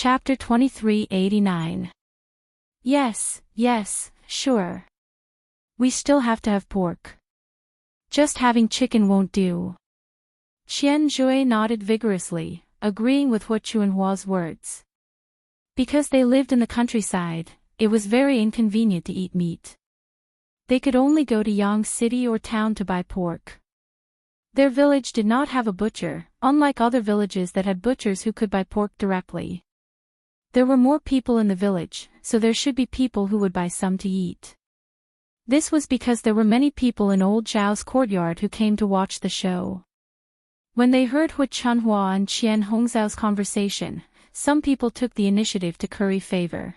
Chapter 2389. Yes, sure. We still have to have pork. Just having chicken won't do. Qian Jue nodded vigorously, agreeing with Hu Chuanhua's words. Because they lived in the countryside, it was very inconvenient to eat meat. They could only go to Yang city or town to buy pork. Their village did not have a butcher, unlike other villages that had butchers who could buy pork directly. There were more people in the village, so there should be people who would buy some to eat. This was because there were many people in old Zhao's courtyard who came to watch the show. When they heard Hu Chunhua and Qian Hongzhao's conversation, some people took the initiative to curry favor.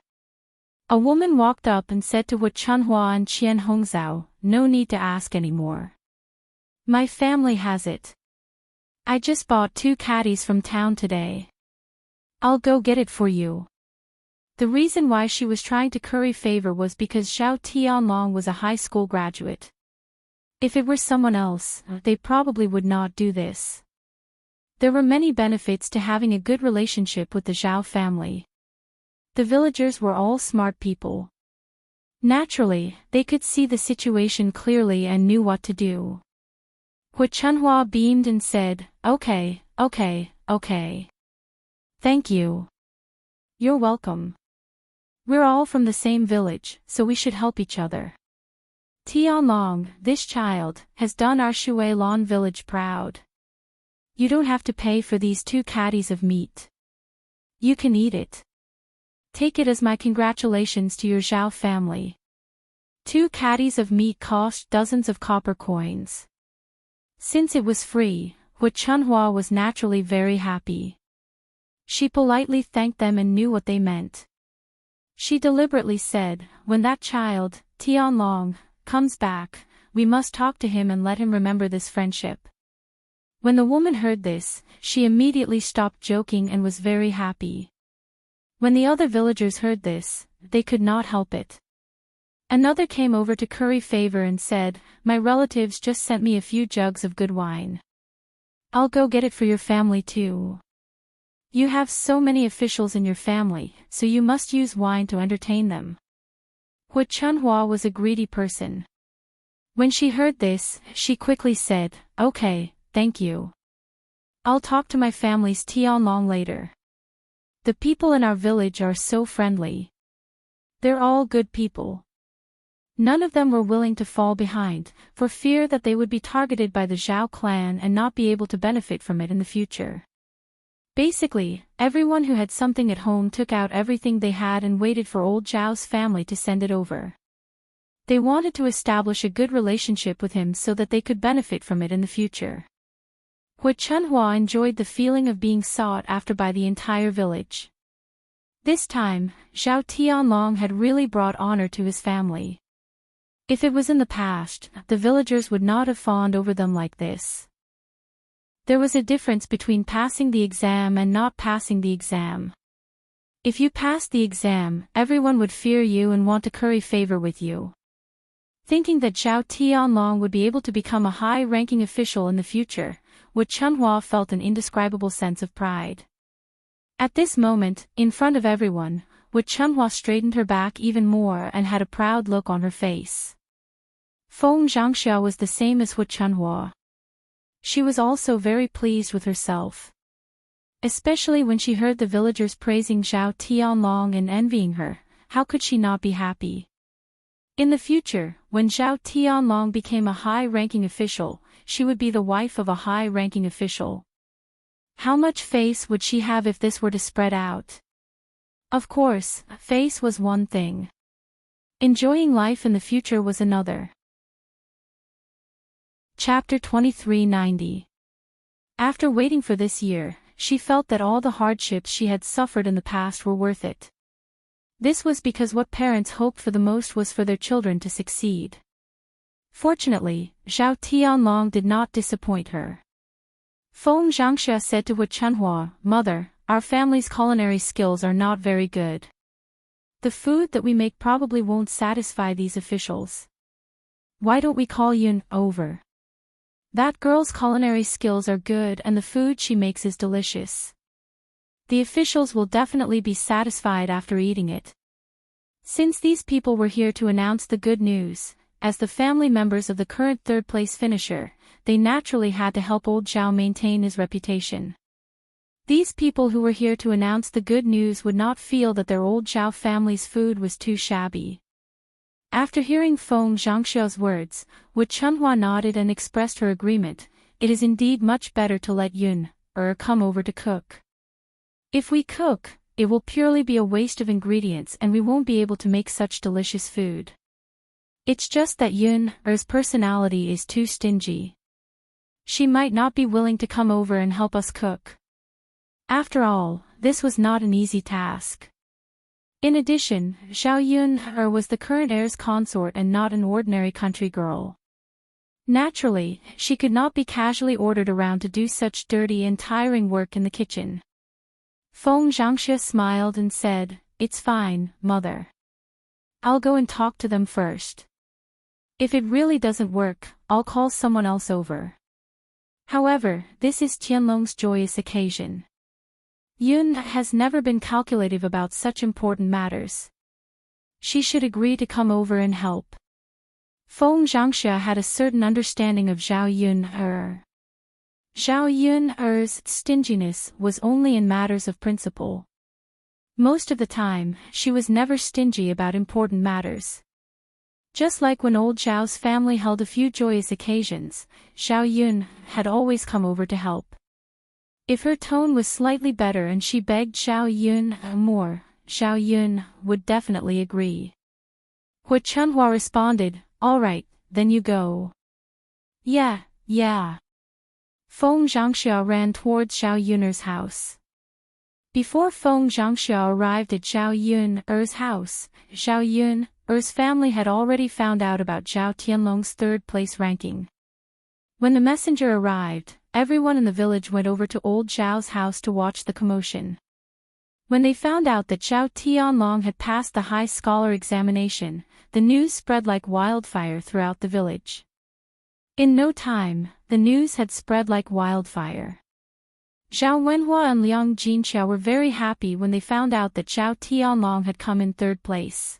A woman walked up and said to Hu Chunhua and Qian Hongzhao, "No need to ask anymore. My family has it. I just bought 2 caddies from town today. I'll go get it for you." The reason why she was trying to curry favor was because Zhao Tianlong was a high school graduate. If it were someone else, they probably would not do this. There were many benefits to having a good relationship with the Zhao family. The villagers were all smart people. Naturally, they could see the situation clearly and knew what to do. Hu Chunhua beamed and said, Okay. Thank you. You're welcome. We're all from the same village, so we should help each other. Tianlong, this child, has done our Shuilan village proud. You don't have to pay for these 2 caddies of meat. You can eat it. Take it as my congratulations to your Zhao family. 2 caddies of meat cost dozens of copper coins. Since it was free, Hu Chunhua was naturally very happy. She politely thanked them and knew what they meant. She deliberately said, "When that child, Tianlong, comes back, we must talk to him and let him remember this friendship." When the woman heard this, she immediately stopped joking and was very happy. When the other villagers heard this, they could not help it. Another came over to curry favor and said, "My relatives just sent me a few jugs of good wine. I'll go get it for your family too. You have so many officials in your family, so you must use wine to entertain them." Hu Chunhua was a greedy person. When she heard this, she quickly said, "Okay, thank you. I'll talk to my family's Tianlong later. The people in our village are so friendly. They're all good people." None of them were willing to fall behind, for fear that they would be targeted by the Zhao clan and not be able to benefit from it in the future. Basically, everyone who had something at home took out everything they had and waited for old Zhao's family to send it over. They wanted to establish a good relationship with him so that they could benefit from it in the future. Hu Chunhua enjoyed the feeling of being sought after by the entire village. This time, Zhao Tianlong had really brought honor to his family. If it was in the past, the villagers would not have fawned over them like this. There was a difference between passing the exam and not passing the exam. If you passed the exam, everyone would fear you and want to curry favor with you. Thinking that Zhao Tianlong would be able to become a high-ranking official in the future, Hu Chunhua felt an indescribable sense of pride. At this moment, in front of everyone, Hu Chunhua straightened her back even more and had a proud look on her face. Feng Zhangxia was the same as Hu Chunhua. She was also very pleased with herself. Especially when she heard the villagers praising Zhao Tianlong and envying her, how could she not be happy? In the future, when Zhao Tianlong became a high-ranking official, she would be the wife of a high-ranking official. How much face would she have if this were to spread out? Of course, face was one thing. Enjoying life in the future was another. Chapter 2390. After waiting for this year, she felt that all the hardships she had suffered in the past were worth it. This was because what parents hoped for the most was for their children to succeed. Fortunately, Zhao Tianlong did not disappoint her. Feng Zhangxia said to Hu Chunhua, "Mother, our family's culinary skills are not very good. The food that we make probably won't satisfy these officials. Why don't we call Yun over? That girl's culinary skills are good and the food she makes is delicious." The officials will definitely be satisfied after eating it. Since these people were here to announce the good news, as the family members of the current third-place finisher, they naturally had to help old Zhao maintain his reputation. These people who were here to announce the good news would not feel that their old Zhao family's food was too shabby. After hearing Feng Zhangxiao's words, Wu Chunhua nodded and expressed her agreement. It is indeed much better to let Yun come over to cook. If we cook, it will purely be a waste of ingredients and we won't be able to make such delicious food. It's just that Yun's personality is too stingy. She might not be willing to come over and help us cook. After all, this was not an easy task. In addition, Zhao Yun was the current heir's consort and not an ordinary country girl. Naturally, she could not be casually ordered around to do such dirty and tiring work in the kitchen. Feng Zhangxia smiled and said, "It's fine, mother. I'll go and talk to them first. If it really doesn't work, I'll call someone else over." However, this is Tianlong's joyous occasion. Yun has never been calculative about such important matters. She should agree to come over and help. Feng Zhangxia had a certain understanding of Zhao Yun. Zhao Yun's stinginess was only in matters of principle. Most of the time, she was never stingy about important matters. Just like when old Zhao's family held a few joyous occasions, Zhao Yun had always come over to help. If her tone was slightly better and she begged Zhao Yun more, Zhao Yun would definitely agree. Hu Chunhua responded, "All right, then you go." Yeah. Feng Zhangxia ran towards Zhao Yun's house. Before Feng Zhangxia arrived at Zhao Yun's house, Zhao Yun's family had already found out about Zhao Tianlong's third-place ranking. When the messenger arrived, everyone in the village went over to old Zhao's house to watch the commotion. When they found out that Zhao Tianlong had passed the high scholar examination, the news spread like wildfire throughout the village. In no time, the news had spread like wildfire. Zhao Wenhua and Liang Jinqiao were very happy when they found out that Zhao Tianlong had come in third place.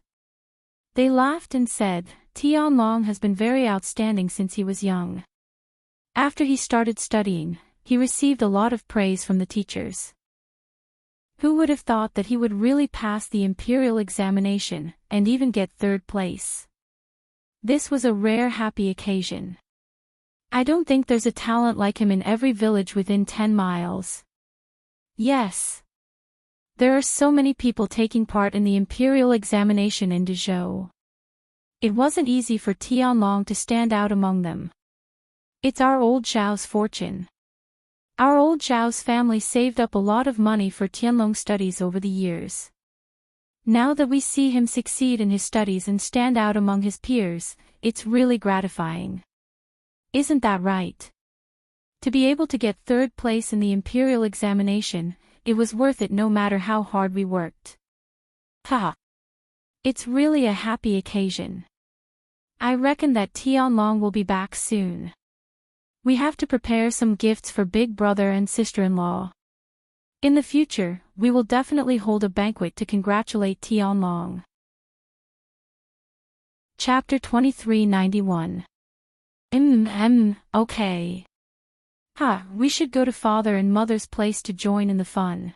They laughed and said, "Tianlong has been very outstanding since he was young. After he started studying, he received a lot of praise from the teachers. Who would have thought that he would really pass the imperial examination, and even get third place?" This was a rare happy occasion. I don't think there's a talent like him in every village within 10 miles. Yes. There are so many people taking part in the imperial examination in Dezhou. It wasn't easy for Tianlong to stand out among them. It's our old Zhao's fortune. Our old Zhao's family saved up a lot of money for Tianlong's studies over the years. Now that we see him succeed in his studies and stand out among his peers, it's really gratifying. Isn't that right? To be able to get third place in the imperial examination, it was worth it no matter how hard we worked. Ha! It's really a happy occasion. I reckon that Tianlong will be back soon. We have to prepare some gifts for big brother and sister-in-law. In the future, we will definitely hold a banquet to congratulate Tianlong. Chapter 2391. Okay. We should go to father and mother's place to join in the fun.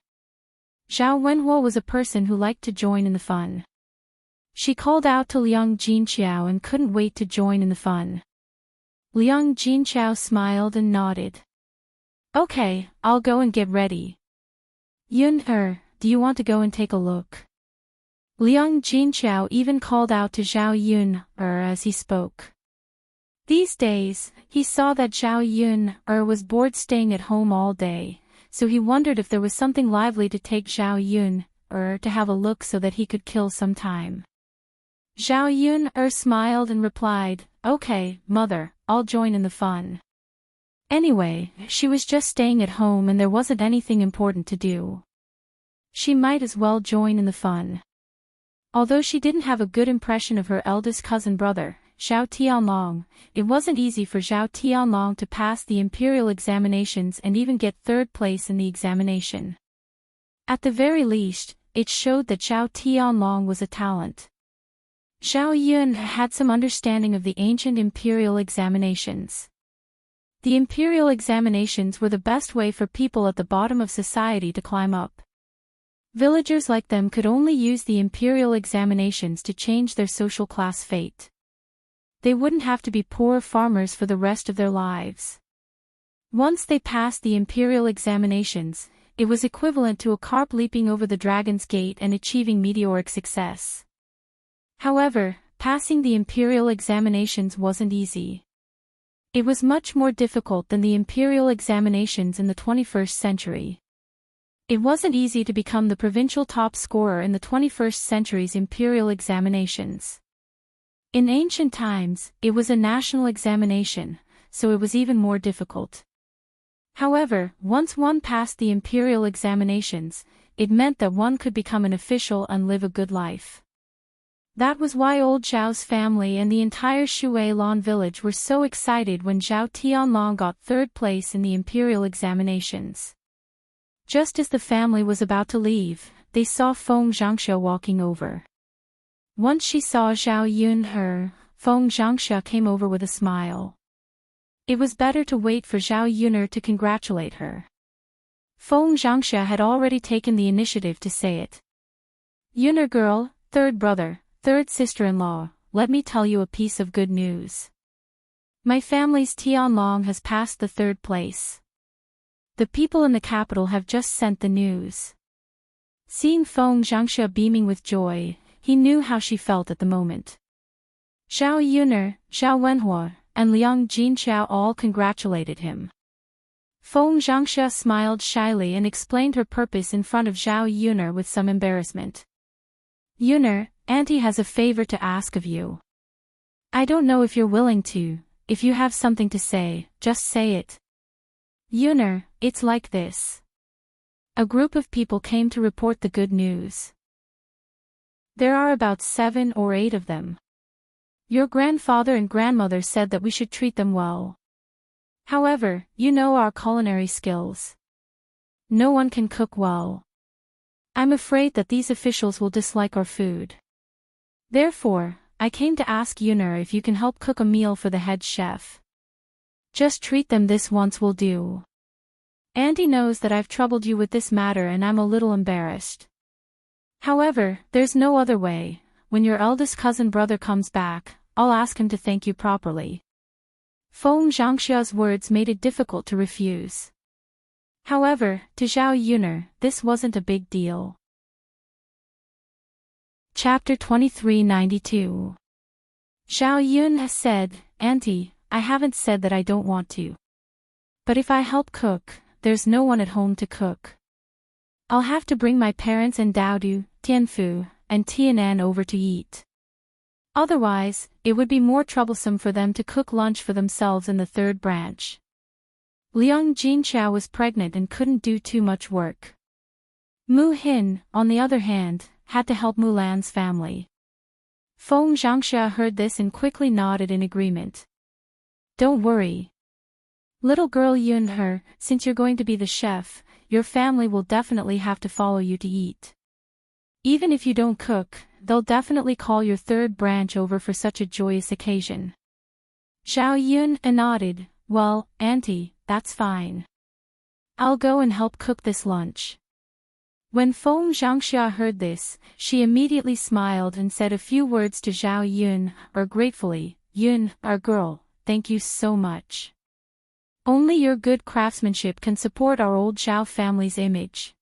Zhao Wenhua was a person who liked to join in the fun. She called out to Liang Jinqiao and couldn't wait to join in the fun. Liang Jinqiao smiled and nodded. Okay, I'll go and get ready. Yun, do you want to go and take a look? Liang Jinqiao even called out to Zhao Yun, as he spoke. These days, he saw that Zhao Yun, was bored staying at home all day, so he wondered if there was something lively to take Zhao Yun, to have a look so that he could kill some time. Zhao Yun, smiled and replied, "Okay, mother, I'll join in the fun." Anyway, she was just staying at home and there wasn't anything important to do. She might as well join in the fun. Although she didn't have a good impression of her eldest cousin brother, Zhao Tianlong, it wasn't easy for Zhao Tianlong to pass the imperial examinations and even get third place in the examination. At the very least, it showed that Zhao Tianlong was a talent. Zhao Yun had some understanding of the ancient imperial examinations. The imperial examinations were the best way for people at the bottom of society to climb up. Villagers like them could only use the imperial examinations to change their social class fate. They wouldn't have to be poor farmers for the rest of their lives. Once they passed the imperial examinations, it was equivalent to a carp leaping over the dragon's gate and achieving meteoric success. However, passing the imperial examinations wasn't easy. It was much more difficult than the imperial examinations in the 21st century. It wasn't easy to become the provincial top scorer in the 21st century's imperial examinations. In ancient times, it was a national examination, so it was even more difficult. However, once one passed the imperial examinations, it meant that one could become an official and live a good life. That was why old Zhao's family and the entire Shui Lan village were so excited when Zhao Tianlong got third place in the imperial examinations. Just as the family was about to leave, they saw Feng Zhangshe walking over. Once she saw Zhao Yun, Feng Zhangshe came over with a smile. It was better to wait for Zhao Yun to congratulate her. Feng Zhangshe had already taken the initiative to say it. Yun girl, third brother, third sister-in-law, let me tell you a piece of good news. My family's Tianlong has passed the third place. The people in the capital have just sent the news. Seeing Feng Zhangshe beaming with joy, he knew how she felt at the moment. Zhao Yun, Zhao Wenhua, and Liang Jinqiao all congratulated him. Feng Zhangshe smiled shyly and explained her purpose in front of Zhao Yun with some embarrassment. Yun, Auntie has a favor to ask of you. I don't know if you're willing to. If you have something to say, just say it. Yun, it's like this. A group of people came to report the good news. There are about 7 or 8 of them. Your grandfather and grandmother said that we should treat them well. However, you know our culinary skills. No one can cook well. I'm afraid that these officials will dislike our food. Therefore, I came to ask Yun if you can help cook a meal for the head chef. Just treat them this once will do. Auntie knows that I've troubled you with this matter and I'm a little embarrassed. However, there's no other way. When your eldest cousin brother comes back, I'll ask him to thank you properly. Feng Zhangshe's words made it difficult to refuse. However, to Zhao Yun, this wasn't a big deal. Chapter 2392. Zhao Yun has said, Auntie, I haven't said that I don't want to. But if I help cook, there's no one at home to cook. I'll have to bring my parents and Daodu, Tianfu, and Tianan over to eat. Otherwise, it would be more troublesome for them to cook lunch for themselves in the third branch. Liang Jinqiao was pregnant and couldn't do too much work. Mu Hin, on the other hand, had to help Mulan's family. Feng Zhangshe heard this and quickly nodded in agreement. Don't worry. Little girl Yun, since you're going to be the chef, your family will definitely have to follow you to eat. Even if you don't cook, they'll definitely call your third branch over for such a joyous occasion. Zhao Yun nodded, well, Auntie, that's fine. I'll go and help cook this lunch. When Feng Zhangshe heard this, she immediately smiled and said a few words to Zhao Yun, gratefully, Yun, our girl, thank you so much. Only your good craftsmanship can support our old Zhao family's image.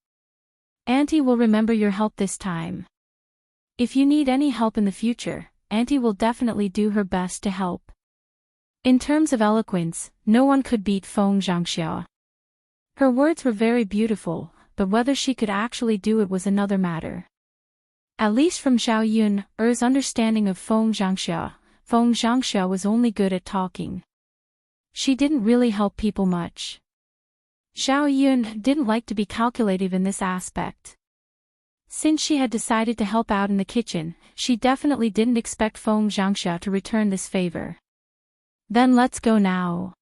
Auntie will remember your help this time. If you need any help in the future, Auntie will definitely do her best to help. In terms of eloquence, no one could beat Feng Zhangshe. Her words were very beautiful, but whether she could actually do it was another matter. At least from Zhao Yun's understanding of Feng Zhangshe was only good at talking. She didn't really help people much. Zhao Yun didn't like to be calculative in this aspect. Since she had decided to help out in the kitchen, she definitely didn't expect Feng Zhangshe to return this favor. Then let's go now.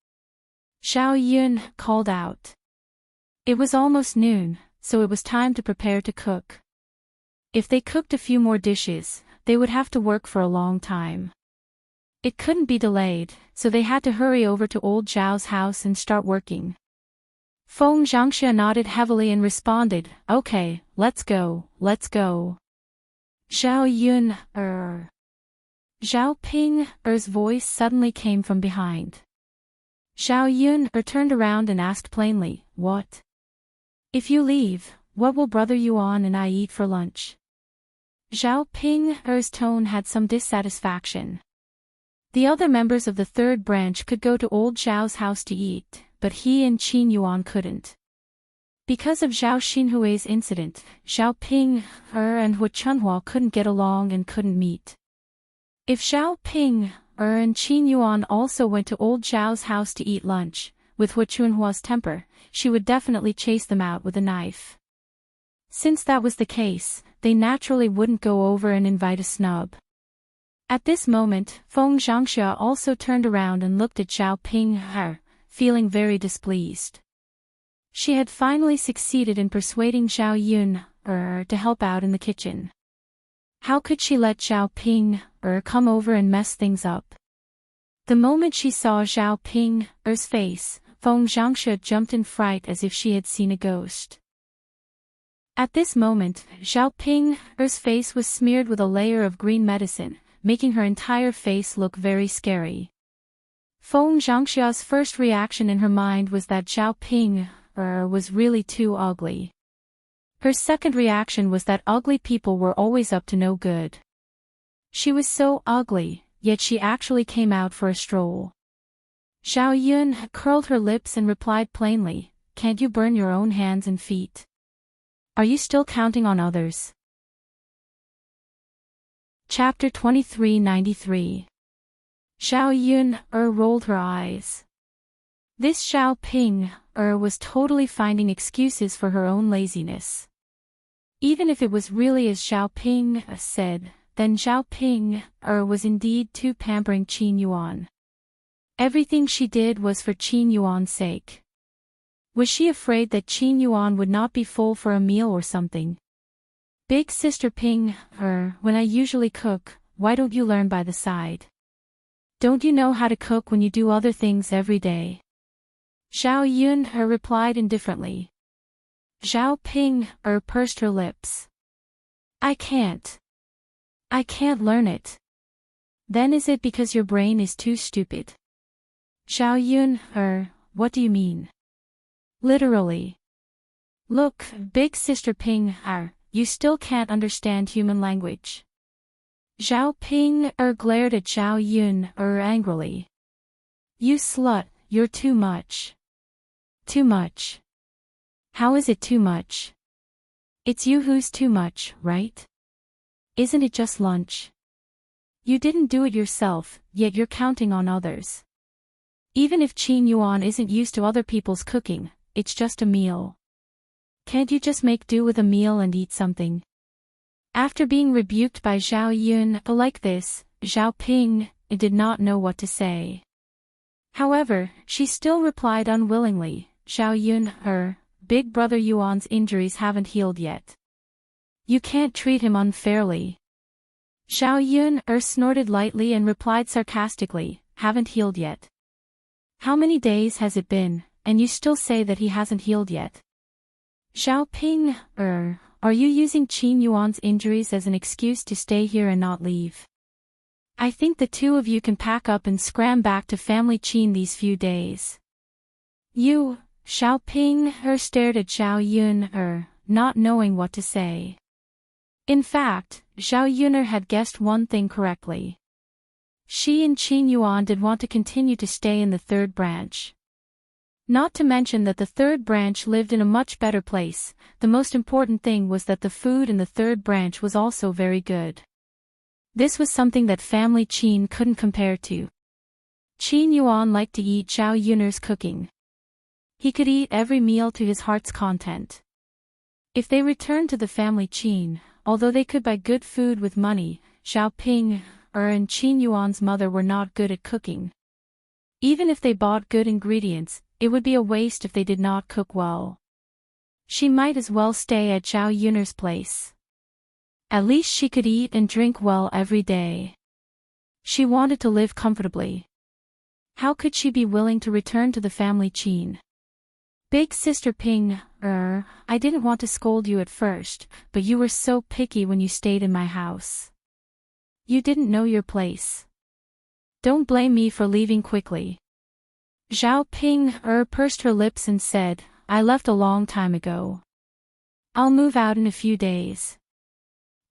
Zhao Yun called out. It was almost noon, so it was time to prepare to cook. If they cooked a few more dishes, they would have to work for a long time. It couldn't be delayed, so they had to hurry over to old Zhao's house and start working. Feng Zhangxia nodded heavily and responded, "Okay, let's go, let's go." Zhao Yun, Zhao Ping, voice suddenly came from behind. Zhao Yun turned around and asked plainly, "What? If you leave, what will Brother Yuan and I eat for lunch?" Zhao Ping's tone had some dissatisfaction. The other members of the third branch could go to old Zhao's house to eat, but he and Qin Yuan couldn't. Because of Zhao Xinhui's incident, Zhao Ping and Hu Chunhua couldn't get along and couldn't meet. If Zhao Ping and Qin Yuan also went to old Zhao's house to eat lunch, with Hu Chunhua's temper, she would definitely chase them out with a knife. Since that was the case, they naturally wouldn't go over and invite a snub. At this moment, Feng Zhangxia also turned around and looked at Zhao Ping, feeling very displeased. She had finally succeeded in persuading Zhao Yun to help out in the kitchen. How could she let Zhao Ping come over and mess things up? The moment she saw Zhao Ping's face, Feng Zhangxia jumped in fright as if she had seen a ghost. At this moment, Zhao Ping's face was smeared with a layer of green medicine, making her entire face look very scary. Feng Zhangxia's first reaction in her mind was that Zhao Ping was really too ugly. Her second reaction was that ugly people were always up to no good. She was so ugly, yet she actually came out for a stroll. Zhao Yun curled her lips and replied plainly, "Can't you burn your own hands and feet? Are you still counting on others?" Chapter 2393. Zhao Yun rolled her eyes. This Zhao Ping was totally finding excuses for her own laziness. Even if it was really as Zhao Ping said, then Zhao Ping was indeed too pampering Qin Yuan. Everything she did was for Qin Yuan's sake. Was she afraid that Qin Yuan would not be full for a meal or something? "Big sister Ping, when I usually cook, why don't you learn by the side? Don't you know how to cook when you do other things every day?" Zhao Yun replied indifferently. Zhao Ping pursed her lips. I can't learn it." "Then is it because your brain is too stupid?" Zhao Yun, what do you mean? "Literally. Look, big sister Ping, you still can't understand human language." Zhao Ping glared at Zhao Yun angrily. "You slut, you're too much." "Too much? How is it too much? It's you who's too much, right? Isn't it just lunch? You didn't do it yourself, yet you're counting on others. Even if Qin Yuan isn't used to other people's cooking, it's just a meal. Can't you just make do with a meal and eat something?" After being rebuked by Zhao Yun like this, Zhao Ping did not know what to say. However, she still replied unwillingly, "Zhao Yun, big brother Yuan's injuries haven't healed yet. You can't treat him unfairly." Zhao Yun snorted lightly and replied sarcastically, "Haven't healed yet? How many days has it been, and you still say that he hasn't healed yet?" Zhao Ping, are you using Qin Yuan's injuries as an excuse to stay here and not leave? I think the two of you can pack up and scram back to family Qin these few days. You, Zhao Ping stared at Zhao Yun not knowing what to say. In fact, Zhao Yun had guessed one thing correctly. She and Qin Yuan did want to continue to stay in the third branch. Not to mention that the third branch lived in a much better place. The most important thing was that the food in the third branch was also very good. This was something that family Qin couldn't compare to. Qin Yuan liked to eat Zhao Yun's cooking. He could eat every meal to his heart's content. If they returned to the family Qin, although they could buy good food with money, Zhao Ping and Qin Yuan's mother were not good at cooking. Even if they bought good ingredients, it would be a waste if they did not cook well. She might as well stay at Zhao Yun'er's place. At least she could eat and drink well every day. She wanted to live comfortably. How could she be willing to return to the family Qin? Big sister Ping, I didn't want to scold you at first, but you were so picky when you stayed in my house. You didn't know your place. Don't blame me for leaving quickly. Zhao Ping pursed her lips and said, I left a long time ago. I'll move out in a few days.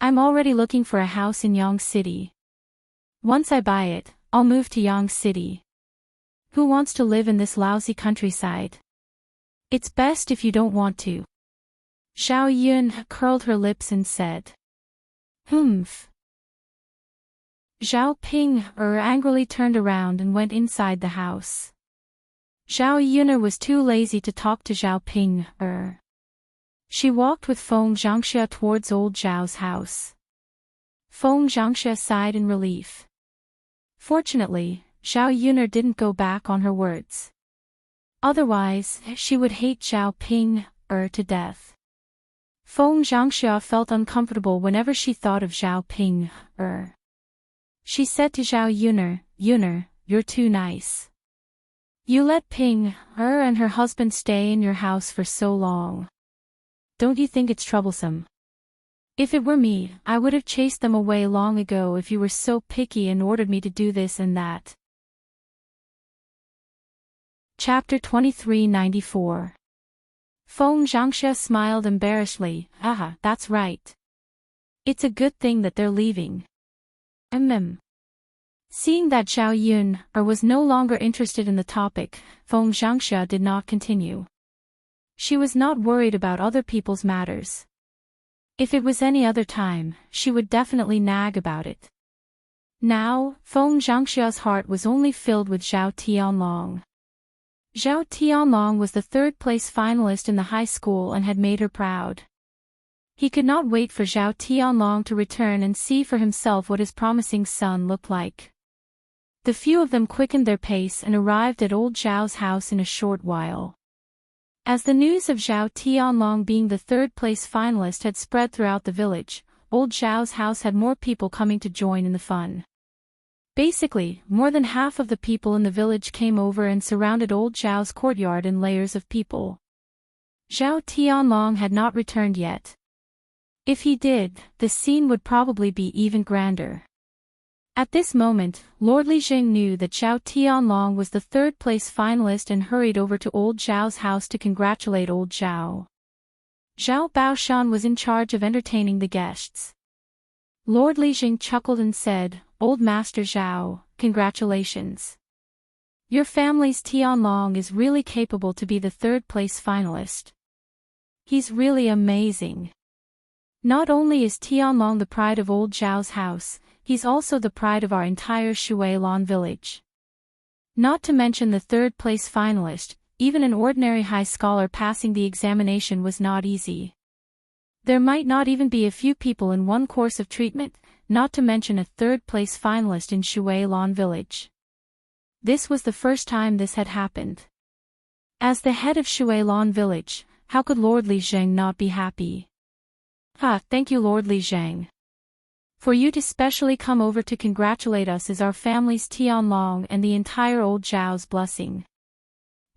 I'm already looking for a house in Yang City. Once I buy it, I'll move to Yang City. Who wants to live in this lousy countryside? It's best if you don't want to. Zhao Yun curled her lips and said. Humph. Zhao Ping angrily turned around and went inside the house. Zhao Yun'er was too lazy to talk to Zhao Ping. She walked with Feng Zhangxia towards old Zhao's house. Feng Zhangxia sighed in relief. Fortunately, Zhao Yun'er didn't go back on her words. Otherwise, she would hate Zhao Ping to death. Feng Zhangxia felt uncomfortable whenever she thought of Zhao Ping. She said to Zhao Yun'er, Yun'er, you're too nice. You let Ping and her husband stay in your house for so long. Don't you think it's troublesome? If it were me, I would have chased them away long ago if you were so picky and ordered me to do this and that. Chapter 2394. Feng Zhangxia smiled embarrassedly. That's right. It's a good thing that they're leaving. Seeing that Zhao Yun was no longer interested in the topic, Feng Zhangxia did not continue. She was not worried about other people's matters. If it was any other time, she would definitely nag about it. Now, Feng Zhangxia's heart was only filled with Zhao Tianlong. Zhao Tianlong was the third-place finalist in the high school and had made her proud. He could not wait for Zhao Tianlong to return and see for himself what his promising son looked like. The few of them quickened their pace and arrived at old Zhao's house in a short while. As the news of Zhao Tianlong being the third-place finalist had spread throughout the village, old Zhao's house had more people coming to join in the fun. Basically, more than half of the people in the village came over and surrounded old Zhao's courtyard in layers of people. Zhao Tianlong had not returned yet. If he did, the scene would probably be even grander. At this moment, Lord Li Jing knew that Zhao Tianlong was the third-place finalist and hurried over to old Zhao's house to congratulate old Zhao. Zhao Baoshan was in charge of entertaining the guests. Lord Li Jing chuckled and said, Old Master Zhao, congratulations. Your family's Tianlong is really capable to be the third-place finalist. He's really amazing. Not only is Tianlong the pride of old Zhao's house, he's also the pride of our entire Shuilan village. Not to mention the third-place finalist, even an ordinary high scholar passing the examination was not easy. There might not even be a few people in one course of treatment, not to mention a third-place finalist in Shuilan village. This was the first time this had happened. As the head of Shuilan village, how could Lord Li Zheng not be happy? Thank you Lord Li Zheng. For you to specially come over to congratulate us is our family's Tianlong and the entire old Zhao's blessing.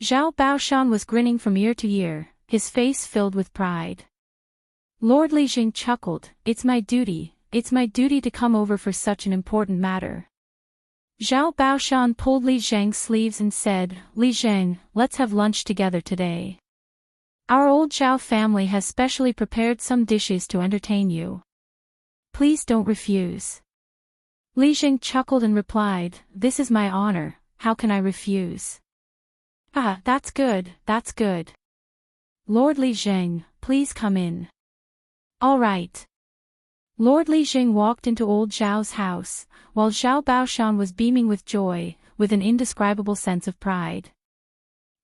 Zhao Baoshan was grinning from ear to ear, his face filled with pride. Lord Li Jing chuckled, it's my duty to come over for such an important matter. Zhao Baoshan pulled Li Zheng's sleeves and said, Li Zheng, let's have lunch together today. Our old Zhao family has specially prepared some dishes to entertain you. Please don't refuse. Li Zheng chuckled and replied, this is my honor, how can I refuse? That's good. Lord Li Zheng, please come in. All right. Lord Li Jing walked into old Zhao's house, while Zhao Baoshan was beaming with joy, with an indescribable sense of pride.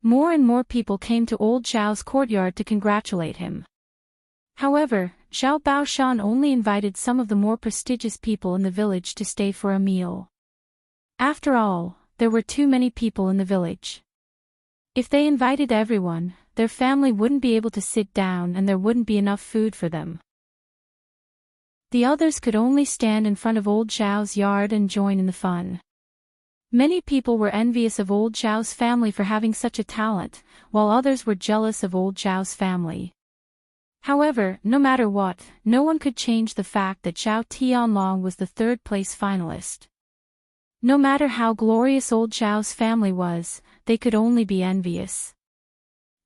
More and more people came to old Zhao's courtyard to congratulate him. However, Zhao Baoshan only invited some of the more prestigious people in the village to stay for a meal. After all, there were too many people in the village. If they invited everyone, their family wouldn't be able to sit down and there wouldn't be enough food for them. The others could only stand in front of old Zhao's yard and join in the fun. Many people were envious of old Zhao's family for having such a talent, while others were jealous of old Zhao's family. However, no matter what, no one could change the fact that Zhao Tianlong was the third-place finalist. No matter how glorious old Zhao's family was, they could only be envious.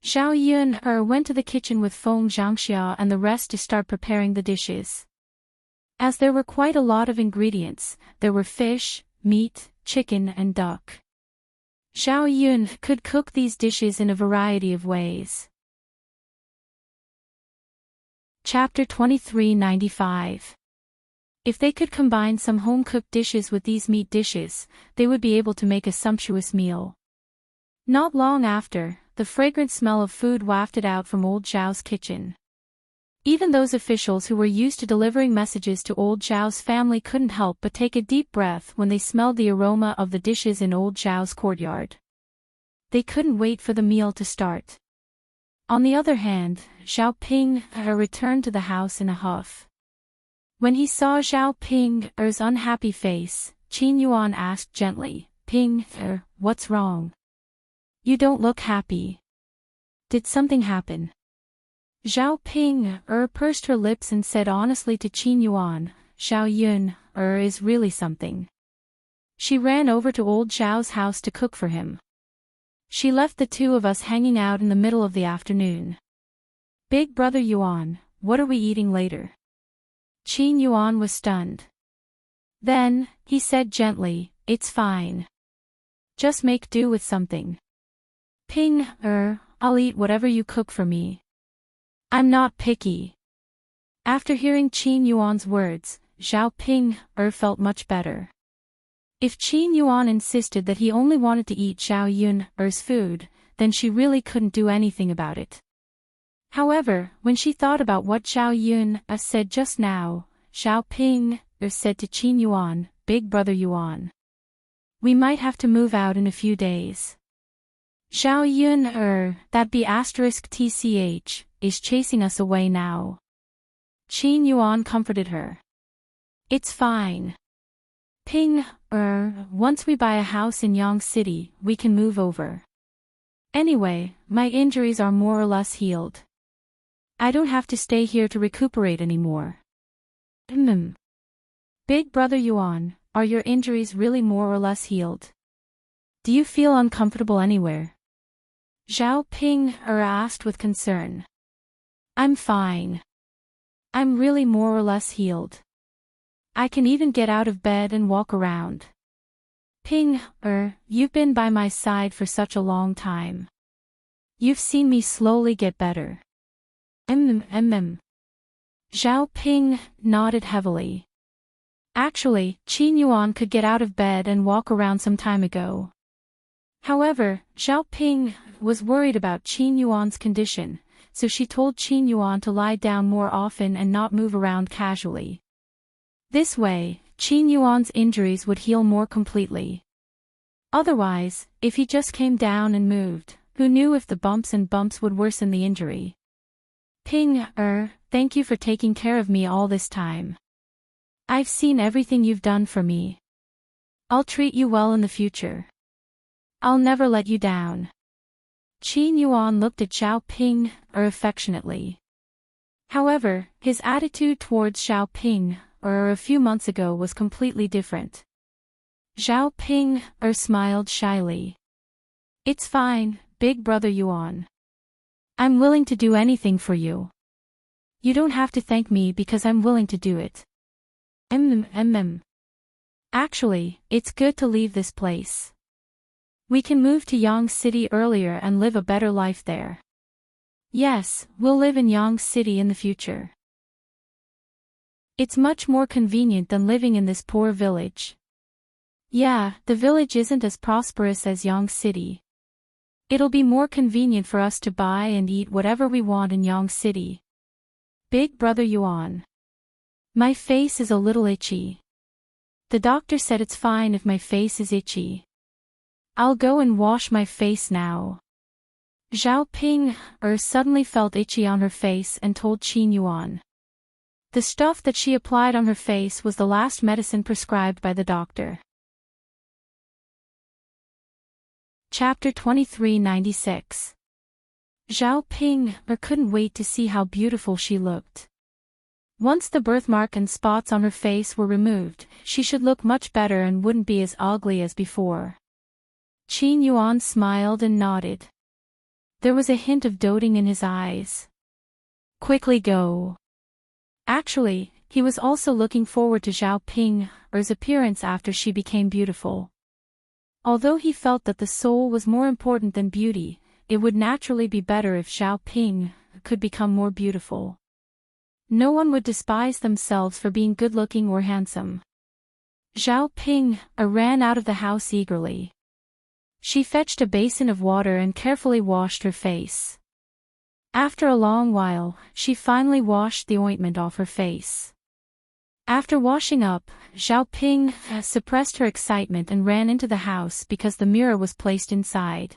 Zhao Yun went to the kitchen with Feng Zhangxia and the rest to start preparing the dishes. As there were quite a lot of ingredients, there were fish, meat, chicken and duck. Zhao Yun could cook these dishes in a variety of ways. Chapter 2395. If they could combine some home-cooked dishes with these meat dishes, they would be able to make a sumptuous meal. Not long after, the fragrant smell of food wafted out from old Zhao's kitchen. Even those officials who were used to delivering messages to old Zhao's family couldn't help but take a deep breath when they smelled the aroma of the dishes in old Zhao's courtyard. They couldn't wait for the meal to start. On the other hand, Zhao Ping returned to the house in a huff. When he saw Zhao Ping's unhappy face, Qin Yuan asked gently, "Ping, what's wrong? You don't look happy. Did something happen?" Zhao Ping pursed her lips and said honestly to Qin Yuan, "Zhao Yun is really something." She ran over to old Zhao's house to cook for him. She left the two of us hanging out in the middle of the afternoon. "Big brother Yuan, what are we eating later?" Qin Yuan was stunned. Then, he said gently, "It's fine. Just make do with something." "Ping, I'll eat whatever you cook for me. I'm not picky." After hearing Qin Yuan's words, Zhao Ping felt much better. If Qin Yuan insisted that he only wanted to eat Zhao Yun's food, then she really couldn't do anything about it. However, when she thought about what Zhao Yun said just now, Zhao Ping said to Qin Yuan, "Big brother Yuan, we might have to move out in a few days. Zhao Yun that be *tch, is chasing us away now." Qin Yuan comforted her. "It's fine. Ping, once we buy a house in Yang City, we can move over. Anyway, my injuries are more or less healed. I don't have to stay here to recuperate anymore." Big brother Yuan, are your injuries really more or less healed? Do you feel uncomfortable anywhere?" Zhao Ping asked with concern. "I'm fine. I'm really more or less healed. I can even get out of bed and walk around. Ping, you've been by my side for such a long time. You've seen me slowly get better." Zhao Ping nodded heavily. Actually, Qin Yuan could get out of bed and walk around some time ago. However, Zhao Ping was worried about Qin Yuan's condition, so she told Qin Yuan to lie down more often and not move around casually. This way, Qin Yuan's injuries would heal more completely. Otherwise, if he just came down and moved, who knew if the bumps would worsen the injury. "Ping, thank you for taking care of me all this time. I've seen everything you've done for me. I'll treat you well in the future. I'll never let you down." Qin Yuan looked at Zhao Ping affectionately. However, his attitude towards Zhao Ping a few months ago was completely different. Zhao Ping smiled shyly. "It's fine, big brother Yuan. I'm willing to do anything for you. You don't have to thank me because I'm willing to do it. Actually, it's good to leave this place. We can move to Yang City earlier and live a better life there. Yes, we'll live in Yang City in the future. It's much more convenient than living in this poor village. Yeah, the village isn't as prosperous as Yang City. It'll be more convenient for us to buy and eat whatever we want in Yang City. Big brother Yuan. My face is a little itchy. The doctor said it's fine if my face is itchy. I'll go and wash my face now." Zhao Ping suddenly felt itchy on her face and told Qin Yuan. The stuff that she applied on her face was the last medicine prescribed by the doctor. Chapter 2396. Zhao Ping couldn't wait to see how beautiful she looked. Once the birthmark and spots on her face were removed, she should look much better and wouldn't be as ugly as before. Qin Yuan smiled and nodded. There was a hint of doting in his eyes. Quickly go. Actually, he was also looking forward to Zhao Ping's appearance after she became beautiful. Although he felt that the soul was more important than beauty, it would naturally be better if Zhao Ping could become more beautiful. No one would despise themselves for being good-looking or handsome. Zhao Ping ran out of the house eagerly. She fetched a basin of water and carefully washed her face. After a long while, she finally washed the ointment off her face. After washing up, Zhao Ping suppressed her excitement and ran into the house because the mirror was placed inside.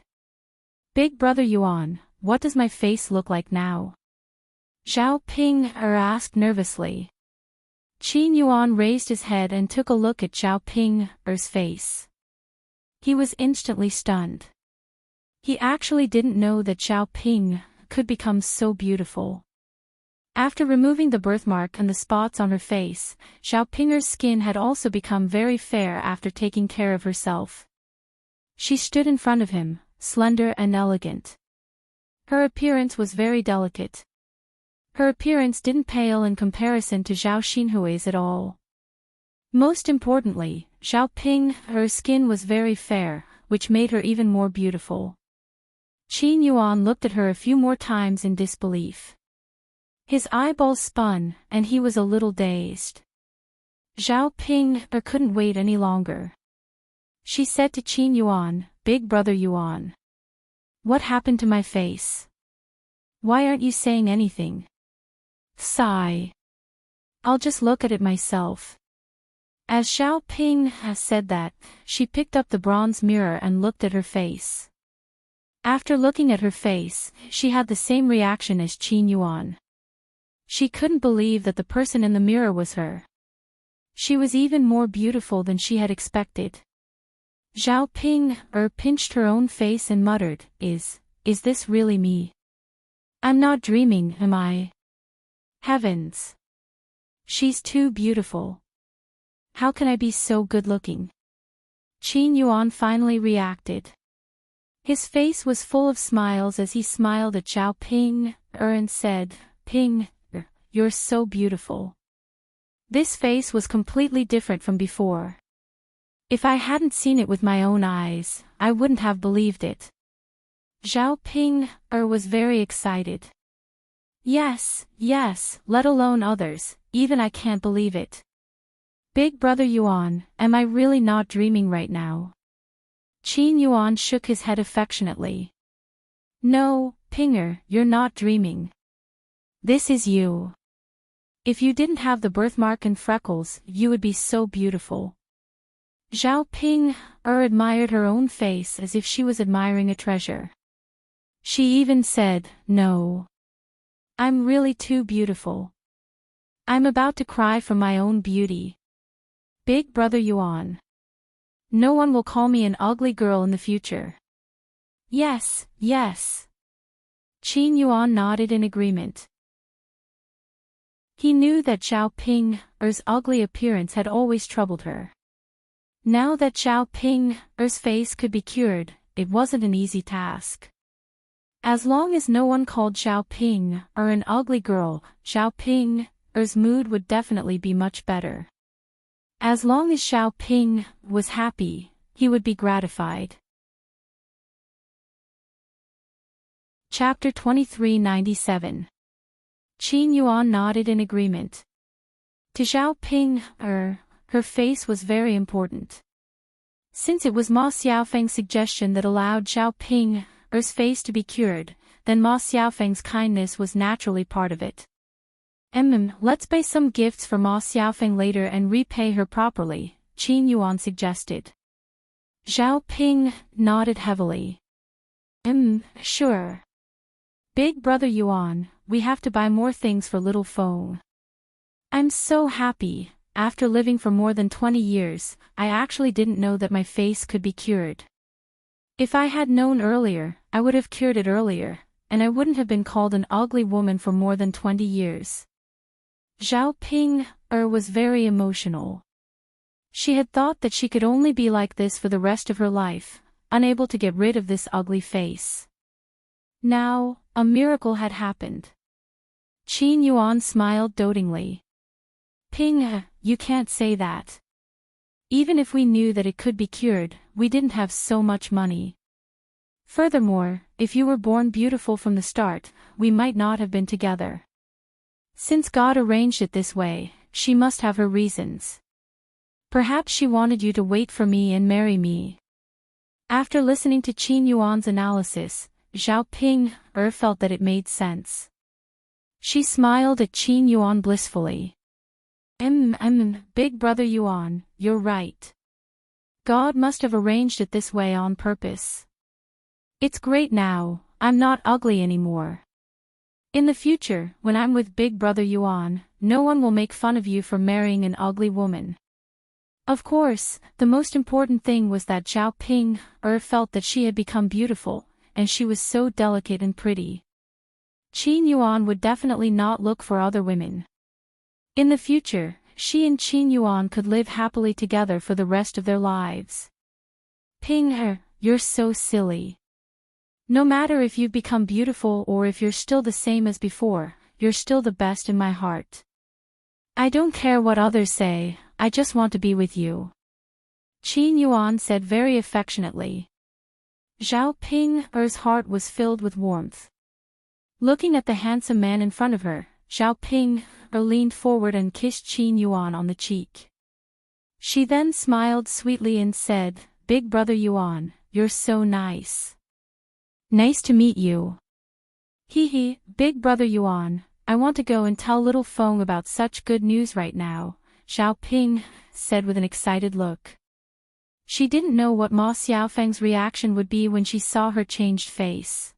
Big Brother Yuan, what does my face look like now? Zhao Ping asked nervously. Qin Yuan raised his head and took a look at Zhao Ping's face. He was instantly stunned. He actually didn't know that Zhao Ping could become so beautiful. After removing the birthmark and the spots on her face, Zhao Ping's skin had also become very fair after taking care of herself. She stood in front of him, slender and elegant. Her appearance was very delicate. Her appearance didn't pale in comparison to Zhao Xinhui's at all. Most importantly, Zhao Ping's skin was very fair, which made her even more beautiful. Qin Yuan looked at her a few more times in disbelief. His eyeballs spun, and he was a little dazed. Zhao Ping couldn't wait any longer. She said to Qin Yuan, Big Brother Yuan. What happened to my face? Why aren't you saying anything? Sigh. I'll just look at it myself. As Zhao Ping said that, she picked up the bronze mirror and looked at her face. After looking at her face, she had the same reaction as Qin Yuan. She couldn't believe that the person in the mirror was her. She was even more beautiful than she had expected. Zhao Ping pinched her own face and muttered, Is this really me? I'm not dreaming, am I? Heavens! She's too beautiful. How can I be so good-looking? Qin Yuan finally reacted. His face was full of smiles as he smiled at Zhao Ping and said, Ping, you're so beautiful. This face was completely different from before. If I hadn't seen it with my own eyes, I wouldn't have believed it. Zhao Ping was very excited. Yes, let alone others, even I can't believe it. Big Brother Yuan, am I really not dreaming right now? Qin Yuan shook his head affectionately. No, Pinger, you're not dreaming. This is you. If you didn't have the birthmark and freckles, you would be so beautiful. Zhao Ping admired her own face as if she was admiring a treasure. She even said, No. I'm really too beautiful. I'm about to cry from my own beauty. Big Brother Yuan. No one will call me an ugly girl in the future. Yes. Qin Yuan nodded in agreement. He knew that Zhao Ping's ugly appearance had always troubled her. Now that Zhao Ping's face could be cured, it wasn't an easy task. As long as no one called Zhao Ping an ugly girl, Zhao Ping's mood would definitely be much better. As long as Zhao Ping was happy, he would be gratified. Chapter 2397. Qin Yuan nodded in agreement. To Zhao Ping, her face was very important. Since it was Ma Xiaofeng's suggestion that allowed Zhao Ping's face to be cured, then Ma Xiaofeng's kindness was naturally part of it. Let's buy some gifts for Ma Xiaofeng later and repay her properly, Qin Yuan suggested. Zhao Ping nodded heavily. Sure. Big brother Yuan, we have to buy more things for little Feng. I'm so happy. After living for more than 20 years, I actually didn't know that my face could be cured. If I had known earlier, I would have cured it earlier, and I wouldn't have been called an ugly woman for more than 20 years. Zhao Ping was very emotional. She had thought that she could only be like this for the rest of her life, unable to get rid of this ugly face. Now, a miracle had happened. Qin Yuan smiled dotingly. Ping, you can't say that. Even if we knew that it could be cured, we didn't have so much money. Furthermore, if you were born beautiful from the start, we might not have been together. Since God arranged it this way, she must have her reasons. Perhaps she wanted you to wait for me and marry me. After listening to Qin Yuan's analysis, Zhao Ping felt that it made sense. She smiled at Qin Yuan blissfully. Big brother Yuan, you're right. God must have arranged it this way on purpose. It's great now, I'm not ugly anymore. In the future, when I'm with Big brother Yuan, no one will make fun of you for marrying an ugly woman. Of course, the most important thing was that Zhao Ping felt that she had become beautiful, and she was so delicate and pretty. Qin Yuan would definitely not look for other women. In the future, she and Qin Yuan could live happily together for the rest of their lives. Ping, you're so silly. No matter if you've become beautiful or if you're still the same as before, you're still the best in my heart. I don't care what others say, I just want to be with you. Qin Yuan said very affectionately. Zhao Ping's heart was filled with warmth. Looking at the handsome man in front of her, Zhao Ping leaned forward and kissed Qin Yuan on the cheek. She then smiled sweetly and said, Big brother Yuan, you're so nice. Nice to meet you. Hee, Big brother Yuan, I want to go and tell little Feng about such good news right now, Zhao Ping said with an excited look. She didn't know what Ma Xiaofeng's reaction would be when she saw her changed face.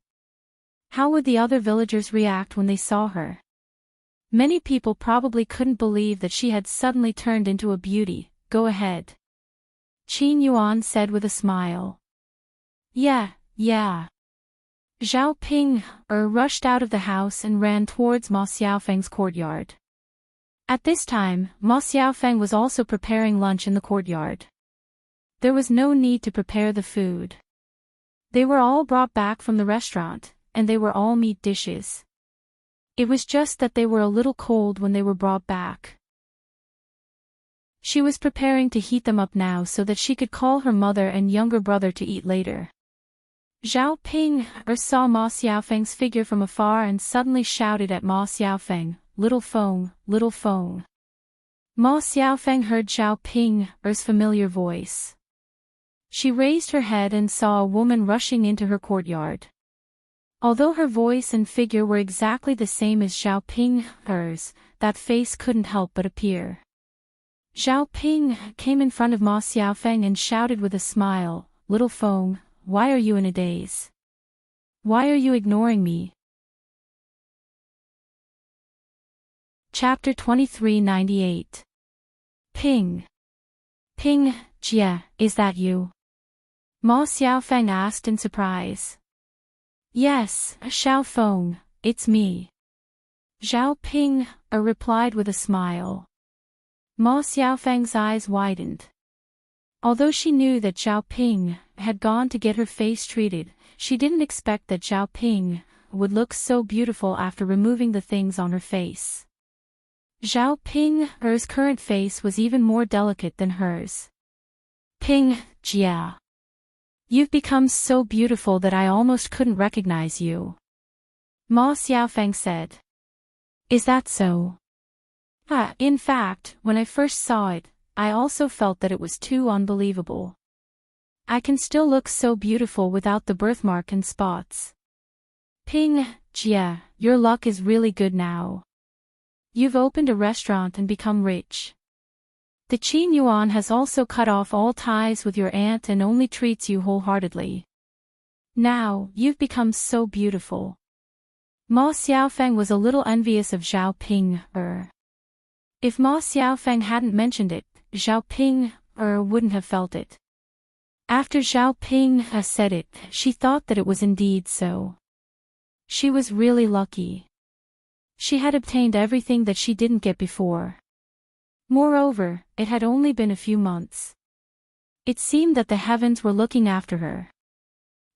How would the other villagers react when they saw her? Many people probably couldn't believe that she had suddenly turned into a beauty. Go ahead. Qin Yuan said with a smile. Yeah. Zhao Ping rushed out of the house and ran towards Ma Xiaofeng's courtyard. At this time, Ma Xiaofeng was also preparing lunch in the courtyard. There was no need to prepare the food. They were all brought back from the restaurant, and they were all meat dishes. It was just that they were a little cold when they were brought back. She was preparing to heat them up now so that she could call her mother and younger brother to eat later. Zhao Ping saw Ma Xiaofeng's figure from afar and suddenly shouted at Ma Xiaofeng, Little Feng, little Feng. Ma Xiaofeng heard Zhao Ping's familiar voice. She raised her head and saw a woman rushing into her courtyard. Although her voice and figure were exactly the same as Zhao Ping's, that face couldn't help but appear. Zhao Ping came in front of Ma Xiaofeng and shouted with a smile, Little Feng, why are you in a daze? Why are you ignoring me? Chapter 2398. Ping. Ping, Jia, is that you? Ma Xiaofeng asked in surprise. Yes, Xiao Feng, it's me. Zhao Ping replied with a smile. Ma Xiaofeng's eyes widened. Although she knew that Zhao Ping had gone to get her face treated, she didn't expect that Zhao Ping would look so beautiful after removing the things on her face. Zhao Ping's current face was even more delicate than hers. Ping, Jia. You've become so beautiful that I almost couldn't recognize you. Ma Xiaofeng said. Is that so? In fact, when I first saw it, I also felt that it was too unbelievable. I can still look so beautiful without the birthmark and spots. Ping, Jia, your luck is really good now. You've opened a restaurant and become rich. The Qin Yuan has also cut off all ties with your aunt and only treats you wholeheartedly. Now, you've become so beautiful. Ma Xiaofeng was a little envious of Zhao Ping. If Ma Xiaofeng hadn't mentioned it, Zhao Ping wouldn't have felt it. After Zhao Ping said it, she thought that it was indeed so. She was really lucky. She had obtained everything that she didn't get before. Moreover, it had only been a few months. It seemed that the heavens were looking after her.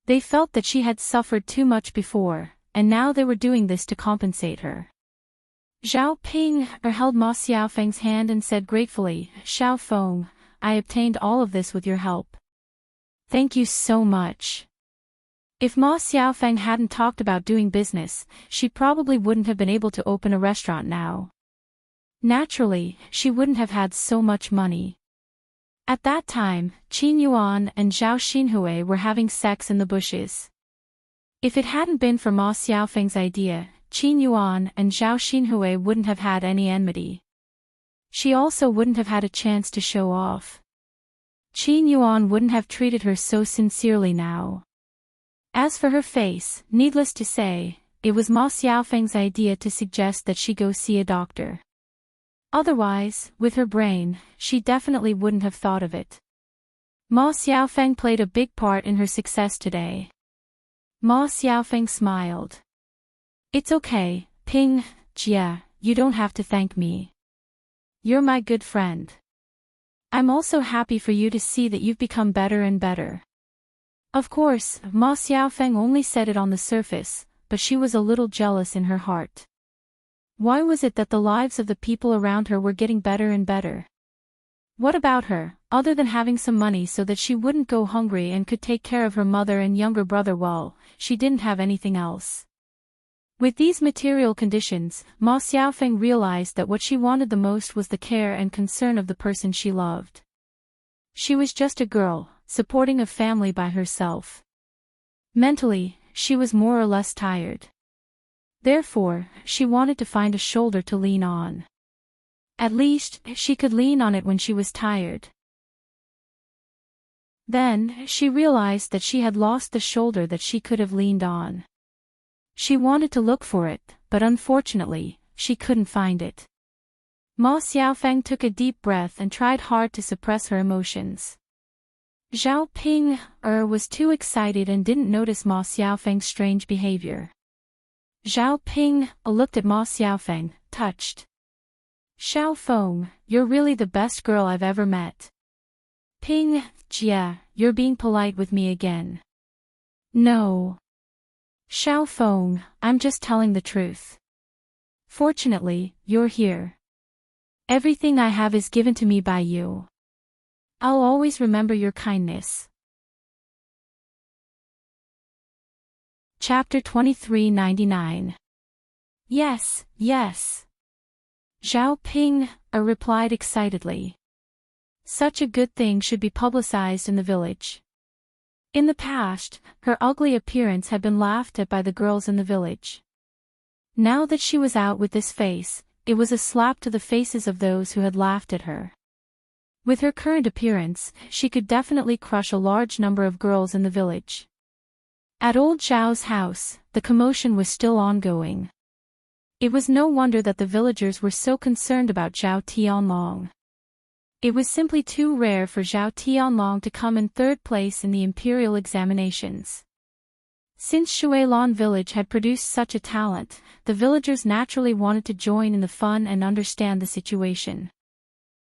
They felt that she had suffered too much before, and now they were doing this to compensate her. Zhao Ping held Ma Xiaofeng's hand and said gratefully, "Xiao Feng, I obtained all of this with your help. Thank you so much." If Ma Xiaofeng hadn't talked about doing business, she probably wouldn't have been able to open a restaurant now. Naturally, she wouldn't have had so much money. At that time, Qin Yuan and Zhao Xinhui were having sex in the bushes. If it hadn't been for Ma Xiaofeng's idea, Qin Yuan and Zhao Xinhui wouldn't have had any enmity. She also wouldn't have had a chance to show off. Qin Yuan wouldn't have treated her so sincerely now. As for her face, needless to say, it was Ma Xiaofeng's idea to suggest that she go see a doctor. Otherwise, with her brain, she definitely wouldn't have thought of it. Ma Xiaofeng played a big part in her success today. Ma Xiaofeng smiled. "It's okay, Ping Jia, you don't have to thank me. You're my good friend. I'm also happy for you to see that you've become better and better." Of course, Ma Xiaofeng only said it on the surface, but she was a little jealous in her heart. Why was it that the lives of the people around her were getting better and better? What about her, other than having some money so that she wouldn't go hungry and could take care of her mother and younger brother? Well, she didn't have anything else. With these material conditions, Ma Xiaofeng realized that what she wanted the most was the care and concern of the person she loved. She was just a girl, supporting a family by herself. Mentally, she was more or less tired. Therefore, she wanted to find a shoulder to lean on. At least, she could lean on it when she was tired. Then, she realized that she had lost the shoulder that she could have leaned on. She wanted to look for it, but unfortunately, she couldn't find it. Ma Xiaofeng took a deep breath and tried hard to suppress her emotions. Zhao Ping was too excited and didn't notice Ma Xiaofeng's strange behavior. Zhao Ping looked at Ma Xiaofeng, touched. "Xiao Feng, you're really the best girl I've ever met." "Ping Jia, you're being polite with me again." "No. Xiao Feng, I'm just telling the truth. Fortunately, you're here. Everything I have is given to me by you. I'll always remember your kindness." Chapter 2399. Yes, yes. Zhao Ping replied excitedly. Such a good thing should be publicized in the village. In the past, her ugly appearance had been laughed at by the girls in the village. Now that she was out with this face, it was a slap to the faces of those who had laughed at her. With her current appearance, she could definitely crush a large number of girls in the village. At old Zhao's house, the commotion was still ongoing. It was no wonder that the villagers were so concerned about Zhao Tianlong. It was simply too rare for Zhao Tianlong to come in third place in the imperial examinations. Since Shuilan village had produced such a talent, the villagers naturally wanted to join in the fun and understand the situation.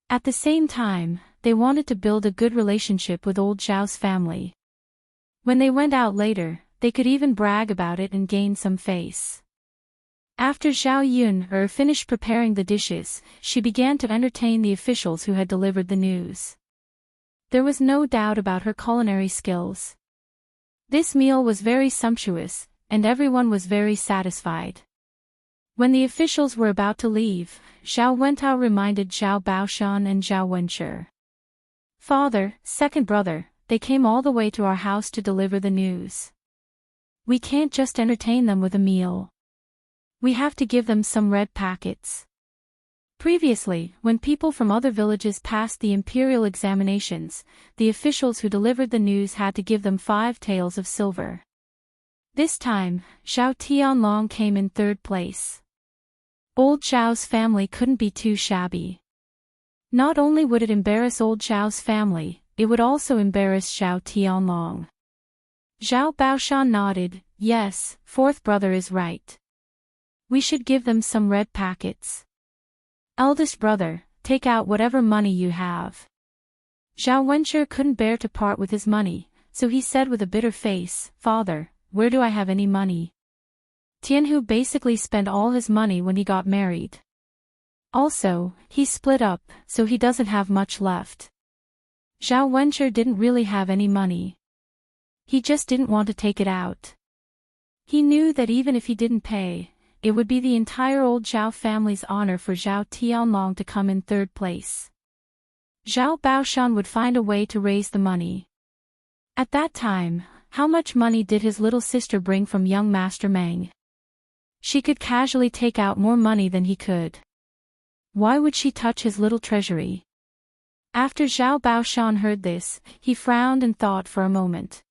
At the same time, they wanted to build a good relationship with old Zhao's family. When they went out later, they could even brag about it and gain some face. After Zhao Yun finished preparing the dishes, she began to entertain the officials who had delivered the news. There was no doubt about her culinary skills. This meal was very sumptuous, and everyone was very satisfied. When the officials were about to leave, Zhao Wentao reminded Zhao Baoshan and Zhao Wenshi. "Father, second brother, they came all the way to our house to deliver the news. We can't just entertain them with a meal. We have to give them some red packets." Previously, when people from other villages passed the imperial examinations, the officials who delivered the news had to give them 5 taels of silver. This time, Zhao Tianlong came in third place. Old Zhao's family couldn't be too shabby. Not only would it embarrass old Zhao's family, it would also embarrass Zhao Tianlong. Zhao Baoshan nodded, yes, fourth brother is right. We should give them some red packets. Eldest brother, take out whatever money you have. Zhao Wenshi couldn't bear to part with his money, so he said with a bitter face, Father, where do I have any money? Tianhu basically spent all his money when he got married. Also, he split up, so he doesn't have much left. Zhao Wenshi didn't really have any money. He just didn't want to take it out. He knew that even if he didn't pay, it would be the entire old Zhao family's honor for Zhao Tianlong to come in third place. Zhao Baoshan would find a way to raise the money. At that time, how much money did his little sister bring from young Master Meng? She could casually take out more money than he could. Why would she touch his little treasury? After Zhao Baoshan heard this, he frowned and thought for a moment.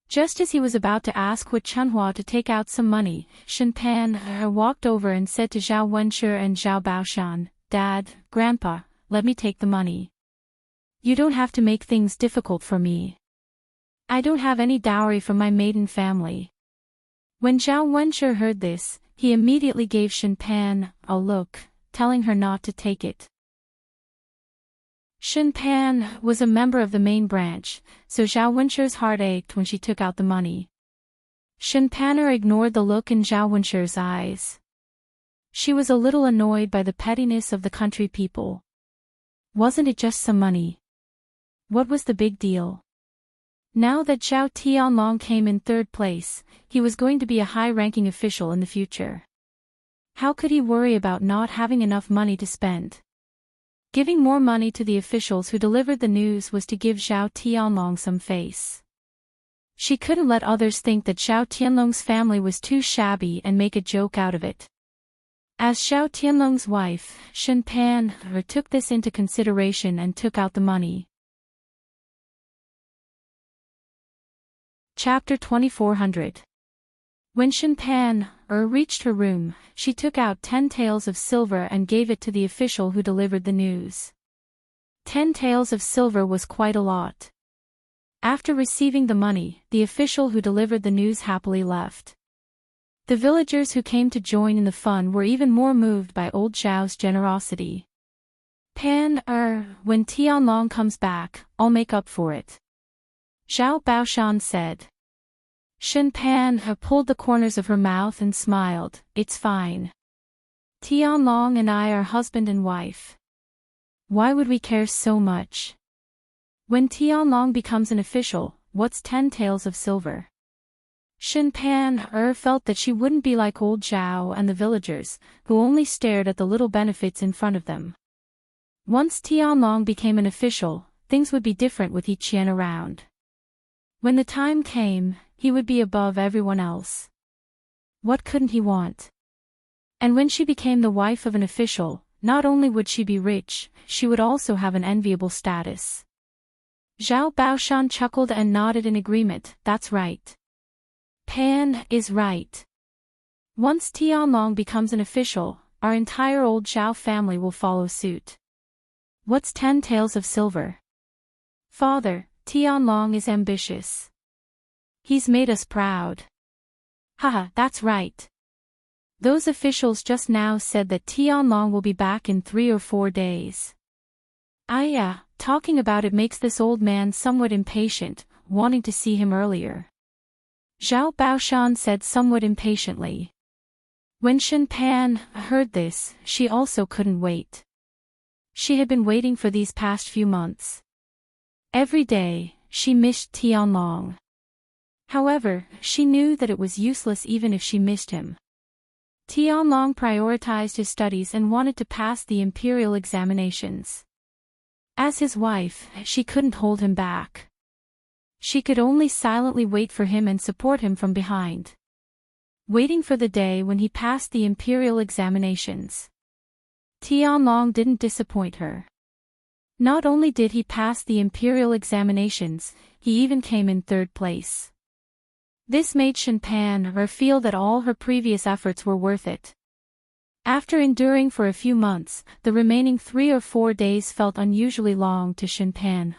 Just as he was about to ask Hu Chunhua to take out some money, Shen Pan walked over and said to Zhao Wenshi and Zhao Baoshan, Dad, Grandpa, let me take the money. You don't have to make things difficult for me. I don't have any dowry from my maiden family. When Zhao Wenshi heard this, he immediately gave Shen Pan a look, telling her not to take it. Shen Pan was a member of the main branch, so Zhao Wenshi's heart ached when she took out the money. Shen Panner ignored the look in Zhao Wenshi's eyes. She was a little annoyed by the pettiness of the country people. Wasn't it just some money? What was the big deal? Now that Zhao Tianlong came in third place, he was going to be a high-ranking official in the future. How could he worry about not having enough money to spend? Giving more money to the officials who delivered the news was to give Zhao Tianlong some face. She couldn't let others think that Zhao Tianlong's family was too shabby and make a joke out of it. As Zhao Tianlong's wife, Shen Pan took this into consideration and took out the money. Chapter 2400. When Shen Pan reached her room, she took out 10 taels of silver and gave it to the official who delivered the news. 10 taels of silver was quite a lot. After receiving the money, the official who delivered the news happily left. The villagers who came to join in the fun were even more moved by old Zhao's generosity. Pan, when Tianlong comes back, I'll make up for it. Zhao Baoshan said. Shen Pan pulled the corners of her mouth and smiled, it's fine. Tianlong and I are husband and wife. Why would we care so much? When Tianlong becomes an official, what's 10 taels of silver? Shen Pan felt that she wouldn't be like old Zhao and the villagers, who only stared at the little benefits in front of them. Once Tianlong became an official, things would be different with Yi Qian around. When the time came, he would be above everyone else. What couldn't he want? And when she became the wife of an official, not only would she be rich, she would also have an enviable status. Zhao Baoshan chuckled and nodded in agreement, that's right. Pan is right. Once Tianlong becomes an official, our entire old Zhao family will follow suit. What's 10 taels of silver? Father, Tianlong is ambitious. He's made us proud. Haha, that's right. Those officials just now said that Tianlong will be back in 3 or 4 days. Talking about it makes this old man somewhat impatient, wanting to see him earlier. Zhao Baoshan said somewhat impatiently. When Shen Pan heard this, she also couldn't wait. She had been waiting for these past few months. Every day, she missed Tianlong. However, she knew that it was useless even if she missed him. Tianlong prioritized his studies and wanted to pass the imperial examinations. As his wife, she couldn't hold him back. She could only silently wait for him and support him from behind. Waiting for the day when he passed the imperial examinations. Tianlong didn't disappoint her. Not only did he pass the imperial examinations, he even came in third place. This made Shenpan feel that all her previous efforts were worth it. After enduring for a few months, the remaining 3 or 4 days felt unusually long to Shenpan.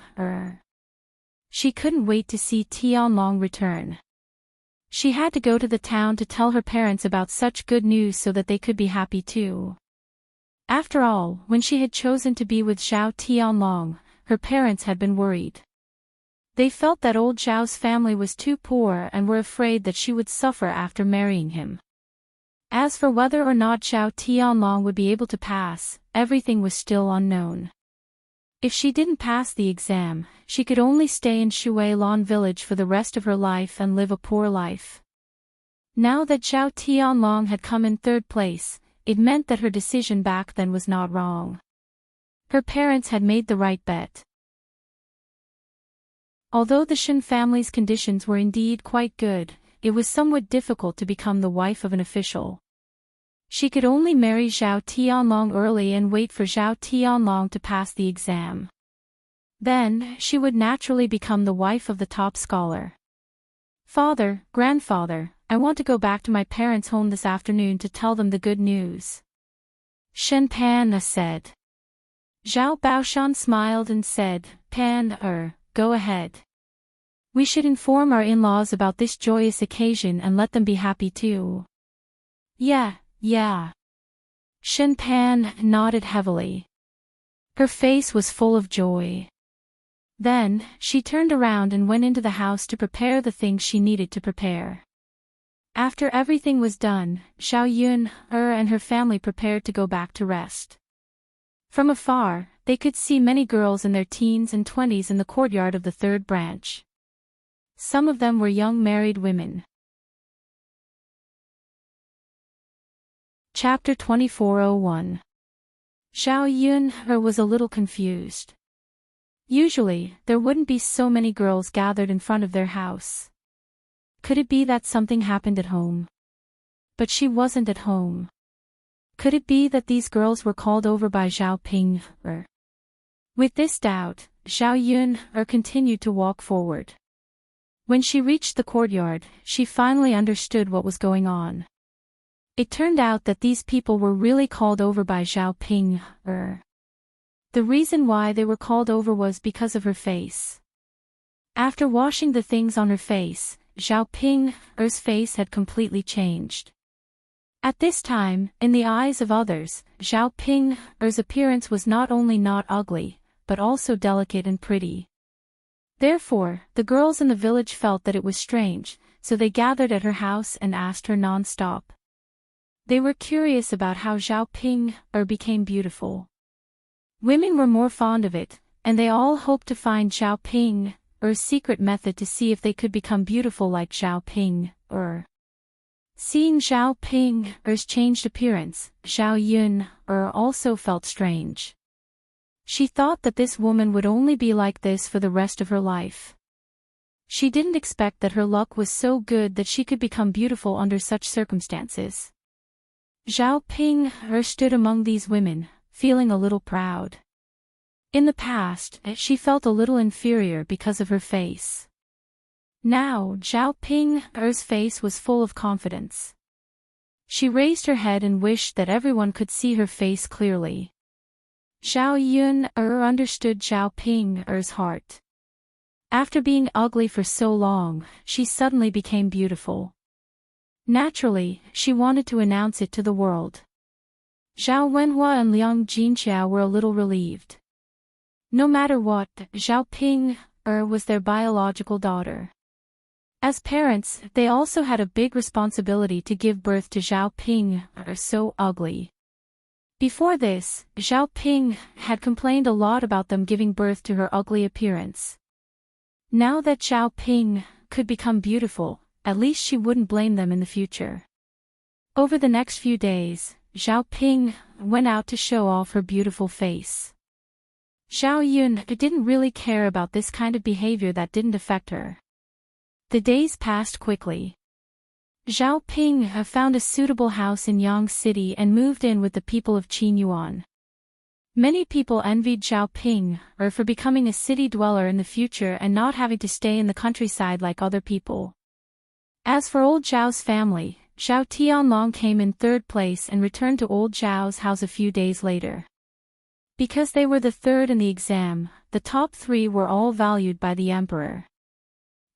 She couldn't wait to see Tianlong return. She had to go to the town to tell her parents about such good news so that they could be happy too. After all, when she had chosen to be with Zhao Tianlong, her parents had been worried. They felt that old Zhao's family was too poor and were afraid that she would suffer after marrying him. As for whether or not Zhao Tianlong would be able to pass, everything was still unknown. If she didn't pass the exam, she could only stay in Shuilan village for the rest of her life and live a poor life. Now that Zhao Tianlong had come in 3rd place, it meant that her decision back then was not wrong. Her parents had made the right bet. Although the Shen family's conditions were indeed quite good, it was somewhat difficult to become the wife of an official. She could only marry Zhao Tianlong early and wait for Zhao Tianlong to pass the exam. Then, she would naturally become the wife of the top scholar. "Father, grandfather, I want to go back to my parents' home this afternoon to tell them the good news," Shen Pan said. Zhao Baoshan smiled and said, "Pan, go ahead. We should inform our in-laws about this joyous occasion and let them be happy too." Yeah. Shen Pan nodded heavily. Her face was full of joy. Then, she turned around and went into the house to prepare the things she needed to prepare. After everything was done, Xiao Yun and her family prepared to go back to rest. From afar, they could see many girls in their teens and 20s in the courtyard of the 3rd branch. Some of them were young married women. Chapter 2401. Xiao Yun was a little confused. Usually, there wouldn't be so many girls gathered in front of their house. Could it be that something happened at home? But she wasn't at home. Could it be that these girls were called over by Zhao Ping? With this doubt, Xiao Yun continued to walk forward. When she reached the courtyard, she finally understood what was going on. It turned out that these people were really called over by Zhao Ping. The reason why they were called over was because of her face. After washing the things on her face, Zhao Ping's face had completely changed. At this time, in the eyes of others, Zhao Ping's appearance was not only not ugly, but also delicate and pretty. Therefore, the girls in the village felt that it was strange, so they gathered at her house and asked her non-stop. They were curious about how Zhao Ping became beautiful. Women were more fond of it, and they all hoped to find Zhao Ping's secret method to see if they could become beautiful like Zhao Ping. Seeing Zhao Ping's changed appearance, Xiao Yun also felt strange. She thought that this woman would only be like this for the rest of her life. She didn't expect that her luck was so good that she could become beautiful under such circumstances. Zhao Ping stood among these women, feeling a little proud. In the past, she felt a little inferior because of her face. Now, Zhao Ping's face was full of confidence. She raised her head and wished that everyone could see her face clearly. Xiao Yun understood Zhao Ping's heart. After being ugly for so long, she suddenly became beautiful. Naturally, she wanted to announce it to the world. Zhao Wenhua and Liang Jinqiao were a little relieved. No matter what, Zhao Ping was their biological daughter. As parents, they also had a big responsibility to give birth to Zhao Ping, so ugly. Before this, Zhao Ping had complained a lot about them giving birth to her ugly appearance. Now that Zhao Ping could become beautiful, at least she wouldn't blame them in the future. Over the next few days, Zhao Ping went out to show off her beautiful face. Xiao Yun didn't really care about this kind of behavior that didn't affect her. The days passed quickly. Zhao Ping found a suitable house in Yang City and moved in with the people of Qinyuan. Many people envied Zhao Ping for becoming a city dweller in the future and not having to stay in the countryside like other people. As for old Zhao's family, Zhao Tianlong came in third place and returned to old Zhao's house a few days later. Because they were the third in the exam, the top three were all valued by the emperor.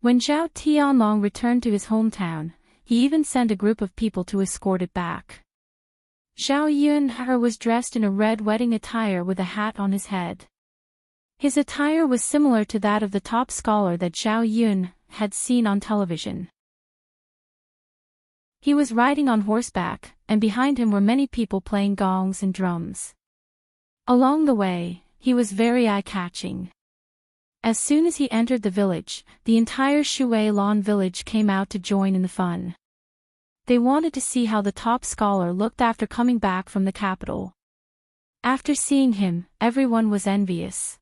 When Zhao Tianlong returned to his hometown, he even sent a group of people to escort it back. Zhao Yunhe was dressed in a red wedding attire with a hat on his head. His attire was similar to that of the top scholar that Zhao Yun had seen on television. He was riding on horseback, and behind him were many people playing gongs and drums. Along the way, he was very eye-catching. As soon as he entered the village, the entire Shui Lan village came out to join in the fun. They wanted to see how the top scholar looked after coming back from the capital. After seeing him, everyone was envious.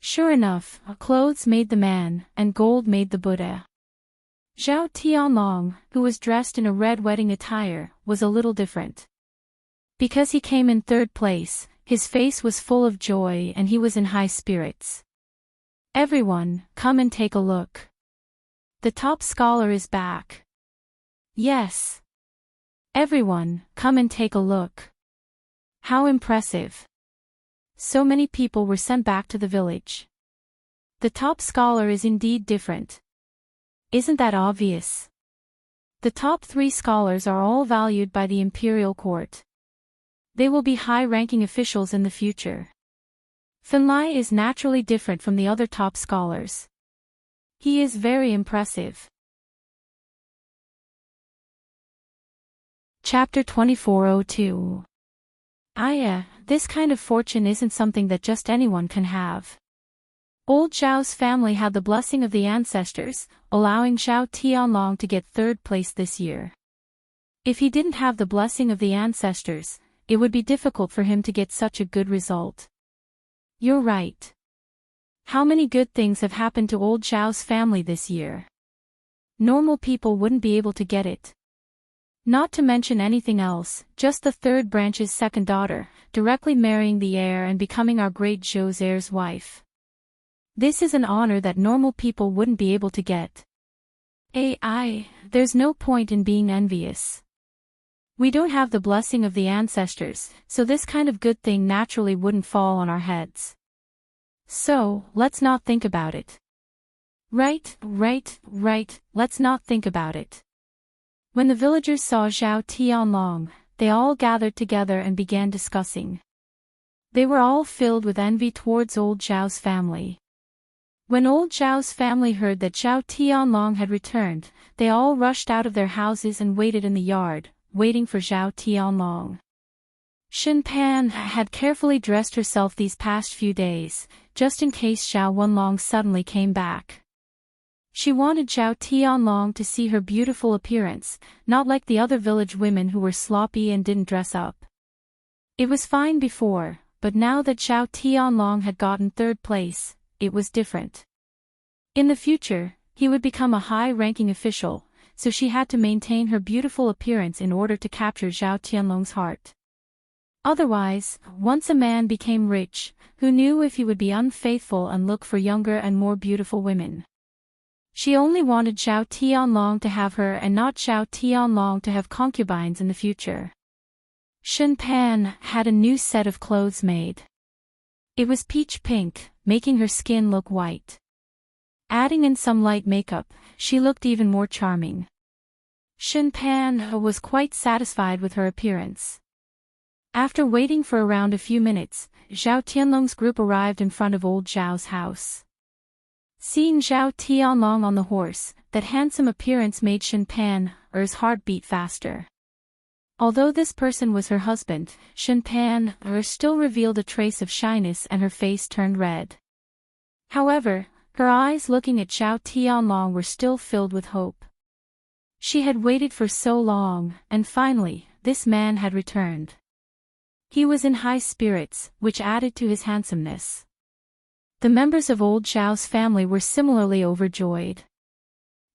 Sure enough, clothes made the man, and gold made the Buddha. Zhao Tianlong, who was dressed in a red wedding attire, was a little different. Because he came in third place, his face was full of joy and he was in high spirits. Everyone, come and take a look. The top scholar is back. Yes. Everyone, come and take a look. How impressive. So many people were sent back to the village. The top scholar is indeed different. Isn't that obvious? The top three scholars are all valued by the imperial court. They will be high-ranking officials in the future. Finlai is naturally different from the other top scholars. He is very impressive. Chapter 2402. This kind of fortune isn't something that just anyone can have. Old Zhao's family had the blessing of the ancestors, allowing Zhao Tianlong to get third place this year. If he didn't have the blessing of the ancestors, it would be difficult for him to get such a good result. You're right. How many good things have happened to old Zhao's family this year? Normal people wouldn't be able to get it. Not to mention anything else, just the third branch's second daughter, directly marrying the heir and becoming our great Zhou's heir's wife. This is an honor that normal people wouldn't be able to get. There's no point in being envious. We don't have the blessing of the ancestors, so this kind of good thing naturally wouldn't fall on our heads. So, let's not think about it. Right, let's not think about it. When the villagers saw Zhao Tianlong, they all gathered together and began discussing. They were all filled with envy towards old Zhao's family. When old Zhao's family heard that Zhao Tianlong had returned, they all rushed out of their houses and waited in the yard, waiting for Zhao Tianlong. Xinpan had carefully dressed herself these past few days, just in case Zhao Wenlong suddenly came back. She wanted Zhao Tianlong to see her beautiful appearance, not like the other village women who were sloppy and didn't dress up. It was fine before, but now that Zhao Tianlong had gotten third place, it was different. In the future, he would become a high-ranking official, so she had to maintain her beautiful appearance in order to capture Zhao Tianlong's heart. Otherwise, once a man became rich, who knew if he would be unfaithful and look for younger and more beautiful women? She only wanted Zhao Tianlong to have her and not Zhao Tianlong to have concubines in the future. Xinpan had a new set of clothes made. It was peach pink, making her skin look white. Adding in some light makeup, she looked even more charming. Xinpan was quite satisfied with her appearance. After waiting for around a few minutes, Zhao Tianlong's group arrived in front of old Zhao's house. Seeing Zhao Tianlong on the horse, that handsome appearance made Xinpan's heart beat faster. Although this person was her husband, Xinpan still revealed a trace of shyness and her face turned red. However, her eyes looking at Zhao Tianlong were still filled with hope. She had waited for so long, and finally, this man had returned. He was in high spirits, which added to his handsomeness. The members of old Zhao's family were similarly overjoyed.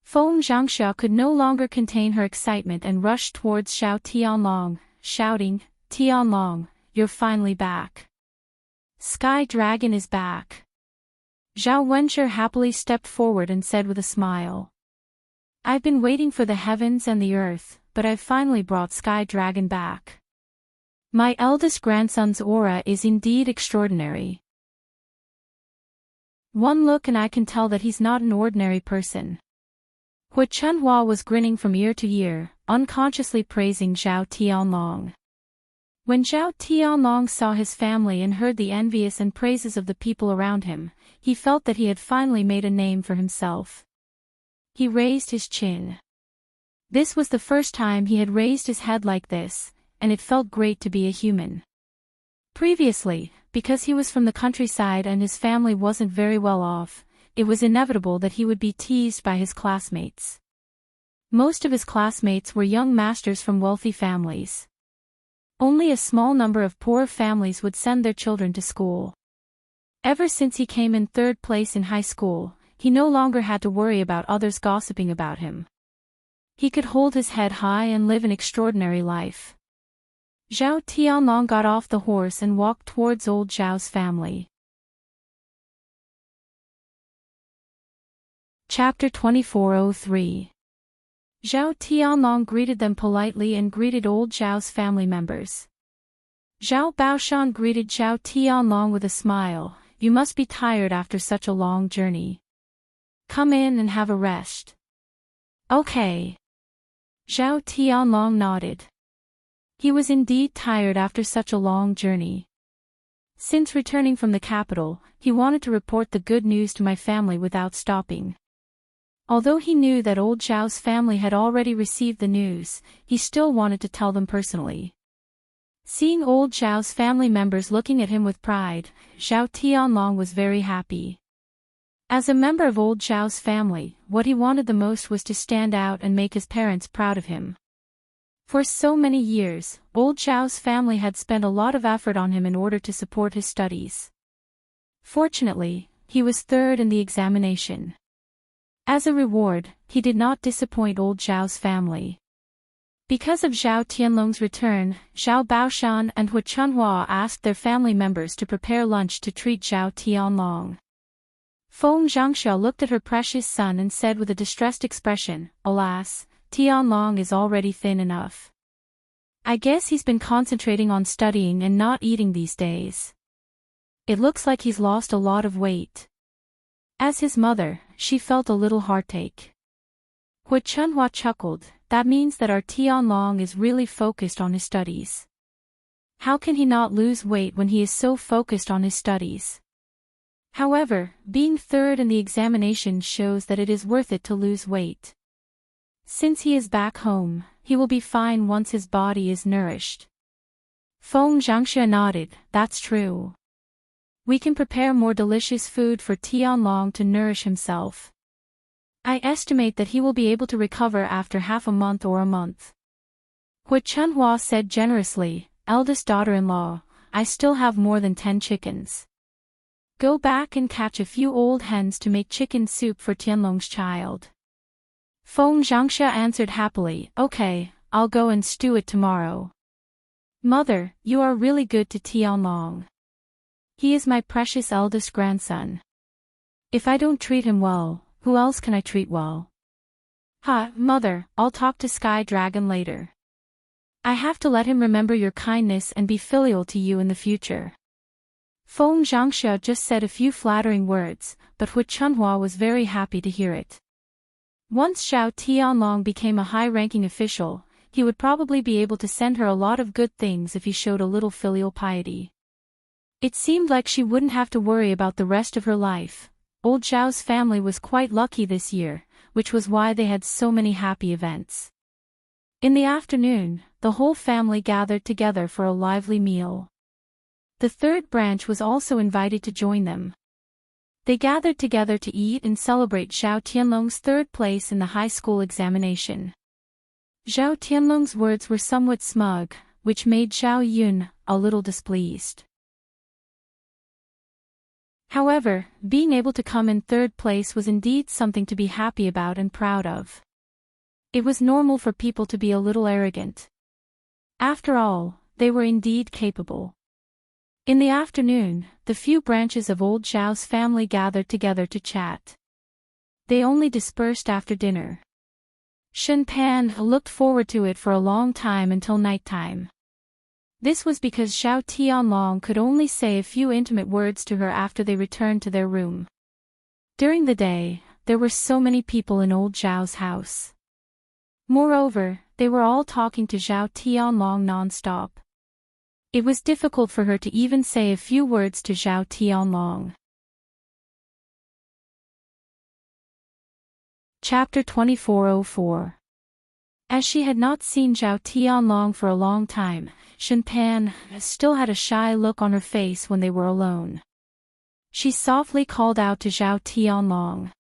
Feng Zhangxia could no longer contain her excitement and rushed towards Zhao Tianlong, shouting, "Tianlong, you're finally back. Sky Dragon is back." Zhao Wenshi happily stepped forward and said with a smile. I've been waiting for the heavens and the earth, but I've finally brought Sky Dragon back. My eldest grandson's aura is indeed extraordinary. One look and I can tell that he's not an ordinary person. Hui Chunhua was grinning from ear to ear, unconsciously praising Zhao Tianlong. When Zhao Tianlong saw his family and heard the envious and praises of the people around him, he felt that he had finally made a name for himself. He raised his chin. This was the first time he had raised his head like this, and it felt great to be a human. Previously, because he was from the countryside and his family wasn't very well off, it was inevitable that he would be teased by his classmates. Most of his classmates were young masters from wealthy families. Only a small number of poor families would send their children to school. Ever since he came in third place in high school, he no longer had to worry about others gossiping about him. He could hold his head high and live an extraordinary life. Zhao Tianlong got off the horse and walked towards old Zhao's family. Chapter 2403. Zhao Tianlong greeted them politely and greeted old Zhao's family members. Zhao Baoshan greeted Zhao Tianlong with a smile. You must be tired after such a long journey. Come in and have a rest. Okay. Zhao Tianlong nodded. He was indeed tired after such a long journey. Since returning from the capital, he wanted to report the good news to my family without stopping. Although he knew that old Zhao's family had already received the news, he still wanted to tell them personally. Seeing old Zhao's family members looking at him with pride, Zhao Tianlong was very happy. As a member of old Zhao's family, what he wanted the most was to stand out and make his parents proud of him. For so many years, old Zhao's family had spent a lot of effort on him in order to support his studies. Fortunately, he was third in the examination. As a reward, he did not disappoint old Zhao's family. Because of Zhao Tianlong's return, Zhao Baoshan and Hui Chunhua asked their family members to prepare lunch to treat Zhao Tianlong. Feng Zhangxia looked at her precious son and said with a distressed expression, "Alas, Tianlong is already thin enough. I guess he's been concentrating on studying and not eating these days. It looks like he's lost a lot of weight." As his mother, she felt a little heartache. Hui Chunhua chuckled, "That means that our Tianlong is really focused on his studies. How can he not lose weight when he is so focused on his studies?" However, being third in the examination shows that it is worth it to lose weight. Since he is back home, he will be fine once his body is nourished. Feng Zhangxia nodded, "That's true. We can prepare more delicious food for Tianlong to nourish himself. I estimate that he will be able to recover after half a month or a month." Hui Chunhua said generously, "Eldest daughter-in-law, I still have more than 10 chickens. Go back and catch a few old hens to make chicken soup for Tianlong's child." Feng Zhangxia answered happily, "Okay, I'll go and stew it tomorrow." "Mother, you are really good to Tianlong. He is my precious eldest grandson. If I don't treat him well, who else can I treat well?" Mother, I'll talk to Sky Dragon later. I have to let him remember your kindness and be filial to you in the future." Feng Zhangxia just said a few flattering words, but Hui Chunhua was very happy to hear it. Once Zhao Tianlong became a high-ranking official, he would probably be able to send her a lot of good things if he showed a little filial piety. It seemed like she wouldn't have to worry about the rest of her life. Old Zhao's family was quite lucky this year, which was why they had so many happy events. In the afternoon, the whole family gathered together for a lively meal. The third branch was also invited to join them. They gathered together to eat and celebrate Zhao Tianlong's third place in the high school examination. Zhao Tianlong's words were somewhat smug, which made Zhao Yun a little displeased. However, being able to come in third place was indeed something to be happy about and proud of. It was normal for people to be a little arrogant. After all, they were indeed capable. In the afternoon, the few branches of old Zhao's family gathered together to chat. They only dispersed after dinner. Shen Pan looked forward to it for a long time until nighttime. This was because Zhao Tianlong could only say a few intimate words to her after they returned to their room. During the day, there were so many people in old Zhao's house. Moreover, they were all talking to Zhao Tianlong non-stop. It was difficult for her to even say a few words to Zhao Tianlong. Chapter 2404. As she had not seen Zhao Tianlong for a long time, Shen Pan still had a shy look on her face when they were alone. She softly called out to Zhao Tianlong.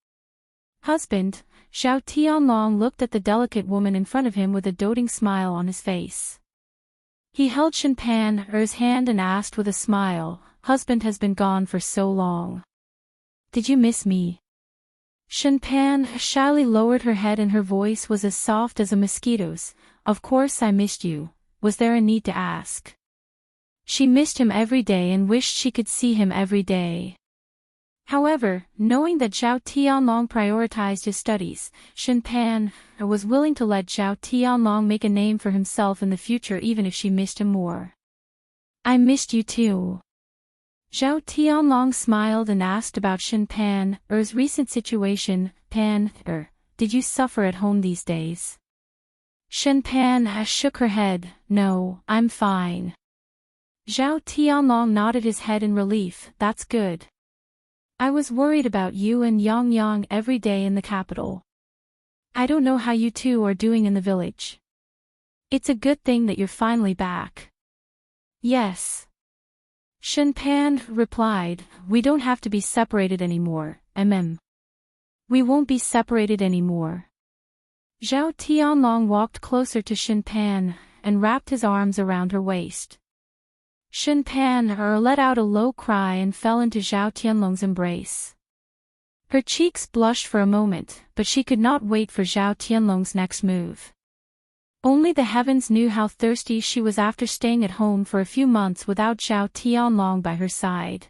"Husband." Zhao Tianlong looked at the delicate woman in front of him with a doting smile on his face. He held Shen Pan's hand and asked with a smile, "Husband has been gone for so long. Did you miss me?" Shen Pan shyly lowered her head and her voice was as soft as a mosquito's. "Of course I missed you. Was there a need to ask?" She missed him every day and wished she could see him every day. However, knowing that Zhao Tianlong prioritized his studies, Shen Pan was willing to let Zhao Tianlong make a name for himself in the future even if she missed him more. "I missed you too." Zhao Tianlong smiled and asked about Shen Pan's recent situation. "Pan, did you suffer at home these days?" Shen Pan shook her head. "No, I'm fine." Zhao Tianlong nodded his head in relief. "That's good. I was worried about you and Yang Yang every day in the capital. I don't know how you two are doing in the village. It's a good thing that you're finally back." "Yes." Shen Pan replied, "We don't have to be separated anymore, We won't be separated anymore." Zhao Tianlong walked closer to Shen Pan and wrapped his arms around her waist. Shen Pan let out a low cry and fell into Zhao Tianlong's embrace. Her cheeks blushed for a moment, but she could not wait for Zhao Tianlong's next move. Only the heavens knew how thirsty she was after staying at home for a few months without Zhao Tianlong by her side.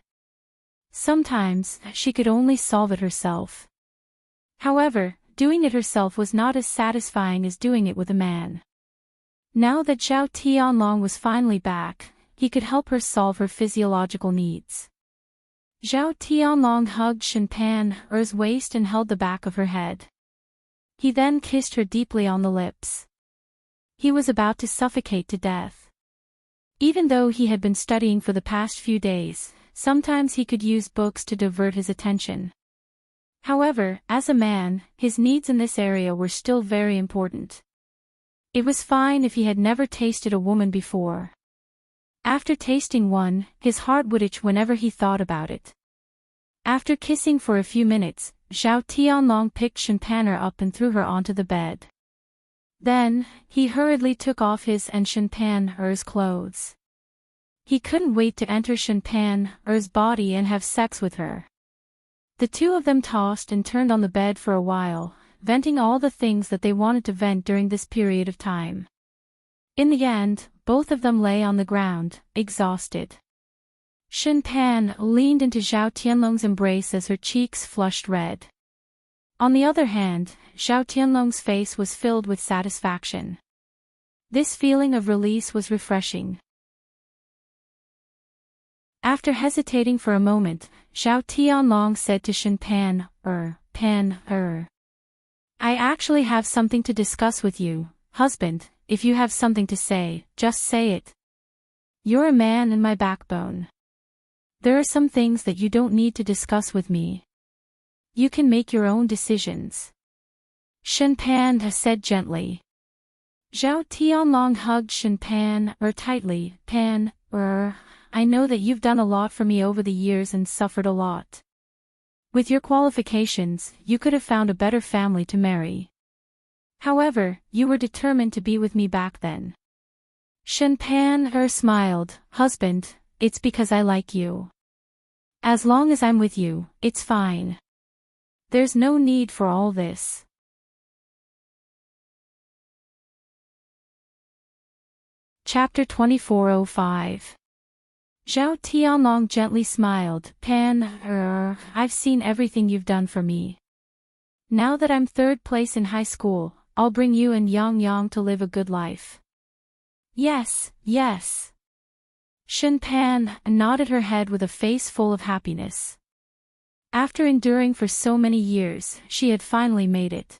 Sometimes, she could only solve it herself. However, doing it herself was not as satisfying as doing it with a man. Now that Zhao Tianlong was finally back, he could help her solve her physiological needs. Zhao Tianlong hugged Shen Pan's waist and held the back of her head. He then kissed her deeply on the lips. He was about to suffocate to death. Even though he had been studying for the past few days, sometimes he could use books to divert his attention. However, as a man, his needs in this area were still very important. It was fine if he had never tasted a woman before. After tasting one, his heart would itch whenever he thought about it. After kissing for a few minutes, Zhao Tianlong picked Shen Pan up and threw her onto the bed. Then, he hurriedly took off his and Shen Pan's clothes. He couldn't wait to enter Shen Pan's body and have sex with her. The two of them tossed and turned on the bed for a while, venting all the things that they wanted to vent during this period of time. In the end, both of them lay on the ground, exhausted. Shen Pan leaned into Zhao Tianlong's embrace as her cheeks flushed red. On the other hand, Zhao Tianlong's face was filled with satisfaction. This feeling of release was refreshing. After hesitating for a moment, Zhao Tianlong said to Shen Pan, I actually have something to discuss with you, husband. If you have something to say, just say it. You're a man and my backbone. There are some things that you don't need to discuss with me. You can make your own decisions. Shen Pan said gently. Zhao Tianlong hugged Shen Pan tightly. I know that you've done a lot for me over the years and suffered a lot. With your qualifications, you could have found a better family to marry. However, you were determined to be with me back then. Shen Pan smiled. Husband, it's because I like you. As long as I'm with you, it's fine. There's no need for all this. Chapter 2405. Zhao Tianlong gently smiled. I've seen everything you've done for me. Now that I'm third place in high school, I'll bring you and Yang Yang to live a good life. Yes, yes. Shen Pan nodded her head with a face full of happiness. After enduring for so many years, she had finally made it.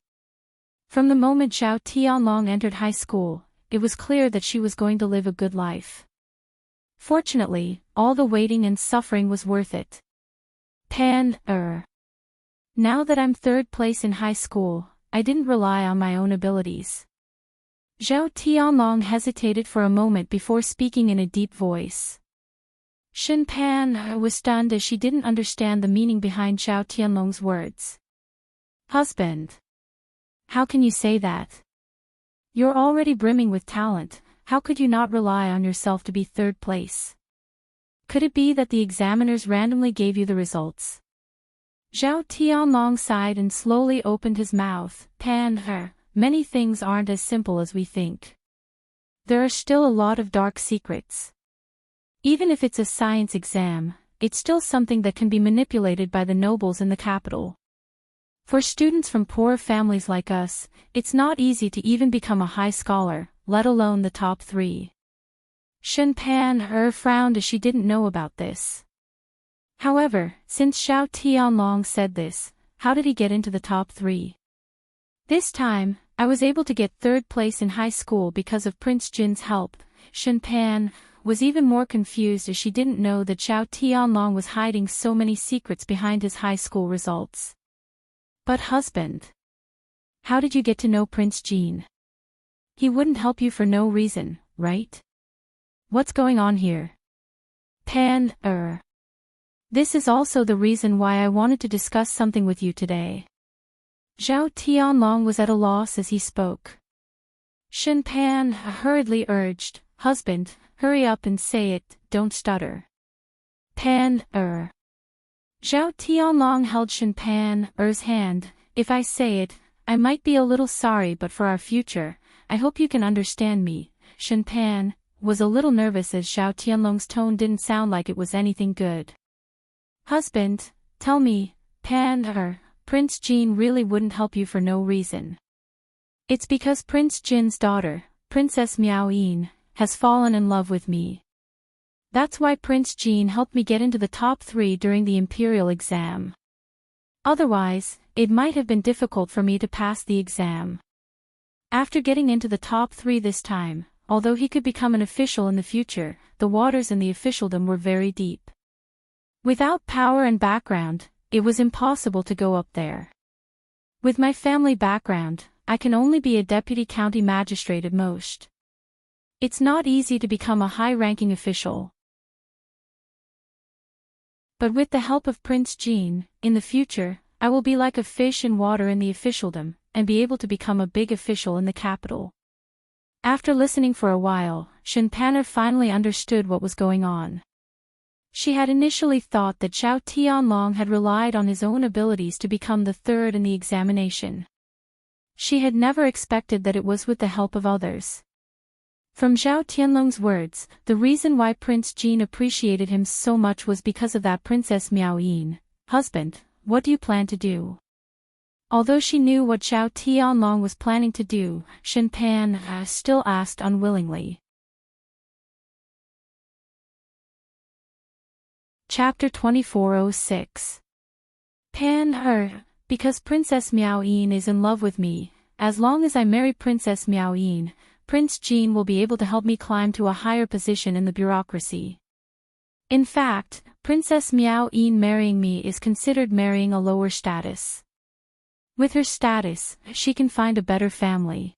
From the moment Zhao Tianlong entered high school, it was clear that she was going to live a good life. Fortunately, all the waiting and suffering was worth it. Now that I'm third place in high school, I didn't rely on my own abilities. Zhao Tianlong hesitated for a moment before speaking in a deep voice. Shen Pan was stunned as she didn't understand the meaning behind Zhao Tianlong's words. Husband. How can you say that? You're already brimming with talent, how could you not rely on yourself to be third place? Could it be that the examiners randomly gave you the results? Zhao Tianlong sighed and slowly opened his mouth. Many things aren't as simple as we think. There are still a lot of dark secrets. Even if it's a science exam, it's still something that can be manipulated by the nobles in the capital. For students from poor families like us, it's not easy to even become a high scholar, let alone the top 3. Shen Pan frowned as she didn't know about this. However, since Zhao Tianlong said this, how did he get into the top 3? This time, I was able to get third place in high school because of Prince Jin's help. Shen Pan was even more confused as she didn't know that Zhao Tianlong was hiding so many secrets behind his high school results. But husband, how did you get to know Prince Jin? He wouldn't help you for no reason, right? What's going on here? This is also the reason why I wanted to discuss something with you today. Zhao Tianlong was at a loss as he spoke. Shen Pan hurriedly urged, husband, hurry up and say it, don't stutter. Zhao Tianlong held Shen Pan's hand. If I say it, I might be a little sorry, but for our future, I hope you can understand me. Shen Pan was a little nervous as Zhao Tianlong's tone didn't sound like it was anything good. Husband, tell me, Prince Jin really wouldn't help you for no reason. It's because Prince Jin's daughter, Princess Miao Yin, has fallen in love with me. That's why Prince Jin helped me get into the top 3 during the imperial exam. Otherwise, it might have been difficult for me to pass the exam. After getting into the top 3 this time, although he could become an official in the future, the waters in the officialdom were very deep. Without power and background, it was impossible to go up there. With my family background, I can only be a deputy county magistrate at most. It's not easy to become a high-ranking official. But with the help of Prince Jin, in the future, I will be like a fish in water in the officialdom, and be able to become a big official in the capital. After listening for a while, Shen Pan finally understood what was going on. She had initially thought that Zhao Tianlong had relied on his own abilities to become the third in the examination. She had never expected that it was with the help of others. From Zhao Tianlong's words, the reason why Prince Jin appreciated him so much was because of that Princess Miao Yin. Husband, what do you plan to do? Although she knew what Zhao Tianlong was planning to do, Shen Pan still asked unwillingly. Chapter 2406. Because Princess Miao Yin is in love with me, as long as I marry Princess Miao Yin, Prince Jin will be able to help me climb to a higher position in the bureaucracy. In fact, Princess Miao Yin marrying me is considered marrying a lower status. With her status, she can find a better family.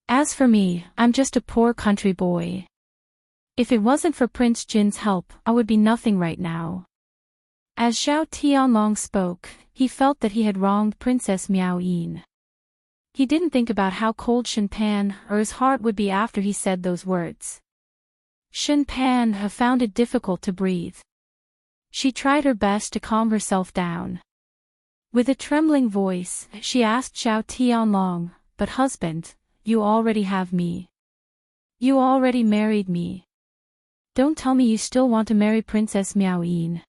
As for me, I'm just a poor country boy. If it wasn't for Prince Jin's help, I would be nothing right now. As Zhao Tianlong spoke, he felt that he had wronged Princess Miao Yin. He didn't think about how cold Shen Pan's heart would be after he said those words. Shen Pan found it difficult to breathe. She tried her best to calm herself down. With a trembling voice, she asked Zhao Tianlong, "But husband, you already have me. You already married me. Don't tell me you still want to marry Princess Miao Yin.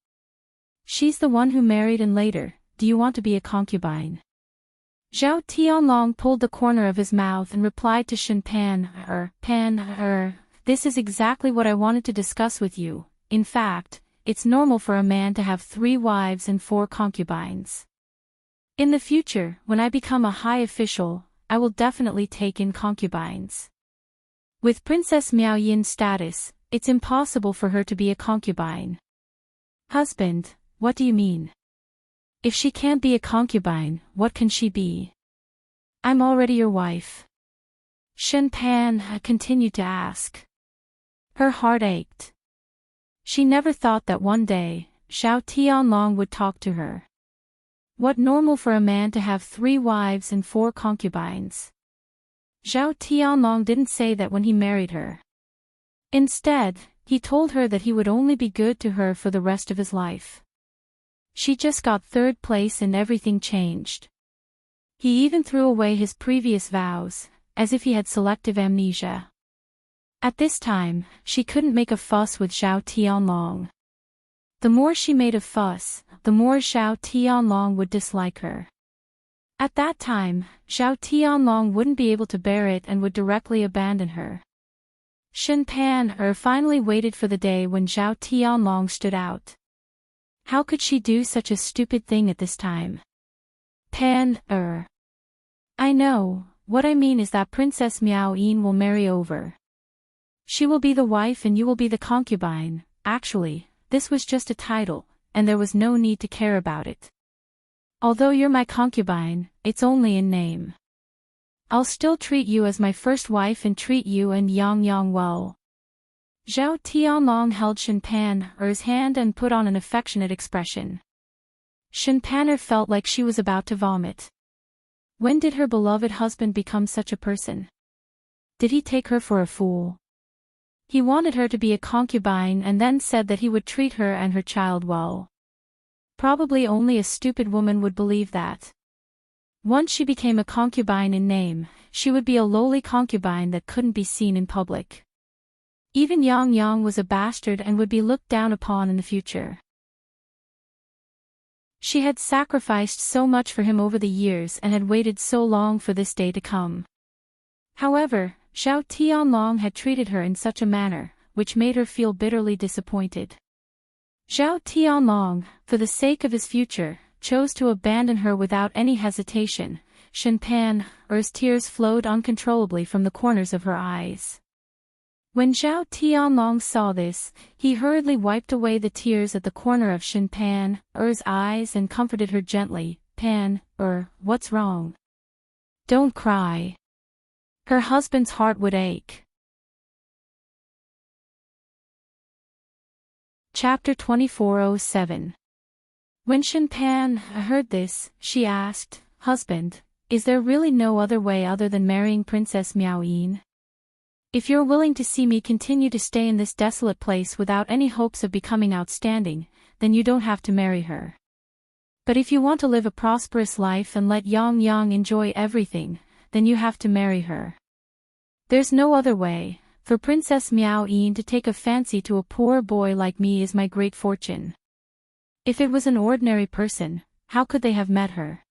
She's the one who married and later, do you want to be a concubine?" Zhao Tianlong pulled the corner of his mouth and replied to Shen Pan, this is exactly what I wanted to discuss with you. In fact, it's normal for a man to have 3 wives and 4 concubines. In the future, when I become a high official, I will definitely take in concubines. With Princess Miao Yin's status, it's impossible for her to be a concubine. Husband, what do you mean? If she can't be a concubine, what can she be? I'm already your wife. Shen Pan continued to ask. Her heart ached. She never thought that one day, Zhao Tianlong would talk to her. What normal for a man to have 3 wives and 4 concubines? Zhao Tianlong didn't say that when he married her. Instead, he told her that he would only be good to her for the rest of his life. She just got 3rd place and everything changed. He even threw away his previous vows, as if he had selective amnesia. At this time, she couldn't make a fuss with Zhao Tianlong. The more she made a fuss, the more Zhao Tianlong would dislike her. At that time, Zhao Tianlong wouldn't be able to bear it and would directly abandon her. Shen Pan finally waited for the day when Zhao Tianlong stood out. How could she do such a stupid thing at this time? Pan, I know, what I mean is that Princess Miao Yin will marry over. She will be the wife and you will be the concubine. Actually, this was just a title, and there was no need to care about it. Although you're my concubine, it's only in name. I'll still treat you as my first wife and treat you and Yang well. Zhao Tianlong held Shen Pan's hand and put on an affectionate expression. Shen Pan felt like she was about to vomit. When did her beloved husband become such a person? Did he take her for a fool? He wanted her to be a concubine and then said that he would treat her and her child well. Probably only a stupid woman would believe that. Once she became a concubine in name, she would be a lowly concubine that couldn't be seen in public. Even Yang was a bastard and would be looked down upon in the future. She had sacrificed so much for him over the years and had waited so long for this day to come. However, Zhao Tianlong had treated her in such a manner, which made her feel bitterly disappointed. Zhao Tianlong, for the sake of his future, chose to abandon her without any hesitation. Shen Pan's tears flowed uncontrollably from the corners of her eyes. When Zhao Tianlong saw this, he hurriedly wiped away the tears at the corner of Shen Pan's eyes and comforted her gently. What's wrong? Don't cry. Her husband's heart would ache. Chapter 2407. When Shen Pan heard this, she asked, Husband, is there really no other way other than marrying Princess Miao Yin? If you're willing to see me continue to stay in this desolate place without any hopes of becoming outstanding, then you don't have to marry her. But if you want to live a prosperous life and let Yang enjoy everything, then you have to marry her. There's no other way. For Princess Miao Yin to take a fancy to a poor boy like me is my great fortune. If it was an ordinary person, how could they have met her?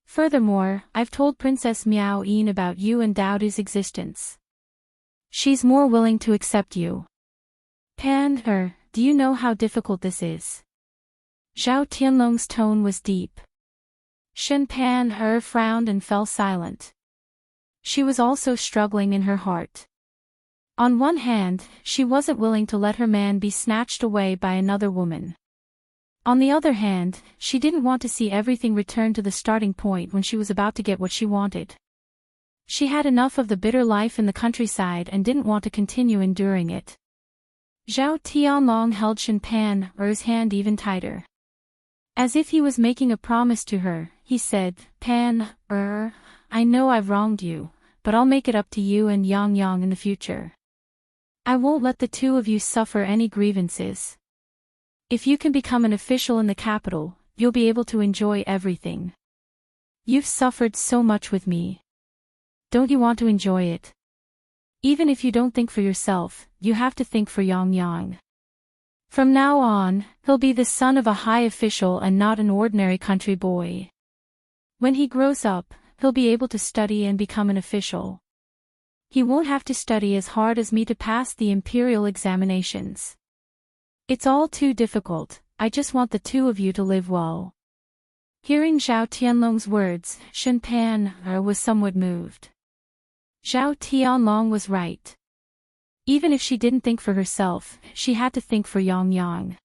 Furthermore, I've told Princess Miao Yin about you and Dowdy's existence. She's more willing to accept you. Do you know how difficult this is? Zhao Tianlong's tone was deep. Shen Pan frowned and fell silent. She was also struggling in her heart. On one hand, she wasn't willing to let her man be snatched away by another woman. On the other hand, she didn't want to see everything return to the starting point when she was about to get what she wanted. She had enough of the bitter life in the countryside and didn't want to continue enduring it. Zhao Tianlong held Shen Pan's hand even tighter. As if he was making a promise to her, he said, I know I've wronged you, but I'll make it up to you and Yang in the future. I won't let the two of you suffer any grievances. If you can become an official in the capital, you'll be able to enjoy everything. You've suffered so much with me. Don't you want to enjoy it? Even if you don't think for yourself, you have to think for Yang. From now on, he'll be the son of a high official and not an ordinary country boy. When he grows up, he'll be able to study and become an official. He won't have to study as hard as me to pass the imperial examinations. It's all too difficult. I just want the two of you to live well." Hearing Zhao Tianlong's words, Shen Pan was somewhat moved. Zhao Tianlong was right. Even if she didn't think for herself, she had to think for Yang Yang.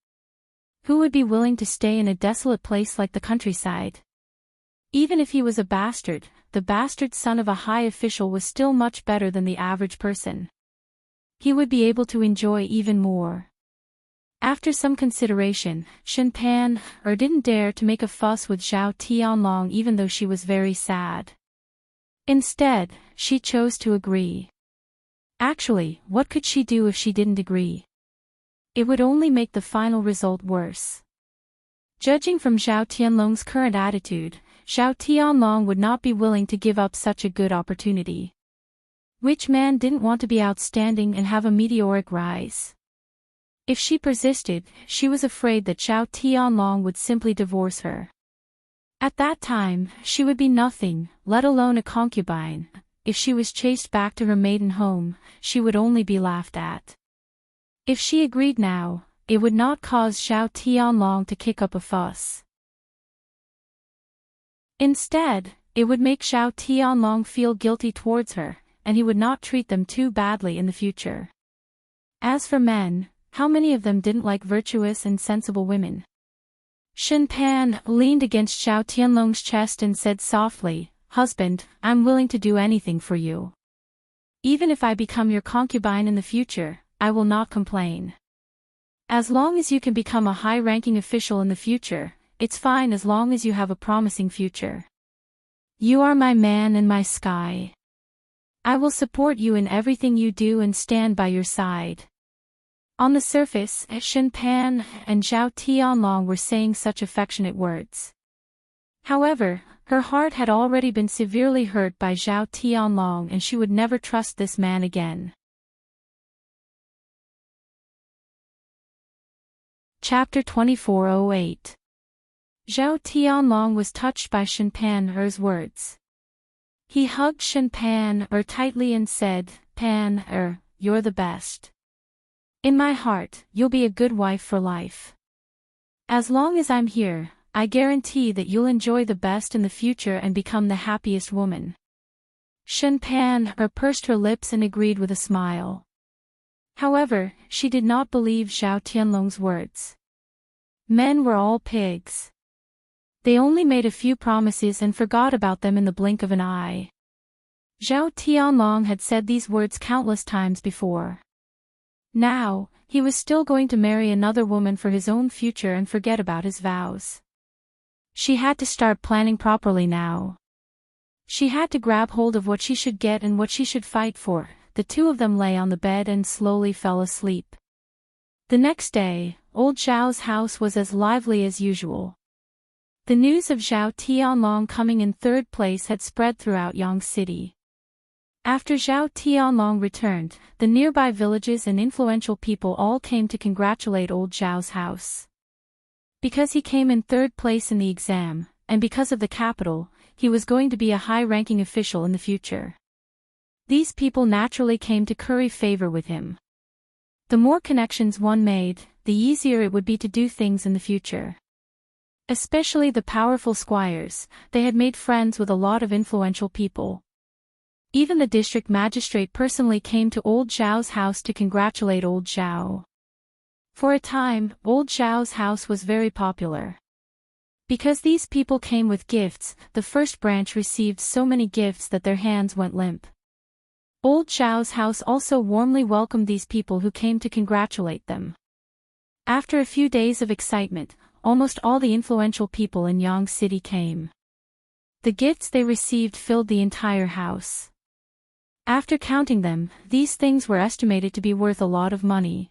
Who would be willing to stay in a desolate place like the countryside? Even if he was a bastard, the bastard son of a high official was still much better than the average person. He would be able to enjoy even more. After some consideration, Shen Pan didn't dare to make a fuss with Zhao Tianlong even though she was very sad. Instead, she chose to agree. Actually, what could she do if she didn't agree? It would only make the final result worse. Judging from Zhao Tianlong's current attitude, Zhao Tianlong would not be willing to give up such a good opportunity. Which man didn't want to be outstanding and have a meteoric rise? If she persisted, she was afraid that Zhao Tianlong would simply divorce her. At that time, she would be nothing, let alone a concubine. If she was chased back to her maiden home, she would only be laughed at. If she agreed now, it would not cause Zhao Tianlong to kick up a fuss. Instead, it would make Zhao Tianlong feel guilty towards her, and he would not treat them too badly in the future. As for men, how many of them didn't like virtuous and sensible women? Shen Pan leaned against Zhao Tianlong's chest and said softly, "Husband, I'm willing to do anything for you. Even if I become your concubine in the future, I will not complain. As long as you can become a high-ranking official in the future, it's fine as long as you have a promising future. You are my man and my sky. I will support you in everything you do and stand by your side." On the surface, Shen Pan and Zhao Tianlong were saying such affectionate words. However, her heart had already been severely hurt by Zhao Tianlong and she would never trust this man again. Chapter 2408. Zhao Tianlong was touched by Shen Pan's words. He hugged Shen Pan tightly and said, "Pan you're the best. In my heart, you'll be a good wife for life. As long as I'm here, I guarantee that you'll enjoy the best in the future and become the happiest woman." Shen Pan pursed her lips and agreed with a smile. However, she did not believe Zhao Tianlong's words. Men were all pigs. They only made a few promises and forgot about them in the blink of an eye. Zhao Tianlong had said these words countless times before. Now, he was still going to marry another woman for his own future and forget about his vows. She had to start planning properly now. She had to grab hold of what she should get and what she should fight for. The two of them lay on the bed and slowly fell asleep. The next day, old Zhao's house was as lively as usual. The news of Zhao Tianlong coming in third place had spread throughout Yang City. After Zhao Tianlong returned, the nearby villages and influential people all came to congratulate old Zhao's house. Because he came in third place in the exam, and because of the capital, he was going to be a high-ranking official in the future. These people naturally came to curry favor with him. The more connections one made, the easier it would be to do things in the future. Especially the powerful squires, they had made friends with a lot of influential people. Even the district magistrate personally came to old Zhao's house to congratulate old Zhao. For a time, old Zhao's house was very popular. Because these people came with gifts, the first branch received so many gifts that their hands went limp. Old Zhao's house also warmly welcomed these people who came to congratulate them. After a few days of excitement, almost all the influential people in Yang City came. The gifts they received filled the entire house. After counting them, these things were estimated to be worth a lot of money.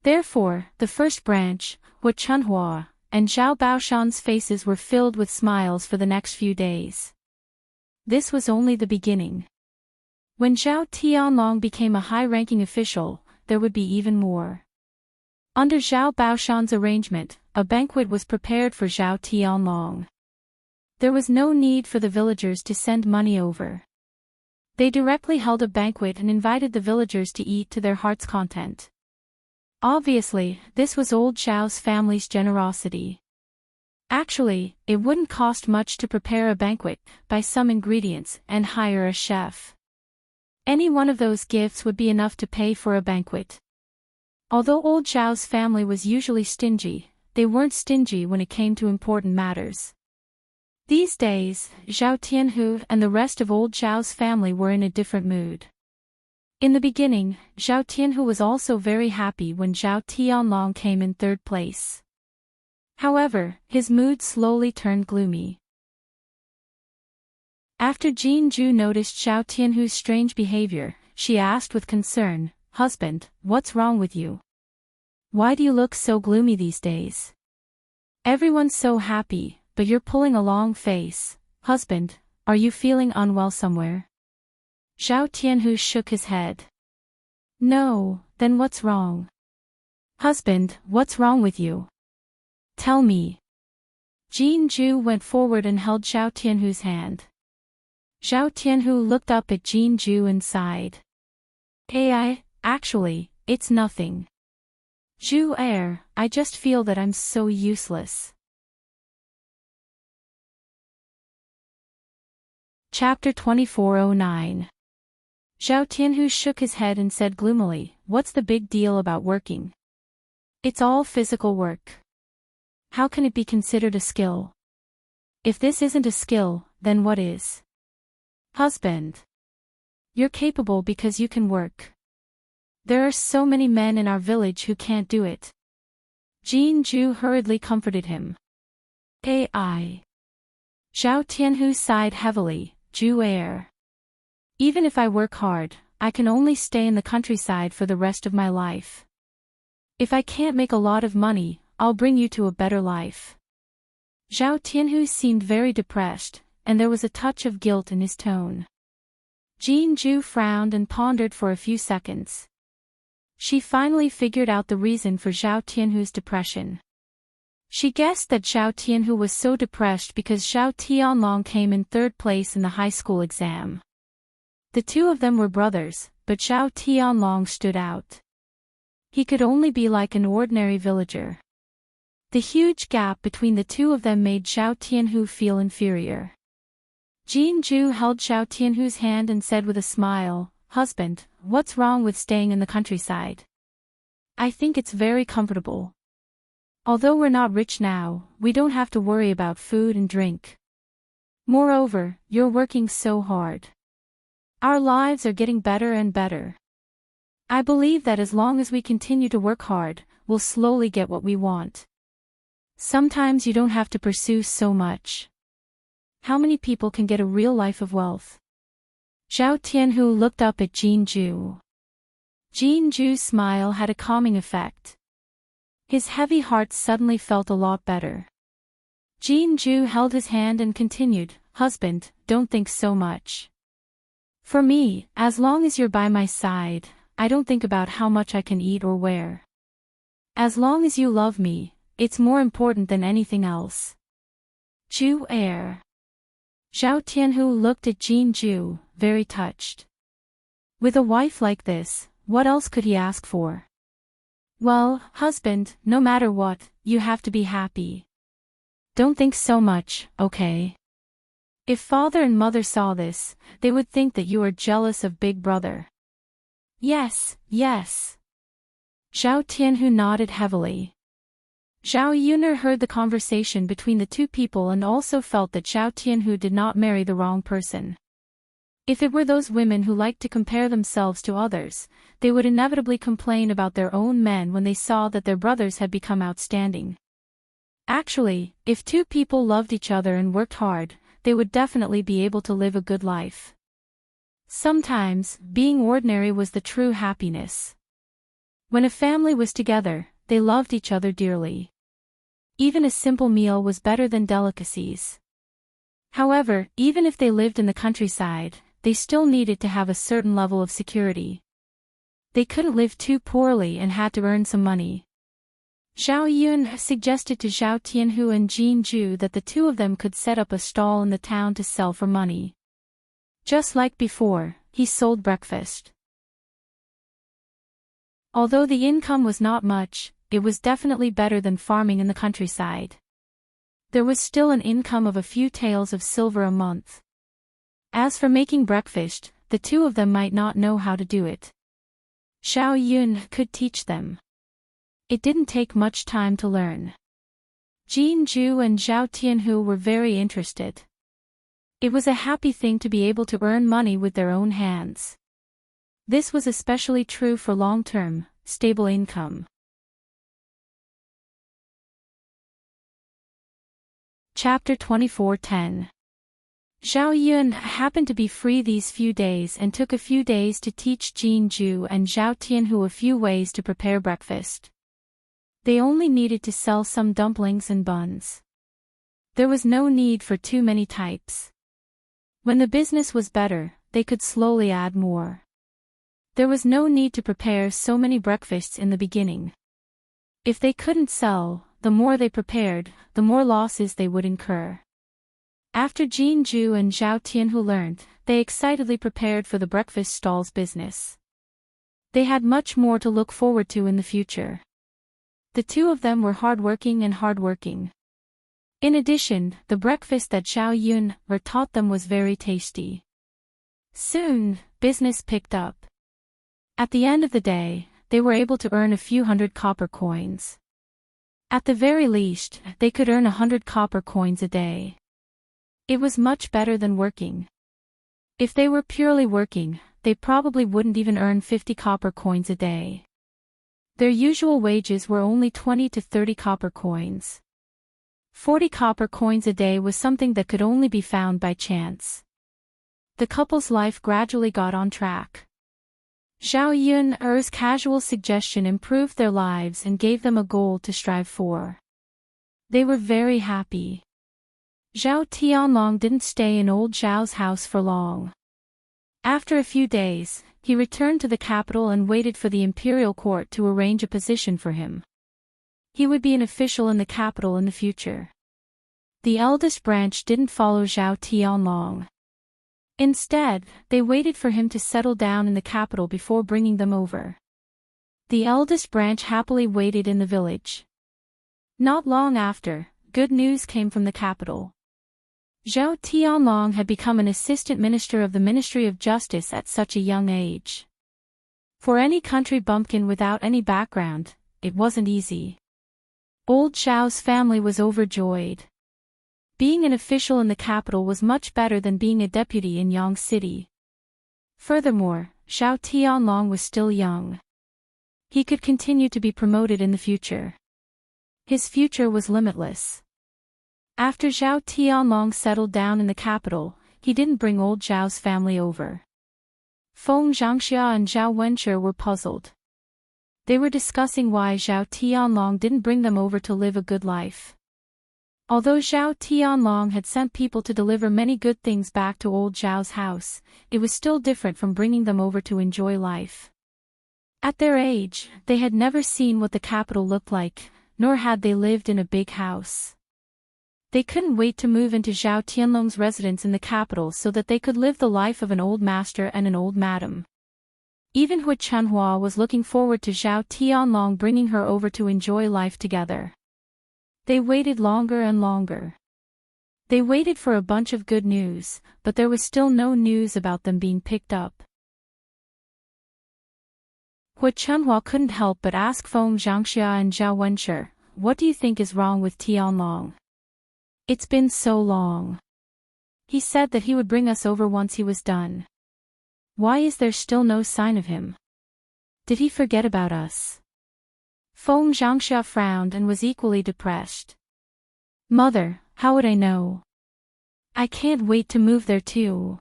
Therefore, the first branch, Wu Chunhua, and Zhao Baoshan's faces were filled with smiles for the next few days. This was only the beginning. When Zhao Tianlong became a high-ranking official, there would be even more. Under Zhao Baoshan's arrangement, a banquet was prepared for Zhao Tianlong. there was no need for the villagers to send money over. They directly held a banquet and invited the villagers to eat to their heart's content. Obviously, this was old Xiao's family's generosity. Actually, it wouldn't cost much to prepare a banquet, buy some ingredients, and hire a chef. Any one of those gifts would be enough to pay for a banquet. Although old Xiao's family was usually stingy, they weren't stingy when it came to important matters. These days, Zhao Tianhu and the rest of old Xiao's family were in a different mood. In the beginning, Zhao Tianhu was also very happy when Zhao Tianlong came in third place. However, his mood slowly turned gloomy. After Jin Ju noticed Zhao Tianhu's strange behavior, she asked with concern, "Husband, what's wrong with you? Why do you look so gloomy these days? Everyone's so happy, but you're pulling a long face. Husband, are you feeling unwell somewhere?" Zhao Tianhu shook his head. "No, then what's wrong? Husband, what's wrong with you? Tell me." Jin Ju went forward and held Zhao Tianhu's hand. Zhao Tianhu looked up at Jin Ju and sighed. Actually, it's nothing. Ju I just feel that I'm so useless." Chapter 2409. Zhao Tianhu shook his head and said gloomily, "What's the big deal about working? It's all physical work. How can it be considered a skill? If this isn't a skill, then what is?" "Husband, you're capable because you can work. There are so many men in our village who can't do it." Jin Ju hurriedly comforted him. Zhao Tianhu sighed heavily, "Ju even if I work hard, I can only stay in the countryside for the rest of my life. If I can't make a lot of money, I'll bring you to a better life." Zhao Tianhu seemed very depressed, and there was a touch of guilt in his tone. Jin Ju frowned and pondered for a few seconds. She finally figured out the reason for Zhao Tianhu's depression. She guessed that Zhao Tianhu was so depressed because Zhao Tianlong came in third place in the high school exam. The two of them were brothers, but Zhao Tianlong stood out. He could only be like an ordinary villager. The huge gap between the two of them made Zhao Tianhu feel inferior. Jin Ju held Zhao Tianhu's hand and said with a smile, "Husband, what's wrong with staying in the countryside? I think it's very comfortable. Although we're not rich now, we don't have to worry about food and drink. Moreover, you're working so hard. Our lives are getting better and better. I believe that as long as we continue to work hard, we'll slowly get what we want. Sometimes you don't have to pursue so much. How many people can get a real life of wealth?" Zhao Tianhu looked up at Jin Ju. Jin Ju's smile had a calming effect. His heavy heart suddenly felt a lot better. Jin Ju held his hand and continued, "Husband, don't think so much. For me, as long as you're by my side, I don't think about how much I can eat or wear. As long as you love me, it's more important than anything else." Ju Zhao Tianhu looked at Jin Ju, very touched. With a wife like this, what else could he ask for? "Well, husband, no matter what, you have to be happy. Don't think so much, okay? If father and mother saw this, they would think that you are jealous of big brother." Yes. Zhao Tianhu nodded heavily. Zhao Yuner heard the conversation between the two people and also felt that Zhao Tianhu did not marry the wrong person. If it were those women who liked to compare themselves to others, they would inevitably complain about their own men when they saw that their brothers had become outstanding. Actually, if two people loved each other and worked hard, they would definitely be able to live a good life. Sometimes, being ordinary was the true happiness. When a family was together, they loved each other dearly. Even a simple meal was better than delicacies. However, even if they lived in the countryside, they still needed to have a certain level of security. They couldn't live too poorly and had to earn some money. Zhao Yun suggested to Zhao Tianhu and Jin Ju that the two of them could set up a stall in the town to sell for money. Just like before, he sold breakfast. Although the income was not much, it was definitely better than farming in the countryside. There was still an income of a few taels of silver a month. As for making breakfast, the two of them might not know how to do it. Zhao Yun could teach them. It didn't take much time to learn. Jin Ju and Zhao Tianhu were very interested. It was a happy thing to be able to earn money with their own hands. This was especially true for long-term, stable income. Chapter 24:10. Zhao Yun happened to be free these few days and took a few days to teach Jin Ju and Zhao Tianhu a few ways to prepare breakfast. They only needed to sell some dumplings and buns. There was no need for too many types. When the business was better, they could slowly add more. There was no need to prepare so many breakfasts in the beginning. If they couldn't sell, the more they prepared, the more losses they would incur. After Jin Ju and Zhao Tianhu learned, they excitedly prepared for the breakfast stalls business. They had much more to look forward to in the future. The two of them were hardworking. In addition, the breakfast that Zhao Yun taught them was very tasty. Soon, business picked up. At the end of the day, they were able to earn a few hundred copper coins. At the very least, they could earn 100 copper coins a day. It was much better than working. If they were purely working, they probably wouldn't even earn 50 copper coins a day. Their usual wages were only 20 to 30 copper coins. 40 copper coins a day was something that could only be found by chance. The couple's life gradually got on track. Zhao Yun's casual suggestion improved their lives and gave them a goal to strive for. They were very happy. Zhao Tianlong didn't stay in old Zhao's house for long. After a few days, he returned to the capital and waited for the imperial court to arrange a position for him. He would be an official in the capital in the future. The eldest branch didn't follow Zhao Tianlong. Instead, they waited for him to settle down in the capital before bringing them over. The eldest branch happily waited in the village. Not long after, good news came from the capital. Zhao Tianlong had become an assistant minister of the Ministry of Justice at such a young age. For any country bumpkin without any background, it wasn't easy. Old Zhao's family was overjoyed. Being an official in the capital was much better than being a deputy in Yang City. Furthermore, Zhao Tianlong was still young. He could continue to be promoted in the future. His future was limitless. After Zhao Tianlong settled down in the capital, he didn't bring old Zhao's family over. Feng Zhangxia and Zhao Wenshi were puzzled. They were discussing why Zhao Tianlong didn't bring them over to live a good life. Although Zhao Tianlong had sent people to deliver many good things back to old Zhao's house, it was still different from bringing them over to enjoy life. At their age, they had never seen what the capital looked like, nor had they lived in a big house. They couldn't wait to move into Zhao Tianlong's residence in the capital so that they could live the life of an old master and an old madam. Even Hu Chunhua was looking forward to Zhao Tianlong bringing her over to enjoy life together. They waited longer and longer. They waited for a bunch of good news, but there was still no news about them being picked up. Hu Chunhua couldn't help but ask Feng Zhangxia and Zhao Wenshi, "What do you think is wrong with Tianlong? It's been so long. He said that he would bring us over once he was done. Why is there still no sign of him? Did he forget about us?" Feng Zhangxia frowned and was equally depressed. "Mother, how would I know? I can't wait to move there too.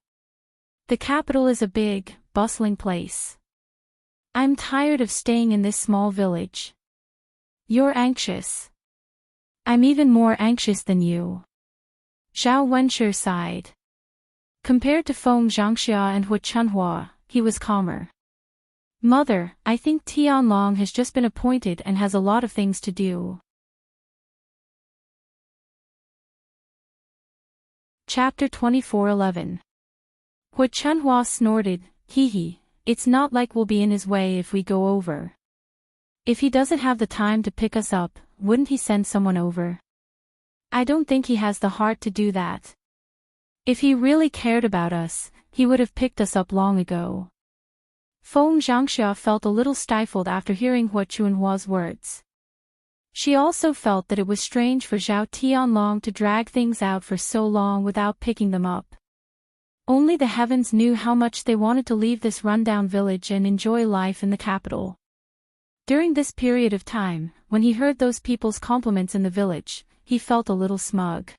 The capital is a big, bustling place. I'm tired of staying in this small village. You're anxious. I'm even more anxious than you." Zhao Wenshi sighed. Compared to Feng Zhangxia and Hu Chunhua, he was calmer. Mother, I think Tianlong has just been appointed and has a lot of things to do. Chapter 24:11. Hu Chunhua snorted, hee hee, it's not like we'll be in his way if we go over. If he doesn't have the time to pick us up, wouldn't he send someone over? I don't think he has the heart to do that. If he really cared about us, he would have picked us up long ago. Feng Zhangxia felt a little stifled after hearing Hu Chunhua's words. She also felt that it was strange for Zhao Tianlong to drag things out for so long without picking them up. Only the heavens knew how much they wanted to leave this rundown village and enjoy life in the capital. During this period of time, when he heard those people's compliments in the village, he felt a little smug.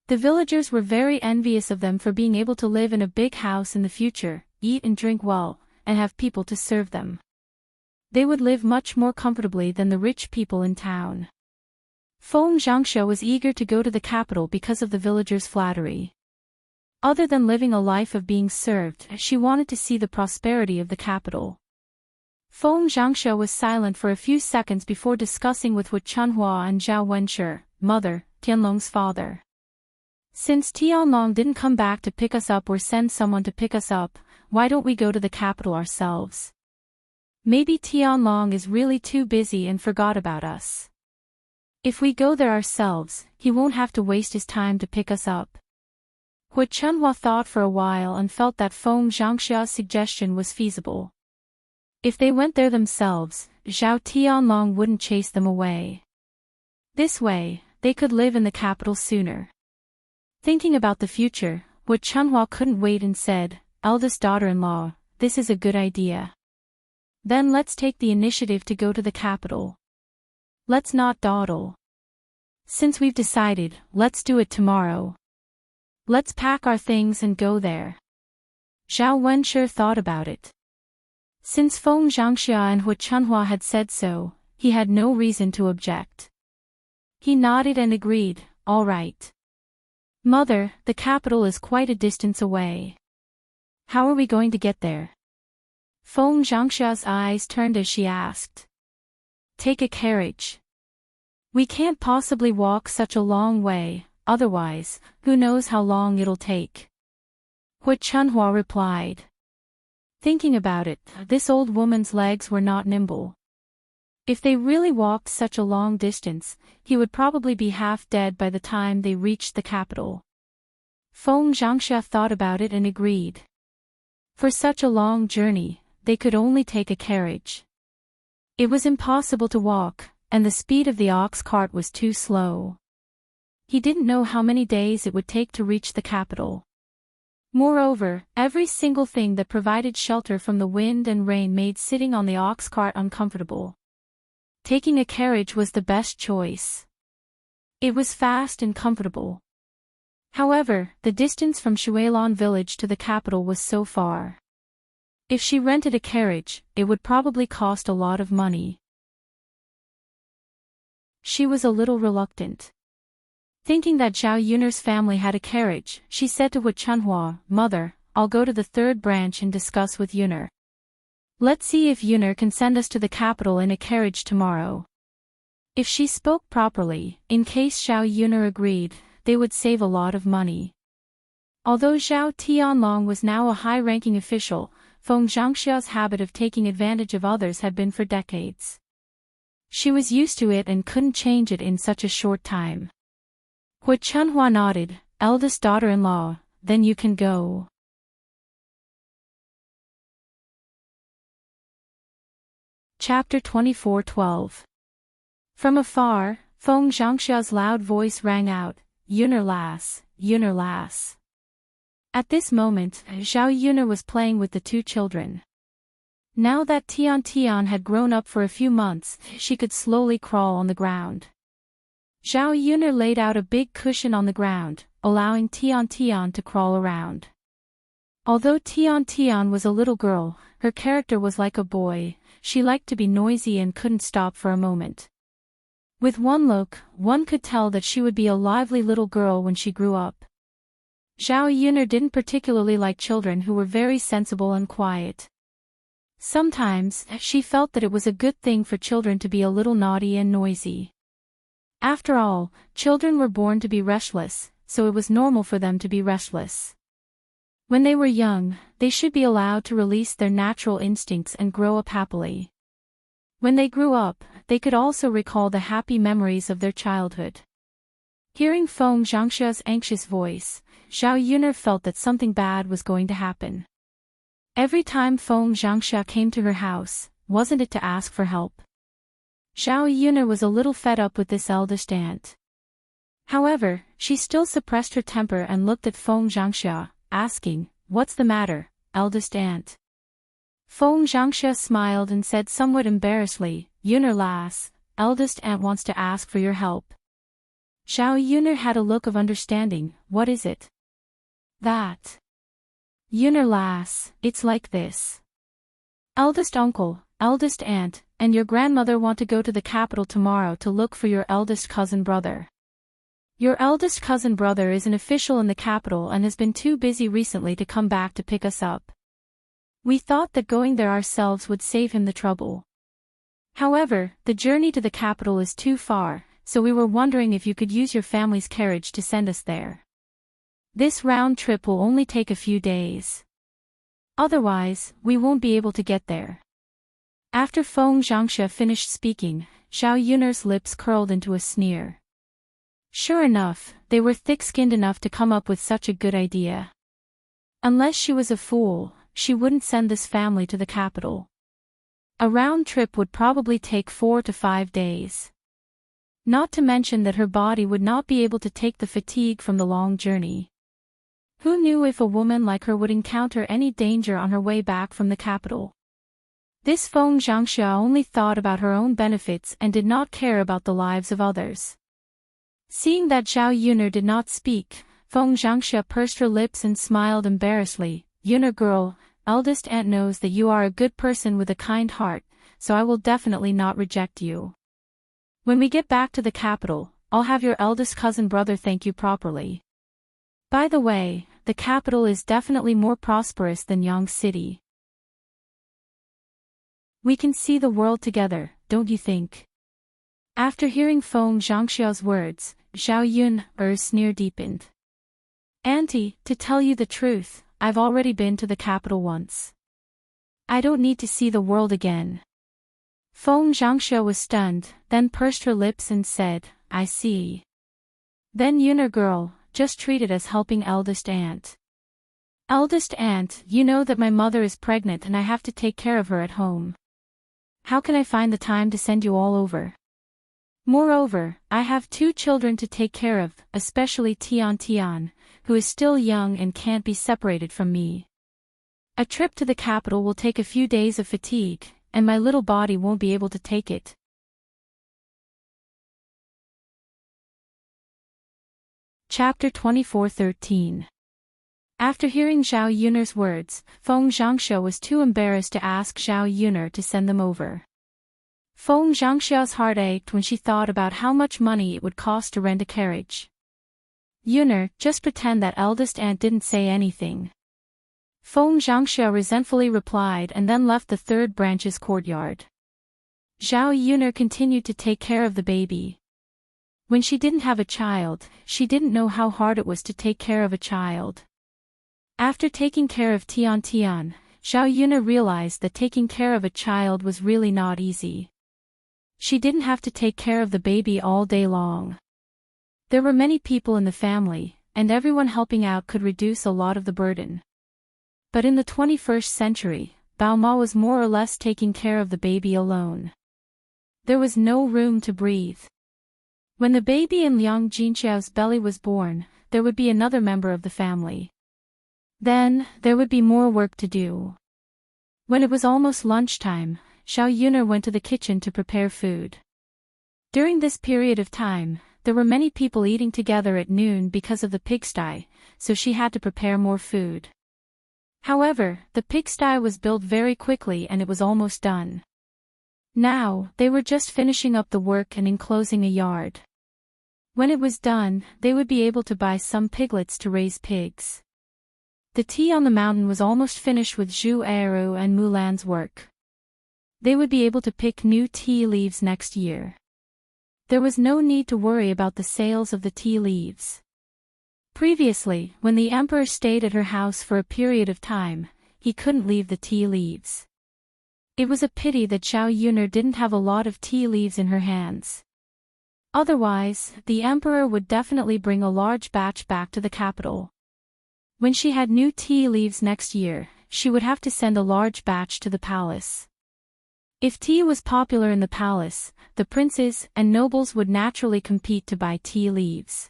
The villagers were very envious of them for being able to live in a big house in the future, eat and drink well, and have people to serve them. They would live much more comfortably than the rich people in town. Feng Zhangxia was eager to go to the capital because of the villagers' flattery. Other than living a life of being served, she wanted to see the prosperity of the capital. Feng Zhangxia was silent for a few seconds before discussing with Hu Chunhua and Zhao Wenshi, mother, Tianlong's father. Since Tianlong didn't come back to pick us up or send someone to pick us up, why don't we go to the capital ourselves? Maybe Tianlong is really too busy and forgot about us. If we go there ourselves, he won't have to waste his time to pick us up. Hu Chunhua thought for a while and felt that Feng Zhangxia's suggestion was feasible. If they went there themselves, Zhao Tianlong wouldn't chase them away. This way, they could live in the capital sooner. Thinking about the future, Hu Chunhua couldn't wait and said, eldest daughter-in-law, this is a good idea. Then let's take the initiative to go to the capital. Let's not dawdle. Since we've decided, let's do it tomorrow. Let's pack our things and go there. Zhao Wenshi thought about it. Since Feng Zhangxia and Hu Chunhua had said so, he had no reason to object. He nodded and agreed, all right. Mother, the capital is quite a distance away. How are we going to get there? Feng Zhangxia's eyes turned as she asked. Take a carriage. We can't possibly walk such a long way, otherwise, who knows how long it'll take. Hu Chunhua replied. Thinking about it, this old woman's legs were not nimble. If they really walked such a long distance, he would probably be half dead by the time they reached the capital. Feng Zhangxia thought about it and agreed. For such a long journey, they could only take a carriage. It was impossible to walk, and the speed of the ox cart was too slow. He didn't know how many days it would take to reach the capital. Moreover, every single thing that provided shelter from the wind and rain made sitting on the ox cart uncomfortable. Taking a carriage was the best choice. It was fast and comfortable. However, the distance from Shuilon village to the capital was so far. If she rented a carriage, it would probably cost a lot of money. She was a little reluctant. Thinking that Zhao Yun'er's family had a carriage, she said to Hu Chunhua, Mother, I'll go to the third branch and discuss with Yun'er. Let's see if Yun'er can send us to the capital in a carriage tomorrow. If she spoke properly, in case Zhao Yun'er agreed, they would save a lot of money. Although Zhao Tianlong was now a high-ranking official, Feng Zhangxia's habit of taking advantage of others had been for decades. She was used to it and couldn't change it in such a short time. Hu Chunhua nodded, eldest daughter-in-law, then you can go. Chapter 24:12. From afar, Feng Zhangxia's loud voice rang out, Yun'er lass, Yun'er lass. At this moment, Zhao Yun'er was playing with the two children. Now that Tian had grown up for a few months, she could slowly crawl on the ground. Zhao Yun'er laid out a big cushion on the ground, allowing Tian to crawl around. Although Tian was a little girl, her character was like a boy. She liked to be noisy and couldn't stop for a moment. With one look, one could tell that she would be a lively little girl when she grew up. Zhao Yun'er didn't particularly like children who were very sensible and quiet. Sometimes, she felt that it was a good thing for children to be a little naughty and noisy. After all, children were born to be restless, so it was normal for them to be restless. When they were young, they should be allowed to release their natural instincts and grow up happily. When they grew up, they could also recall the happy memories of their childhood. Hearing Feng Zhangxia's anxious voice, Zhao Yuner felt that something bad was going to happen. Every time Feng Zhangxia came to her house, wasn't it to ask for help? Zhao Yuner was a little fed up with this eldest aunt. However, she still suppressed her temper and looked at Feng Zhangxia, asking, "What's the matter, eldest aunt?" Feng Zhangxia smiled and said somewhat embarrassedly, "Yuner lass, eldest aunt wants to ask for your help." Zhao Yuner had a look of understanding. "What is it?" "That. Yuner lass, it's like this. Eldest uncle, eldest aunt, and your grandmother want to go to the capital tomorrow to look for your eldest cousin brother. Your eldest cousin brother is an official in the capital and has been too busy recently to come back to pick us up. We thought that going there ourselves would save him the trouble. However, the journey to the capital is too far, so we were wondering if you could use your family's carriage to send us there. This round trip will only take a few days. Otherwise, we won't be able to get there." After Feng Zhangxia finished speaking, Zhao Yuner's lips curled into a sneer. Sure enough, they were thick-skinned enough to come up with such a good idea. Unless she was a fool, she wouldn't send this family to the capital. A round trip would probably take 4 to 5 days. Not to mention that her body would not be able to take the fatigue from the long journey. Who knew if a woman like her would encounter any danger on her way back from the capital? This Feng Zhangxia only thought about her own benefits and did not care about the lives of others. Seeing that Zhao Yuner did not speak, Feng Zhangxia pursed her lips and smiled embarrassedly. "Yuner girl, eldest aunt knows that you are a good person with a kind heart, so I will definitely not reject you. When we get back to the capital, I'll have your eldest cousin brother thank you properly. By the way, the capital is definitely more prosperous than Yang City. We can see the world together, don't you think?" After hearing Feng Zhangxia's words, Zhao Yuner's sneer deepened. "Auntie, to tell you the truth, I've already been to the capital once. I don't need to see the world again." Feng Zhangxia was stunned, then pursed her lips and said, "I see. Then Yuner girl, just treat it as helping eldest aunt. Eldest aunt, you know that my mother is pregnant and I have to take care of her at home. How can I find the time to send you all over? Moreover, I have 2 children to take care of, especially Tian, who is still young and can't be separated from me. A trip to the capital will take a few days of fatigue, and my little body won't be able to take it." Chapter 24:13. After hearing Zhao Yuner's words, Feng Zhangxia was too embarrassed to ask Zhao Yuner to send them over. Feng Zhangxia's heart ached when she thought about how much money it would cost to rent a carriage. "Yuner, just pretend that eldest aunt didn't say anything." Feng Zhangxia resentfully replied and then left the 3rd branch's courtyard. Zhao Yuner continued to take care of the baby. When she didn't have a child, she didn't know how hard it was to take care of a child. After taking care of Tian, Zhao Yuner realized that taking care of a child was really not easy. She didn't have to take care of the baby all day long. There were many people in the family, and everyone helping out could reduce a lot of the burden. But in the 21st century, Bao Ma was more or less taking care of the baby alone. There was no room to breathe. When the baby in Liang Jinxiao's belly was born, there would be another member of the family. Then, there would be more work to do. When it was almost lunchtime, Zhao Yuner went to the kitchen to prepare food. During this period of time, there were many people eating together at noon because of the pigsty, so she had to prepare more food. However, the pigsty was built very quickly and it was almost done. Now, they were just finishing up the work and enclosing a yard. When it was done, they would be able to buy some piglets to raise pigs. The tea on the mountain was almost finished with Zhu Eru and Mulan's work. They would be able to pick new tea leaves next year. There was no need to worry about the sales of the tea leaves. Previously, when the emperor stayed at her house for a period of time, he couldn't leave the tea leaves. It was a pity that Zhao Yuner didn't have a lot of tea leaves in her hands. Otherwise, the emperor would definitely bring a large batch back to the capital. When she had new tea leaves next year, she would have to send a large batch to the palace. If tea was popular in the palace, the princes and nobles would naturally compete to buy tea leaves.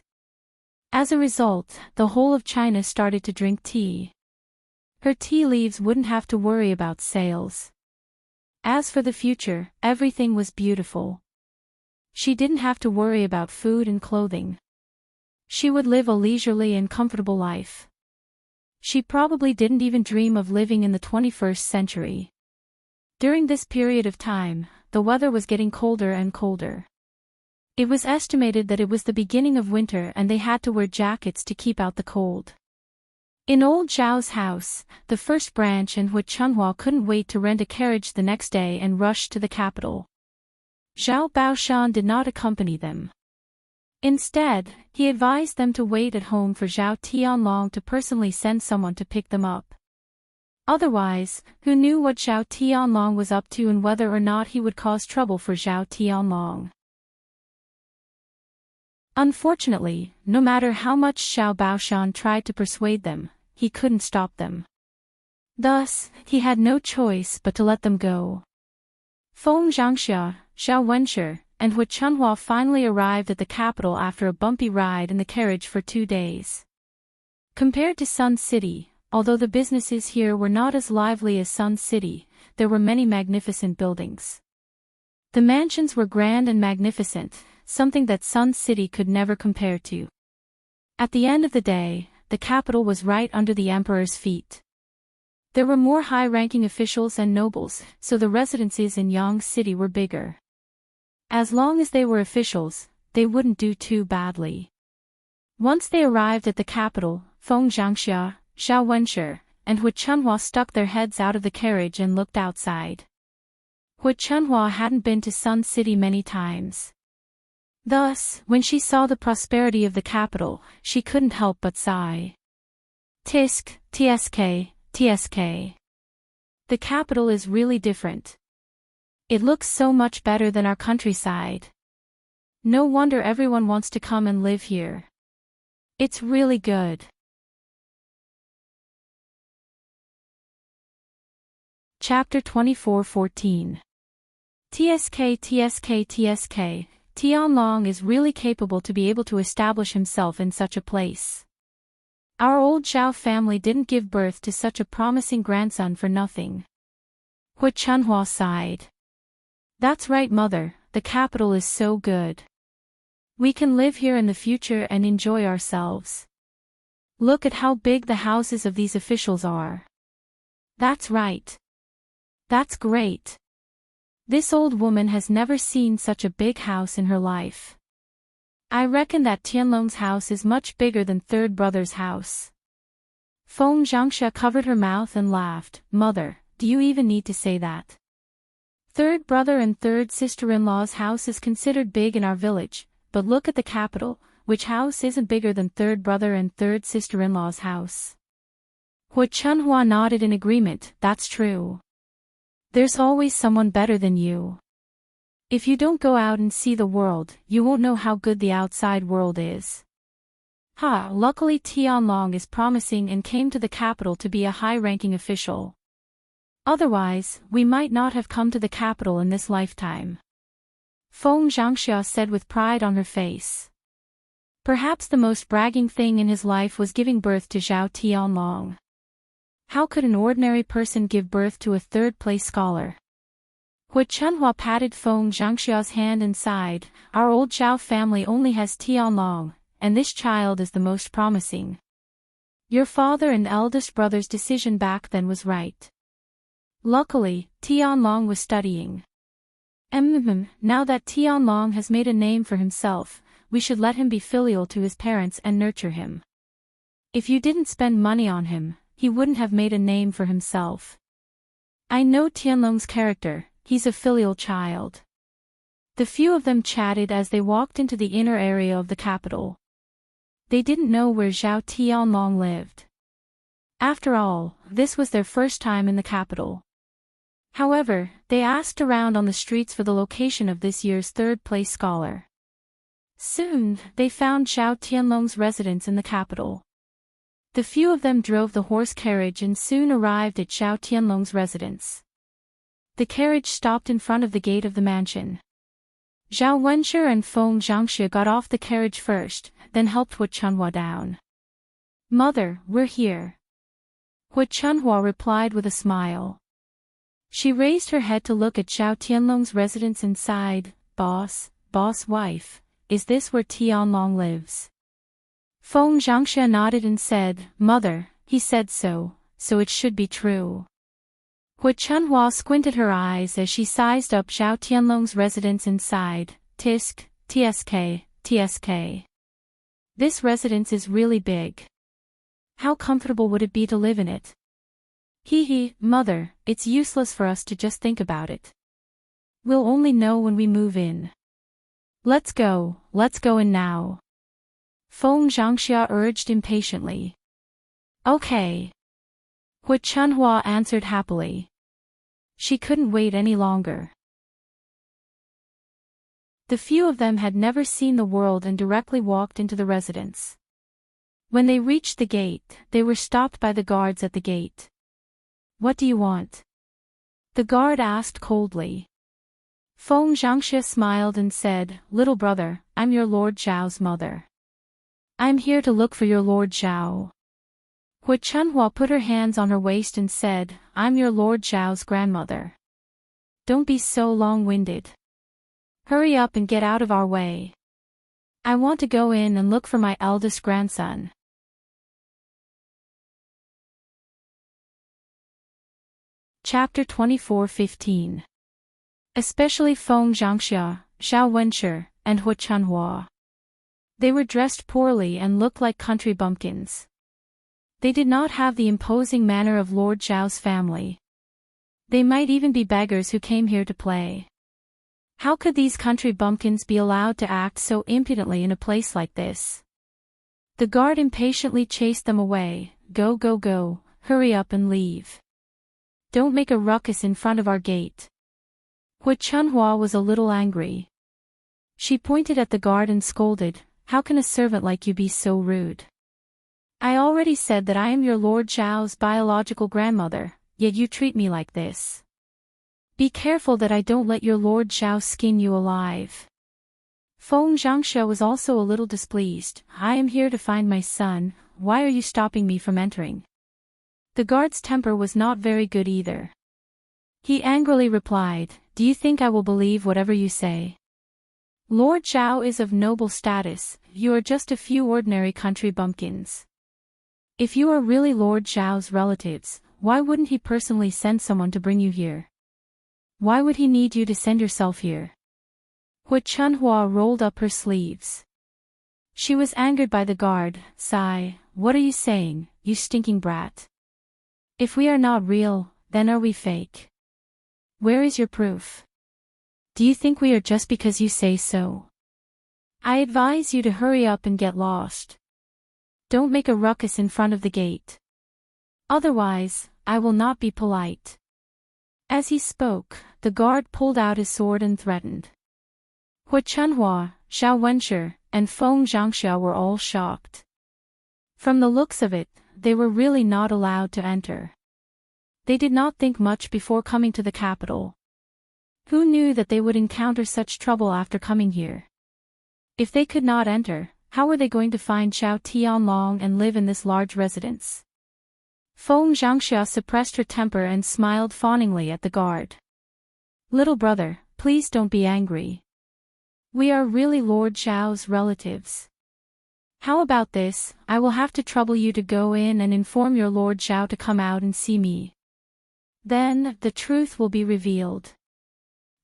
As a result, the whole of China started to drink tea. Her tea leaves wouldn't have to worry about sales. As for the future, everything was beautiful. She didn't have to worry about food and clothing. She would live a leisurely and comfortable life. She probably didn't even dream of living in the 21st century. During this period of time, the weather was getting colder and colder. It was estimated that it was the beginning of winter and they had to wear jackets to keep out the cold. In old Zhao's house, the first branch and Hu Chunhua couldn't wait to rent a carriage the next day and rush to the capital. Zhao Baoshan did not accompany them. Instead, he advised them to wait at home for Zhao Tianlong to personally send someone to pick them up. Otherwise, who knew what Zhao Tianlong was up to and whether or not he would cause trouble for Zhao Tianlong. Unfortunately, no matter how much Zhao Baoshan tried to persuade them, he couldn't stop them. Thus, he had no choice but to let them go. Feng Zhangxia, Zhao Wenshi, and Hu Chunhua finally arrived at the capital after a bumpy ride in the carriage for 2 days. Compared to Sun City, although the businesses here were not as lively as Sun City, there were many magnificent buildings. The mansions were grand and magnificent, something that Sun City could never compare to. At the end of the day, the capital was right under the emperor's feet. There were more high-ranking officials and nobles, so the residences in Yang City were bigger. As long as they were officials, they wouldn't do too badly. Once they arrived at the capital, Feng Zhangxia, Zhao Wenshi, and Hu Chunhua stuck their heads out of the carriage and looked outside. Hu Chunhua hadn't been to Sun City many times. Thus, when she saw the prosperity of the capital, she couldn't help but sigh. Tisk, tsk, tsk. The capital is really different. It looks so much better than our countryside. No wonder everyone wants to come and live here. It's really good. Chapter 24:14. Tsk. Tianlong is really capable to be able to establish himself in such a place. Our old Zhao family didn't give birth to such a promising grandson for nothing. Hu Chunhua sighed. That's right, mother, the capital is so good. We can live here in the future and enjoy ourselves. Look at how big the houses of these officials are. That's right. That's great. This old woman has never seen such a big house in her life. I reckon that Tianlong's house is much bigger than third brother's house. Feng Zhangxia covered her mouth and laughed. Mother, do you even need to say that? Third brother and third sister-in-law's house is considered big in our village, but look at the capital, which house isn't bigger than third brother and third sister-in-law's house? Hu Chunhua nodded in agreement. That's true. There's always someone better than you. If you don't go out and see the world, you won't know how good the outside world is. Luckily Tianlong is promising and came to the capital to be a high-ranking official. Otherwise, we might not have come to the capital in this lifetime. Feng Zhangxia said with pride on her face. Perhaps the most bragging thing in his life was giving birth to Zhao Tianlong. How could an ordinary person give birth to a third-place scholar? Hu Chunhua patted Feng Zhangxia's hand and sighed. Our old Zhao family only has Tianlong, and this child is the most promising. Your father and eldest brother's decision back then was right. Luckily, Tianlong was studying. Now that Tianlong has made a name for himself, we should let him be filial to his parents and nurture him. If you didn't spend money on him, he wouldn't have made a name for himself. I know Tianlong's character, he's a filial child. The few of them chatted as they walked into the inner area of the capital. They didn't know where Zhao Tianlong lived. After all, this was their first time in the capital. However, they asked around on the streets for the location of this year's third-place scholar. Soon, they found Zhao Tianlong's residence in the capital. The few of them drove the horse carriage and soon arrived at Zhao Tianlong's residence. The carriage stopped in front of the gate of the mansion. Zhao Wenshi and Feng Zhangxue got off the carriage first, then helped Hu Chunhua down. "Mother, we're here." Hu Chunhua replied with a smile. She raised her head to look at Zhao Tianlong's residence inside. Boss wife, is this where Tianlong lives?" Feng Zhangxue nodded and said, "Mother, he said so it should be true." Hu Chunhua squinted her eyes as she sized up Zhao Tianlong's residence inside. TSK. This residence is really big. How comfortable would it be to live in it? Hee, mother, it's useless for us to just think about it. We'll only know when we move in. Let's go in now. Feng Zhangxia urged impatiently. Okay. Hu Chunhua answered happily. She couldn't wait any longer. The few of them had never seen the world and directly walked into the residence. When they reached the gate, they were stopped by the guards at the gate. "What do you want?" the guard asked coldly. Feng Zhangxia smiled and said, "Little brother, I'm your Lord Zhao's mother. I'm here to look for your Lord Zhao." Hu Chunhua put her hands on her waist and said, "I'm your Lord Zhao's grandmother. Don't be so long-winded. Hurry up and get out of our way. I want to go in and look for my eldest grandson." Chapter 24:15. Especially Feng Zhangxia, Zhao Wenshi, and Hu Chunhua. They were dressed poorly and looked like country bumpkins. They did not have the imposing manner of Lord Zhao's family. They might even be beggars who came here to play. How could these country bumpkins be allowed to act so impudently in a place like this? The guard impatiently chased them away. Go, hurry up and leave. Don't make a ruckus in front of our gate." Hu Chunhua was a little angry. She pointed at the guard and scolded, "How can a servant like you be so rude? I already said that I am your Lord Zhao's biological grandmother, yet you treat me like this. Be careful that I don't let your Lord Zhao skin you alive." Feng Zhangxia was also a little displeased. "I am here to find my son, why are you stopping me from entering?" The guard's temper was not very good either. He angrily replied, "Do you think I will believe whatever you say? Lord Zhao is of noble status, you are just a few ordinary country bumpkins. If you are really Lord Zhao's relatives, why wouldn't he personally send someone to bring you here? Why would he need you to send yourself here?" Hu Chunhua rolled up her sleeves. She was angered by the guard. Sigh, "What are you saying, you stinking brat? If we are not real, then are we fake? Where is your proof? Do you think we are just because you say so? I advise you to hurry up and get lost. Don't make a ruckus in front of the gate. Otherwise, I will not be polite." As he spoke, the guard pulled out his sword and threatened. Hu Chunhua, Zhao Wenshi, and Feng Zhangxia were all shocked. From the looks of it, they were really not allowed to enter. They did not think much before coming to the capital. Who knew that they would encounter such trouble after coming here? If they could not enter, how were they going to find Zhao Tianlong and live in this large residence? Feng Zhangxia suppressed her temper and smiled fawningly at the guard. "Little brother, please don't be angry. We are really Lord Zhao's relatives. How about this, I will have to trouble you to go in and inform your Lord Zhao to come out and see me. Then, the truth will be revealed."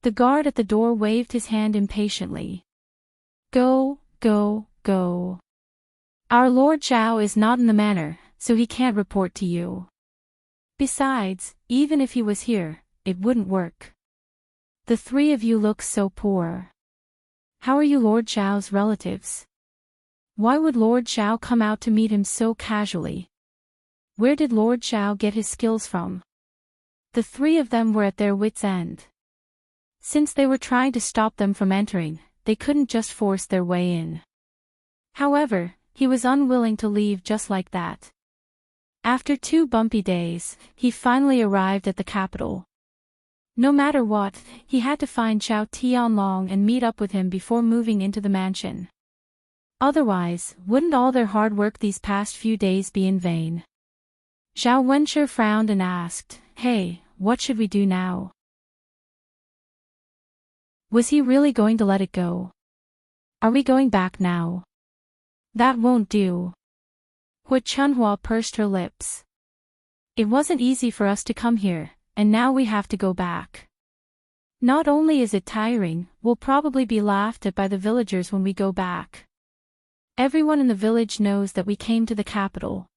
The guard at the door waved his hand impatiently. Go. Our Lord Zhao is not in the manor, so he can't report to you. Besides, even if he was here, it wouldn't work. The three of you look so poor. How are you Lord Zhao's relatives? Why would Lord Zhao come out to meet him so casually? Where did Lord Zhao get his skills from? The three of them were at their wits' end. Since they were trying to stop them from entering, they couldn't just force their way in. However, he was unwilling to leave just like that. After 2 bumpy days, he finally arrived at the capital. No matter what, he had to find Zhao Tianlong and meet up with him before moving into the mansion. Otherwise, wouldn't all their hard work these past few days be in vain? Zhao Wenshi frowned and asked, "Hey, what should we do now?" Was he really going to let it go? Are we going back now? That won't do. Hu Chunhua pursed her lips. It wasn't easy for us to come here, and now we have to go back. Not only is it tiring, we'll probably be laughed at by the villagers when we go back. Everyone in the village knows that we came to the capital.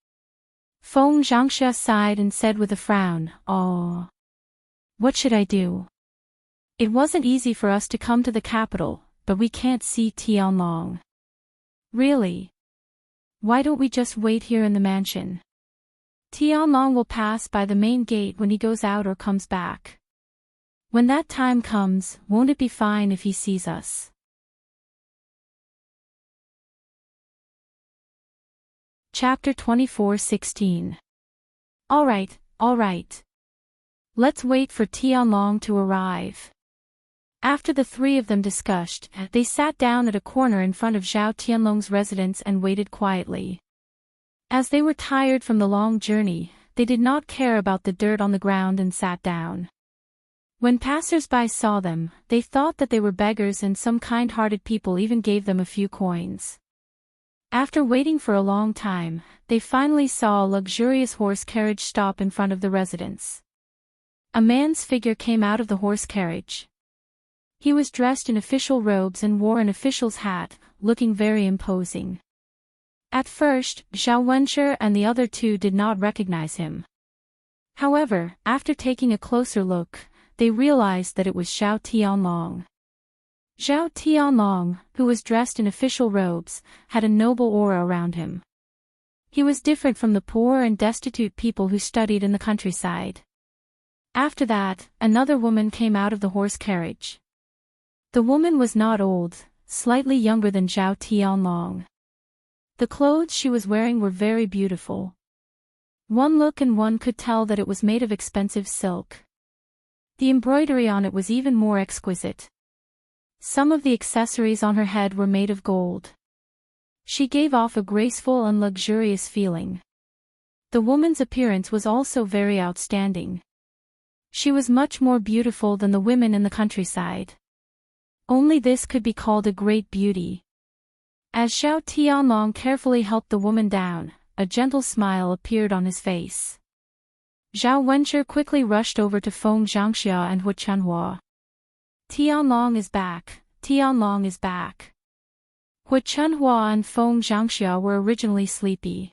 Feng Zhangxia sighed and said with a frown, "Oh. What should I do? It wasn't easy for us to come to the capital, but we can't see Tianlong." Really? Why don't we just wait here in the mansion? Tianlong will pass by the main gate when he goes out or comes back. When that time comes, won't it be fine if he sees us? Chapter 24:16. All right. Let's wait for Tianlong to arrive. After the three of them discussed, they sat down at a corner in front of Zhao Tianlong's residence and waited quietly. As they were tired from the long journey, they did not care about the dirt on the ground and sat down. When passers-by saw them, they thought that they were beggars, and some kind-hearted people even gave them a few coins. After waiting for a long time, they finally saw a luxurious horse carriage stop in front of the residence. A man's figure came out of the horse carriage. He was dressed in official robes and wore an official's hat, looking very imposing. At first, Zhao Wenshi and the other two did not recognize him. However, after taking a closer look, they realized that it was Zhao Tianlong. Zhao Tianlong, who was dressed in official robes, had a noble aura around him. He was different from the poor and destitute people who studied in the countryside. After that, another woman came out of the horse carriage. The woman was not old, slightly younger than Zhao Tianlong. The clothes she was wearing were very beautiful. One look and one could tell that it was made of expensive silk. The embroidery on it was even more exquisite. Some of the accessories on her head were made of gold. She gave off a graceful and luxurious feeling. The woman's appearance was also very outstanding. She was much more beautiful than the women in the countryside. Only this could be called a great beauty. As Zhao Tianlong carefully helped the woman down, a gentle smile appeared on his face. Zhao Wenshi quickly rushed over to Feng Zhangxia and Hu Chunhua. Tianlong is back, Tianlong is back. Hu Chunhua and Feng Zhangxia were originally sleepy.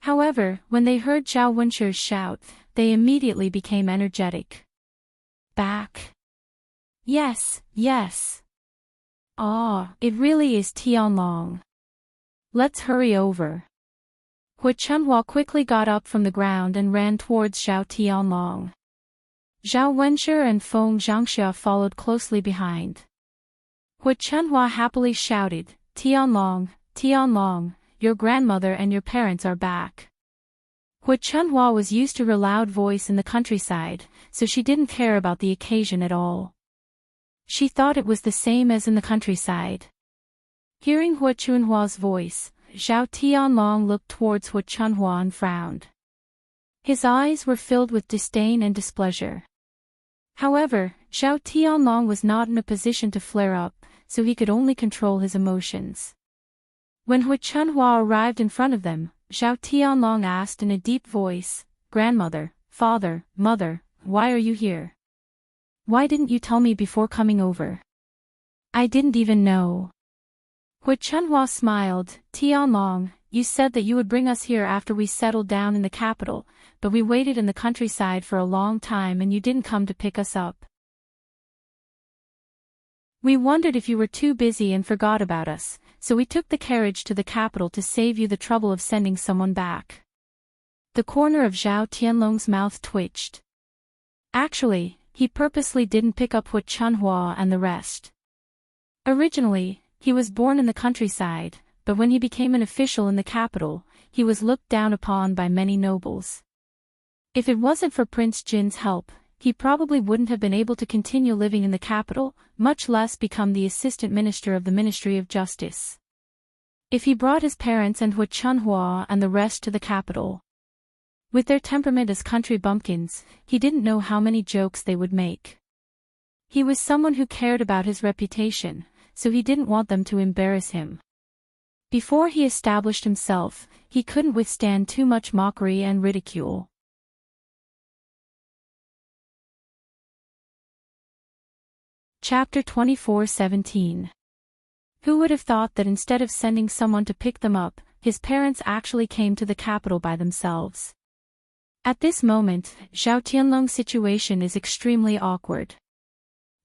However, when they heard Zhao Wenshi's shout, they immediately became energetic. Back? Yes. Ah, it really is Tianlong. Let's hurry over. Hu Chunhua quickly got up from the ground and ran towards Zhao Tianlong. Zhao Wenshi and Feng Zhangxia followed closely behind. Hu Chunhua happily shouted, Tianlong, your grandmother and your parents are back. Hu Chunhua was used to her loud voice in the countryside, so she didn't care about the occasion at all. She thought it was the same as in the countryside. Hearing Hu Chunhua's voice, Zhao Tianlong looked towards Hu Chunhua and frowned. His eyes were filled with disdain and displeasure. However, Zhao Tianlong was not in a position to flare up, so he could only control his emotions. When Hu Chunhua arrived in front of them, Zhao Tianlong asked in a deep voice, Grandmother, Father, Mother, why are you here? Why didn't you tell me before coming over? I didn't even know. Hu Chunhua smiled, Tianlong, you said that you would bring us here after we settled down in the capital, but we waited in the countryside for a long time and you didn't come to pick us up. We wondered if you were too busy and forgot about us, so we took the carriage to the capital to save you the trouble of sending someone back. The corner of Zhao Tianlong's mouth twitched. Actually, he purposely didn't pick up Hu Chunhua and the rest. Originally, he was born in the countryside, but when he became an official in the capital, he was looked down upon by many nobles. If it wasn't for Prince Jin's help, he probably wouldn't have been able to continue living in the capital, much less become the assistant minister of the Ministry of Justice. If he brought his parents and Hu Chunhua and the rest to the capital, with their temperament as country bumpkins, he didn't know how many jokes they would make. He was someone who cared about his reputation, so he didn't want them to embarrass him. Before he established himself, he couldn't withstand too much mockery and ridicule. Chapter 24:17. Who would have thought that instead of sending someone to pick them up, his parents actually came to the capital by themselves? At this moment, Zhao Tianlong's situation is extremely awkward.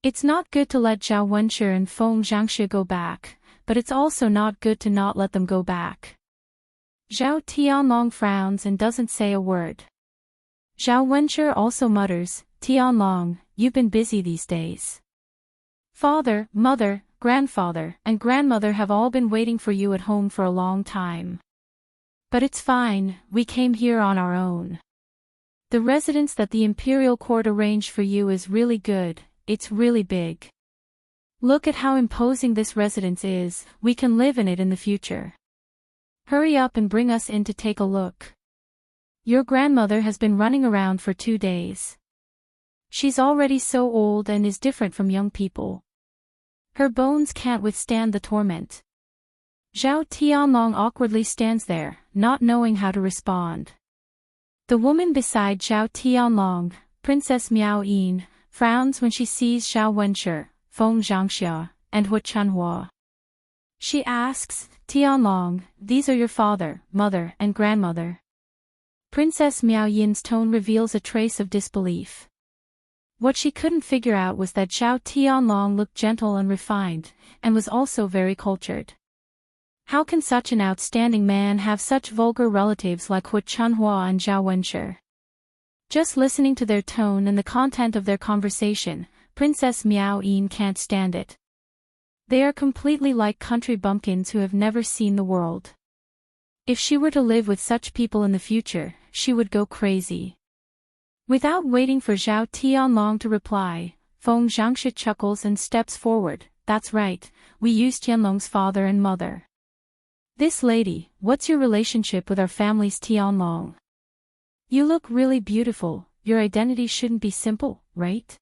It's not good to let Zhao Wenshi and Feng Zhangxie go back, but it's also not good to not let them go back. Zhao Tianlong frowns and doesn't say a word. Zhao Wenshi also mutters, "Tianlong, you've been busy these days. Father, mother, grandfather, and grandmother have all been waiting for you at home for a long time. But it's fine, we came here on our own. The residence that the imperial court arranged for you is really good, it's really big. Look at how imposing this residence is, we can live in it in the future. Hurry up and bring us in to take a look. Your grandmother has been running around for 2 days. She's already so old and is different from young people. Her bones can't withstand the torment." Zhao Tianlong awkwardly stands there, not knowing how to respond. The woman beside Zhao Tianlong, Princess Miao Yin, frowns when she sees Zhao Wenshi, Feng Zhangxia, and Hu Chunhua. She asks, "Tianlong, these are your father, mother, and grandmother?" Princess Miao Yin's tone reveals a trace of disbelief. What she couldn't figure out was that Zhao Tianlong looked gentle and refined, and was also very cultured. How can such an outstanding man have such vulgar relatives like Hu Chunhua and Zhao Wenshi? Just listening to their tone and the content of their conversation, Princess Miao Yin can't stand it. They are completely like country bumpkins who have never seen the world. If she were to live with such people in the future, she would go crazy. Without waiting for Zhao Tianlong to reply, Feng Zhangxie chuckles and steps forward. "That's right, we used Tianlong's father and mother. This lady, what's your relationship with our families, Tianlong? You look really beautiful, your identity shouldn't be simple, right?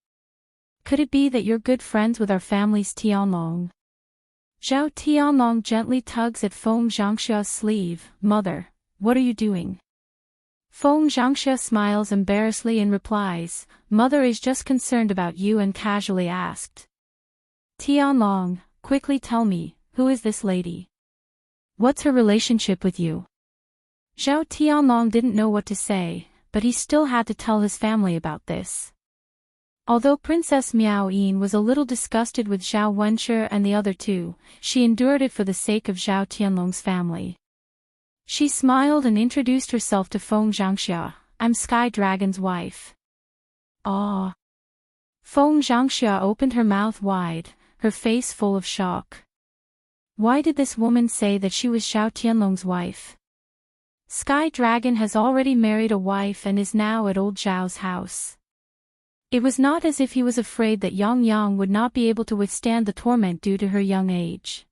Could it be that you're good friends with our families, Tianlong?" Zhao Tianlong gently tugs at Feng Zhangxia's sleeve. "Mother, what are you doing?" Feng Zhangxia smiles embarrassedly and replies, "Mother is just concerned about you," and casually asked, "Tianlong, quickly tell me, who is this lady? What's her relationship with you?" Zhao Tianlong didn't know what to say, but he still had to tell his family about this. Although Princess Miao Yin was a little disgusted with Zhao Wenshi and the other two, she endured it for the sake of Zhao Tianlong's family. She smiled and introduced herself to Feng Zhangxia. "I'm Sky Dragon's wife." "Ah." Feng Zhangxia opened her mouth wide, her face full of shock. Why did this woman say that she was Zhao Tianlong's wife? Sky Dragon has already married a wife and is now at old Zhao's house. It was not as if he was afraid that Yang would not be able to withstand the torment due to her young age.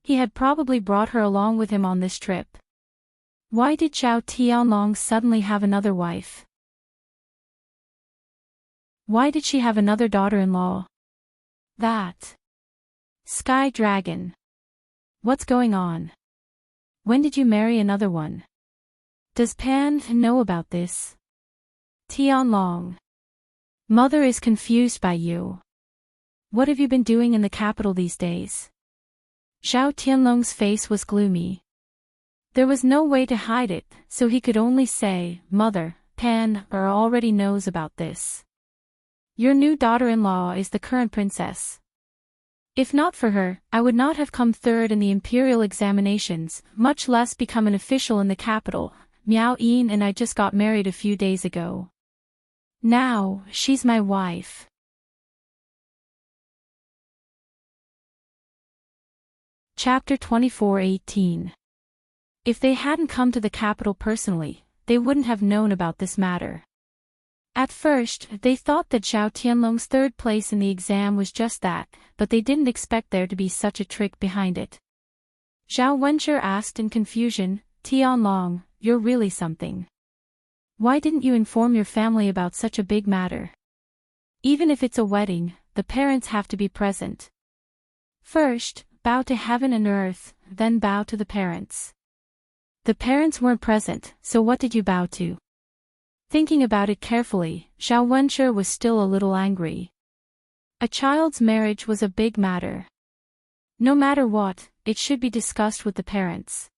He had probably brought her along with him on this trip. Why did Zhao Tianlong suddenly have another wife? Why did she have another daughter-in-law? That Sky Dragon. What's going on? When did you marry another one? Does Pan know about this? Tianlong. Mother is confused by you. What have you been doing in the capital these days? Zhao Tianlong's face was gloomy. There was no way to hide it, so he could only say, "Mother, Pan already knows about this. Your new daughter-in-law is the current princess." If not for her, I would not have come third in the imperial examinations, much less become an official in the capital. Miao Yin and I just got married a few days ago. Now, she's my wife. Chapter 24:18. If they hadn't come to the capital personally, they wouldn't have known about this matter. At first, they thought that Zhao Tianlong's third place in the exam was just that, but they didn't expect there to be such a trick behind it. Zhao Wenshi asked in confusion, Tianlong, you're really something. Why didn't you inform your family about such a big matter? Even if it's a wedding, the parents have to be present. First, bow to heaven and earth, then bow to the parents. The parents weren't present, so what did you bow to? Thinking about it carefully, Zhao Wenshi was still a little angry. A child's marriage was a big matter. No matter what, it should be discussed with the parents.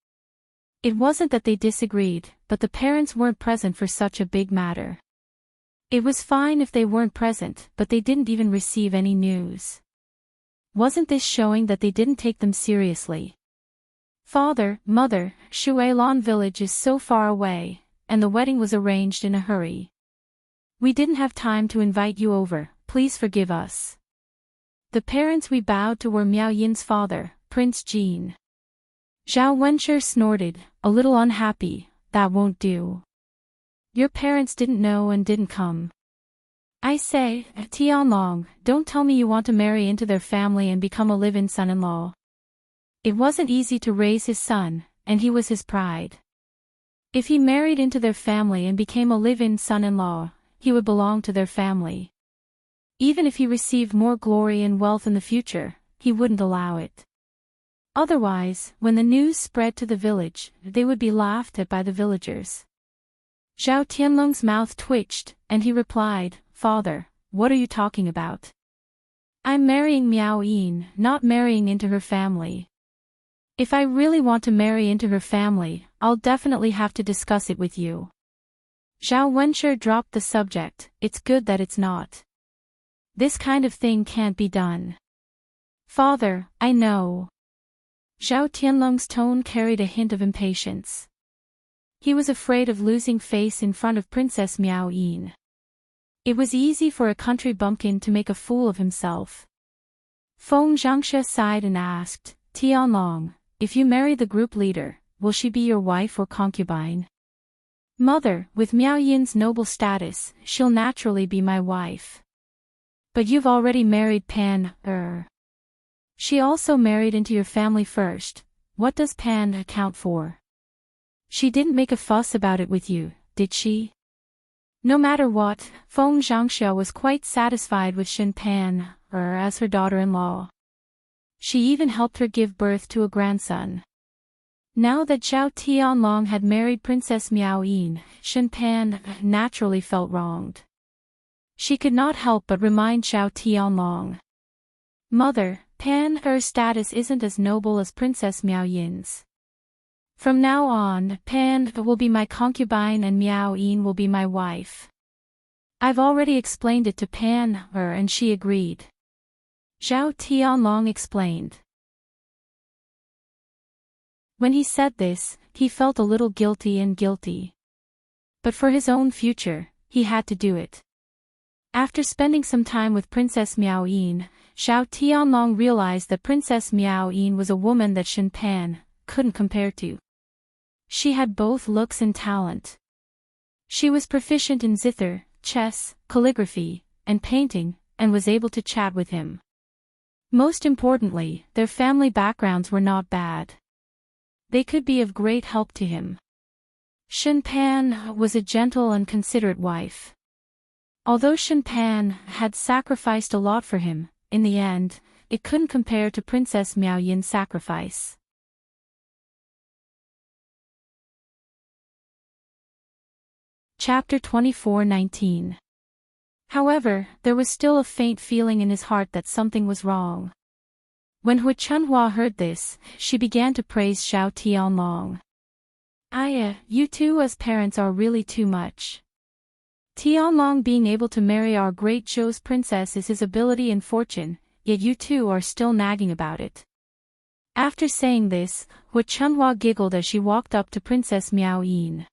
It wasn't that they disagreed, but the parents weren't present for such a big matter. It was fine if they weren't present, but they didn't even receive any news. Wasn't this showing that they didn't take them seriously? Father, mother, Shuailan village is so far away, and the wedding was arranged in a hurry. We didn't have time to invite you over, please forgive us. The parents we bowed to were Miao Yin's father, Prince Jin. Zhao Wenshi snorted, a little unhappy, that won't do. Your parents didn't know and didn't come. I say, Tianlong, don't tell me you want to marry into their family and become a live-in son-in-law. It wasn't easy to raise his son, and he was his pride. If he married into their family and became a live-in son-in-law, he would belong to their family. Even if he received more glory and wealth in the future, he wouldn't allow it. Otherwise, when the news spread to the village, they would be laughed at by the villagers. Zhao Tianlong's mouth twitched, and he replied, Father, what are you talking about? I'm marrying Miao Yin, not marrying into her family. If I really want to marry into her family, I'll definitely have to discuss it with you. Zhao Wenshi dropped the subject, it's good that it's not. This kind of thing can't be done. Father, I know. Zhao Tianlong's tone carried a hint of impatience. He was afraid of losing face in front of Princess Miao Yin. It was easy for a country bumpkin to make a fool of himself. Feng Zhangshe sighed and asked, Tianlong, if you marry the group leader, will she be your wife or concubine? Mother, with Miao Yin's noble status, she'll naturally be my wife. But you've already married Pan, She also married into your family first. What does Pan account for? She didn't make a fuss about it with you, did she? No matter what, Feng Zhangshe was quite satisfied with Shen Pan, as her daughter-in-law. She even helped her give birth to a grandson. Now that Zhao Tianlong had married Princess Miao Yin, Shen Pan naturally felt wronged. She could not help but remind Zhao Tianlong. Mother, Pan's status isn't as noble as Princess Miao Yin's. From now on, Pan will be my concubine and Miao Yin will be my wife. I've already explained it to Pan, and she agreed. Zhao Tianlong explained. When he said this, he felt a little guilty. But for his own future, he had to do it. After spending some time with Princess Miao Yin, Zhao Tianlong realized that Princess Miao Yin was a woman that Shen Pan couldn't compare to. She had both looks and talent. She was proficient in zither, chess, calligraphy, and painting, and was able to chat with him. Most importantly, their family backgrounds were not bad. They could be of great help to him. Shen Pan was a gentle and considerate wife. Although Shen Pan had sacrificed a lot for him, in the end, it couldn't compare to Princess Miao Yin's sacrifice. Chapter 24:19. However, there was still a faint feeling in his heart that something was wrong. When Hu Chunhua heard this, she began to praise Zhao Tianlong. You two as parents are really too much. Tianlong being able to marry our great Zhou's princess is his ability and fortune, yet you two are still nagging about it. After saying this, Hu Chunhua giggled as she walked up to Princess Miao Yin.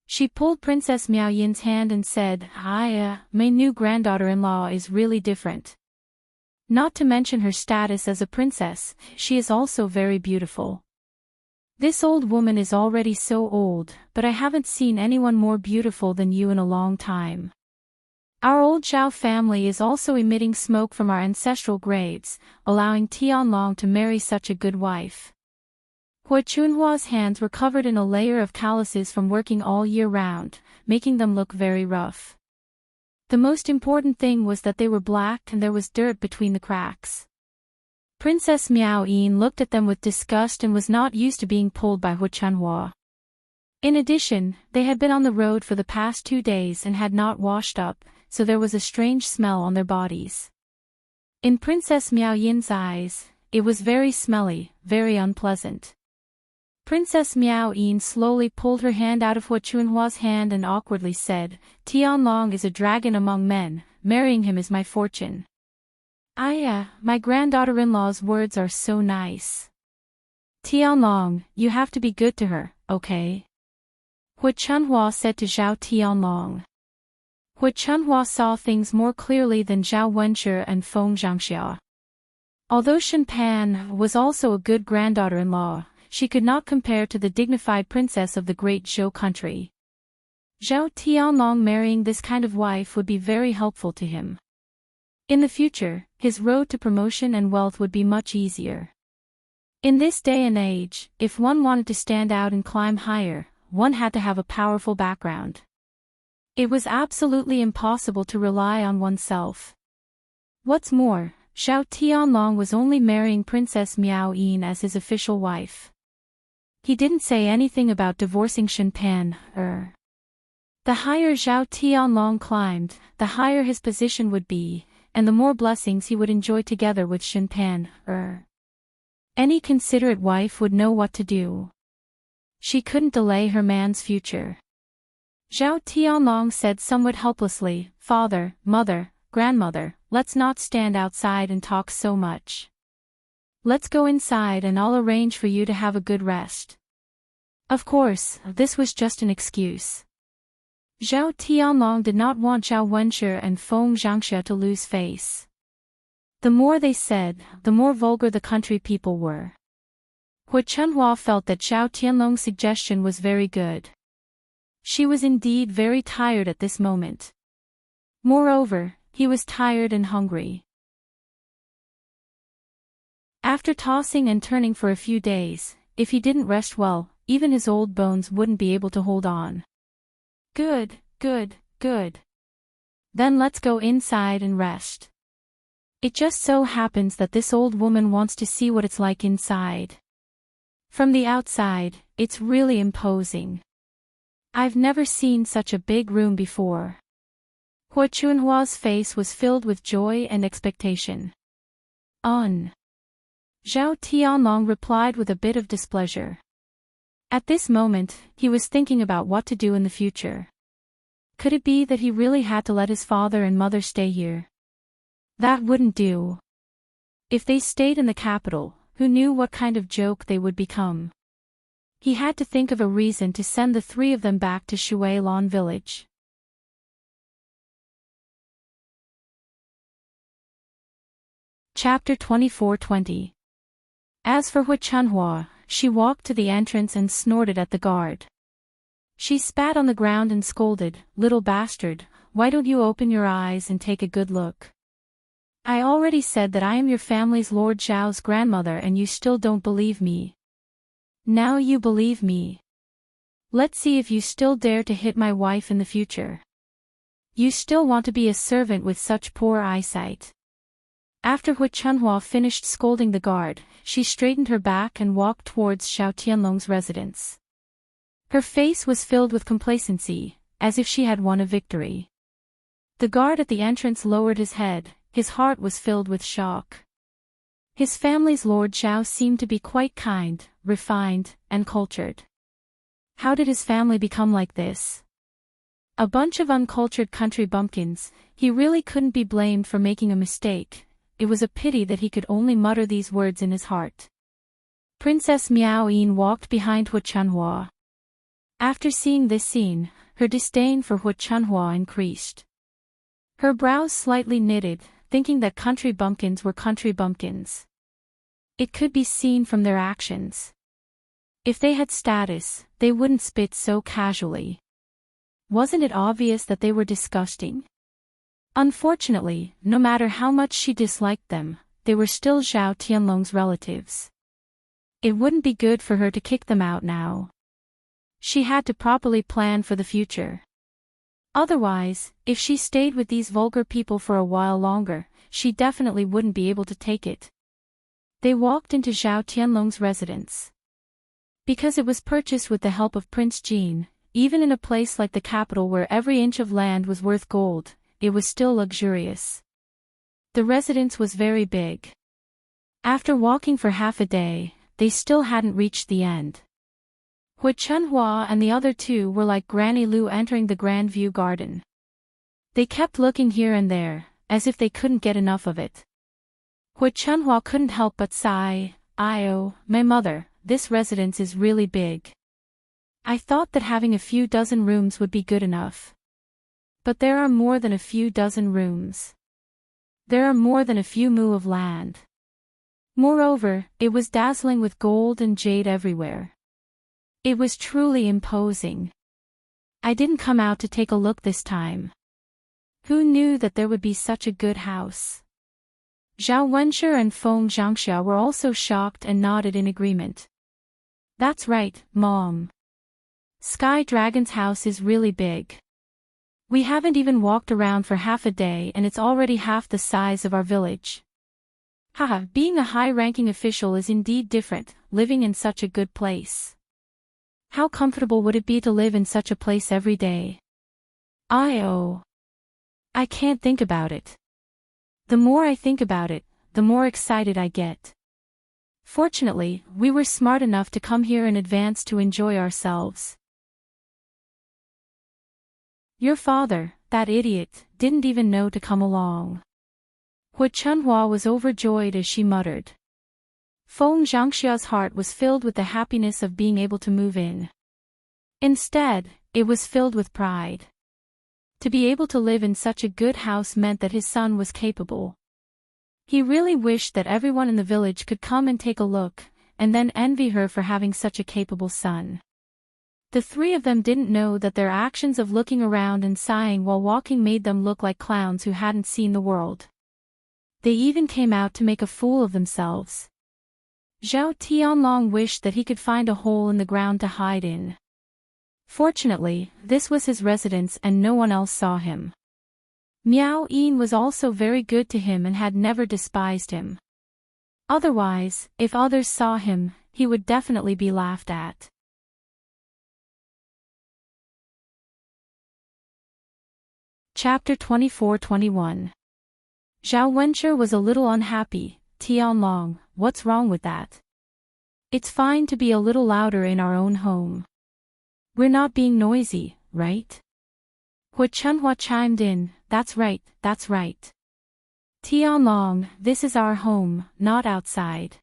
She pulled Princess Miao Yin's hand and said, my new granddaughter-in-law is really different. Not to mention her status as a princess, she is also very beautiful. This old woman is already so old, but I haven't seen anyone more beautiful than you in a long time. Our old Zhao family is also emitting smoke from our ancestral graves, allowing Tianlong to marry such a good wife. Hu Chunhua's hands were covered in a layer of calluses from working all year round, making them look very rough. The most important thing was that they were black and there was dirt between the cracks. Princess Miao Yin looked at them with disgust and was not used to being pulled by Hu Chunhua. In addition, they had been on the road for the past 2 days and had not washed up, so there was a strange smell on their bodies. In Princess Miao Yin's eyes, it was very smelly, very unpleasant. Princess Miao Yin slowly pulled her hand out of Hu Chunhua's hand and awkwardly said, Tianlong is a dragon among men, marrying him is my fortune. My granddaughter-in-law's words are so nice. Tianlong, you have to be good to her, okay? Hu Chunhua said to Zhao Tianlong. Hu Chunhua saw things more clearly than Zhao Wenshi and Feng Zhangxia. Although Shen Pan was also a good granddaughter-in-law, she could not compare to the dignified princess of the great Zhou country. Zhao Tianlong marrying this kind of wife would be very helpful to him. In the future, his road to promotion and wealth would be much easier. In this day and age, if one wanted to stand out and climb higher, one had to have a powerful background. It was absolutely impossible to rely on oneself. What's more, Zhao Tianlong was only marrying Princess Miao Yin as his official wife. He didn't say anything about divorcing Shen Pan. The higher Zhao Tianlong climbed, the higher his position would be, and the more blessings he would enjoy together with Shen Pan. Any considerate wife would know what to do. She couldn't delay her man's future. Zhao Tianlong said somewhat helplessly, Father, Mother, Grandmother, let's not stand outside and talk so much. Let's go inside and I'll arrange for you to have a good rest. Of course, this was just an excuse. Zhao Tianlong did not want Zhao Wenshi and Feng Zhangxia to lose face. The more they said, the more vulgar the country people were. Hu Chunhua felt that Zhao Tianlong's suggestion was very good. She was indeed very tired at this moment. Moreover, he was tired and hungry. After tossing and turning for a few days, if he didn't rest well, even his old bones wouldn't be able to hold on. Good. Then let's go inside and rest. It just so happens that this old woman wants to see what it's like inside. From the outside, it's really imposing. I've never seen such a big room before. Hu Chunhua's face was filled with joy and expectation. Zhao Tianlong replied with a bit of displeasure. At this moment, he was thinking about what to do in the future. Could it be that he really had to let his father and mother stay here? That wouldn't do. If they stayed in the capital, who knew what kind of joke they would become? He had to think of a reason to send the 3 of them back to Shuilon village. Chapter 24:20. As for Hu Chunhua, she walked to the entrance and snorted at the guard. She spat on the ground and scolded, Little bastard, why don't you open your eyes and take a good look? I already said that I am your family's Lord Zhao's grandmother and you still don't believe me. Now you believe me. Let's see if you still dare to hit my wife in the future. You still want to be a servant with such poor eyesight. After Hu Chunhua finished scolding the guard, she straightened her back and walked towards Zhao Tianlong's residence. Her face was filled with complacency, as if she had won a victory. The guard at the entrance lowered his head, his heart was filled with shock. His family's Lord Zhao seemed to be quite kind, refined, and cultured. How did his family become like this? A bunch of uncultured country bumpkins. He really couldn't be blamed for making a mistake. it was a pity that he could only mutter these words in his heart. Princess Miao Yin walked behind Hu Chunhua. After seeing this scene, her disdain for Hu Chunhua increased. Her brows slightly knitted, thinking that country bumpkins were country bumpkins. It could be seen from their actions. If they had status, they wouldn't spit so casually. Wasn't it obvious that they were disgusting? Unfortunately, no matter how much she disliked them, they were still Zhao Tianlong's relatives. It wouldn't be good for her to kick them out now. She had to properly plan for the future. Otherwise, if she stayed with these vulgar people for a while longer, she definitely wouldn't be able to take it. They walked into Zhao Tianlong's residence. Because it was purchased with the help of Prince Jin, even in a place like the capital where every inch of land was worth gold, it was still luxurious. The residence was very big. After walking for half a day, they still hadn't reached the end. Hu Chunhua and the other two were like Granny Lu entering the Grand View Garden. They kept looking here and there, as if they couldn't get enough of it. Hu Chunhua couldn't help but sigh, "Oh, my mother, this residence is really big. I thought that having a few dozen rooms would be good enough. But there are more than a few dozen rooms. There are more than a few mu of land. Moreover, it was dazzling with gold and jade everywhere. It was truly imposing. I didn't come out to take a look this time. Who knew that there would be such a good house?" Zhao Wenshi and Feng Zhangxia were also shocked and nodded in agreement. "That's right, Mom. Sky Dragon's house is really big. We haven't even walked around for half a day and it's already half the size of our village. Haha, being a high-ranking official is indeed different, living in such a good place. How comfortable would it be to live in such a place every day? I can't think about it. The more I think about it, the more excited I get. Fortunately, we were smart enough to come here in advance to enjoy ourselves. Your father, that idiot, didn't even know to come along." Hu Chunhua was overjoyed as she muttered. Feng Zhangxia's heart was filled with the happiness of being able to move in. Instead, it was filled with pride. To be able to live in such a good house meant that his son was capable. He really wished that everyone in the village could come and take a look, and then envy her for having such a capable son. The three of them didn't know that their actions of looking around and sighing while walking made them look like clowns who hadn't seen the world. They even came out to make a fool of themselves. Zhao Tianlong wished that he could find a hole in the ground to hide in. Fortunately, this was his residence and no one else saw him. Miao Yin was also very good to him and had never despised him. Otherwise, if others saw him, he would definitely be laughed at. Chapter 24-21. Zhao Wenshi was a little unhappy. "Tianlong, what's wrong with that? It's fine to be a little louder in our own home. We're not being noisy, right?" Hu Chunhua chimed in, That's right. Tianlong, this is our home, not outside.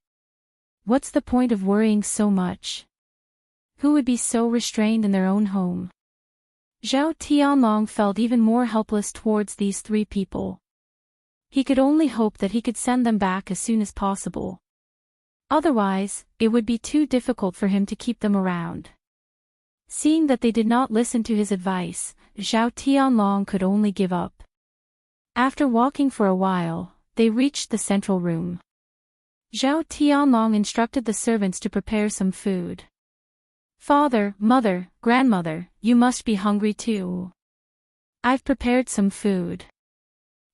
What's the point of worrying so much? Who would be so restrained in their own home?" Zhao Tianlong felt even more helpless towards these three people. He could only hope that he could send them back as soon as possible. Otherwise, it would be too difficult for him to keep them around. Seeing that they did not listen to his advice, Zhao Tianlong could only give up. After walking for a while, they reached the central room. Zhao Tianlong instructed the servants to prepare some food. "Father, mother, grandmother, you must be hungry too. I've prepared some food.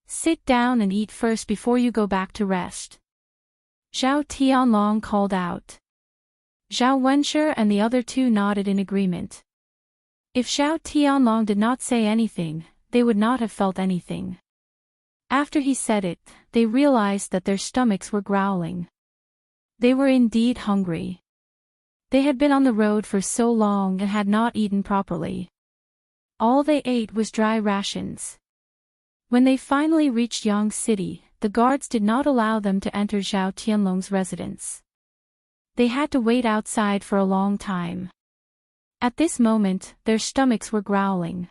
Sit down and eat first before you go back to rest." Zhao Tianlong called out. Zhao Wenshi and the other two nodded in agreement. If Zhao Tianlong did not say anything, they would not have felt anything. After he said it, they realized that their stomachs were growling. They were indeed hungry. They had been on the road for so long and had not eaten properly. All they ate was dry rations. When they finally reached Yang City, the guards did not allow them to enter Zhao Tianlong's residence. They had to wait outside for a long time. At this moment, their stomachs were growling.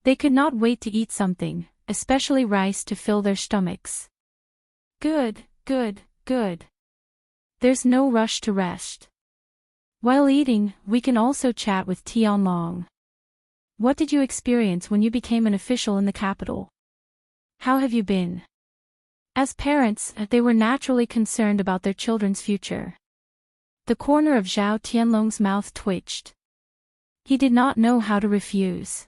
They could not wait to eat something, especially rice to fill their stomachs. Good, good, good. There's no rush to rest. While eating, we can also chat with Tianlong. What did you experience when you became an official in the capital? How have you been? As parents, they were naturally concerned about their children's future. The corner of Zhao Tianlong's mouth twitched. He did not know how to refuse.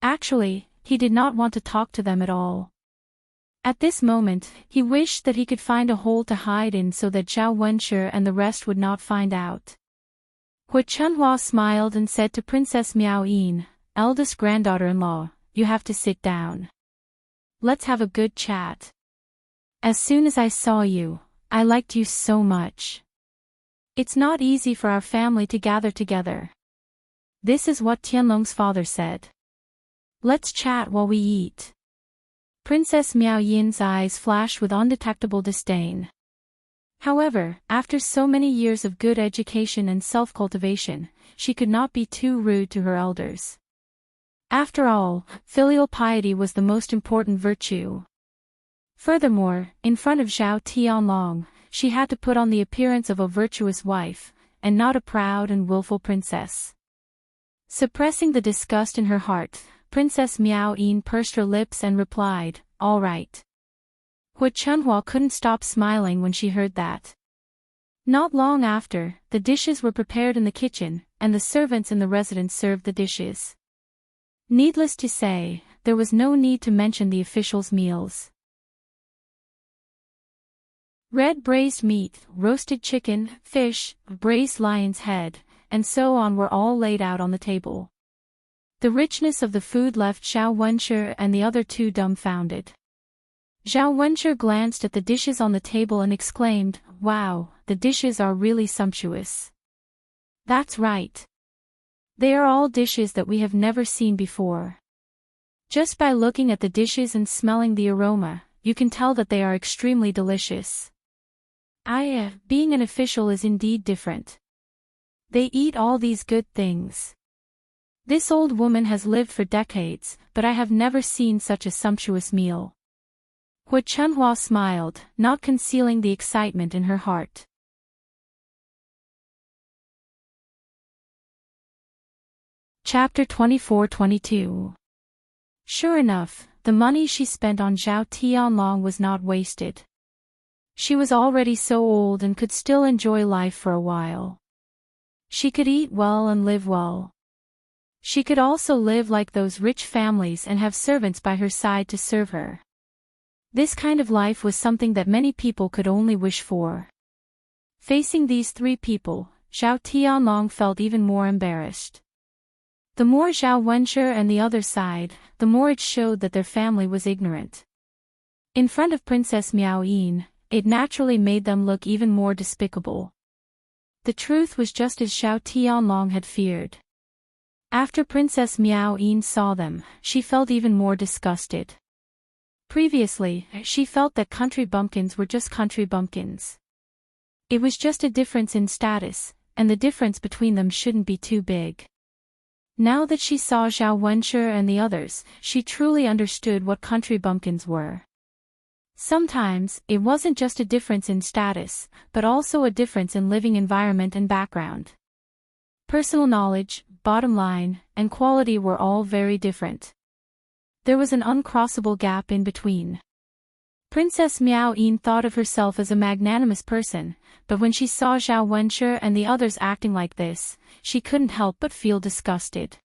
Actually, he did not want to talk to them at all. At this moment, he wished that he could find a hole to hide in so that Zhao Wenshi and the rest would not find out. Hu Chunhua smiled and said to Princess Miao Yin, eldest granddaughter-in-law, you have to sit down. Let's have a good chat. As soon as I saw you, I liked you so much. It's not easy for our family to gather together. This is what Tianlong's father said. Let's chat while we eat. Princess Miao Yin's eyes flashed with undetectable disdain. However, after so many years of good education and self-cultivation, she could not be too rude to her elders. After all, filial piety was the most important virtue. Furthermore, in front of Zhao Tianlong, she had to put on the appearance of a virtuous wife, and not a proud and willful princess. Suppressing the disgust in her heart, Princess Miao Yin pursed her lips and replied, all right. Hu Chunhua couldn't stop smiling when she heard that. Not long after, the dishes were prepared in the kitchen, and the servants in the residence served the dishes. Needless to say, there was no need to mention the officials' meals. Red braised meat, roasted chicken, fish, braised lion's head, and so on were all laid out on the table. The richness of the food left Zhao Wenshi and the other two dumbfounded. Zhao Wenshi glanced at the dishes on the table and exclaimed, wow, the dishes are really sumptuous. That's right. They are all dishes that we have never seen before. Just by looking at the dishes and smelling the aroma, you can tell that they are extremely delicious. Being an official is indeed different. They eat all these good things. This old woman has lived for decades, but I have never seen such a sumptuous meal. Hu Chunhua smiled, not concealing the excitement in her heart. Chapter 24-22. Sure enough, the money she spent on Zhao Tianlong was not wasted. She was already so old and could still enjoy life for a while. She could eat well and live well. She could also live like those rich families and have servants by her side to serve her. This kind of life was something that many people could only wish for. Facing these three people, Zhao Tianlong felt even more embarrassed. The more Zhao Wenshi and the other sighed, the more it showed that their family was ignorant. In front of Princess Miao Yin, it naturally made them look even more despicable. The truth was just as Zhao Tianlong had feared. After Princess Miao Yin saw them, she felt even more disgusted. Previously, she felt that country bumpkins were just country bumpkins. It was just a difference in status, and the difference between them shouldn't be too big. Now that she saw Zhao Wenshi and the others, she truly understood what country bumpkins were. Sometimes, it wasn't just a difference in status, but also a difference in living environment and background. Personal knowledge, bottom line, and quality were all very different. There was an uncrossable gap in between. Princess Miao Yin thought of herself as a magnanimous person, but when she saw Zhao Wenshi and the others acting like this, she couldn't help but feel disgusted.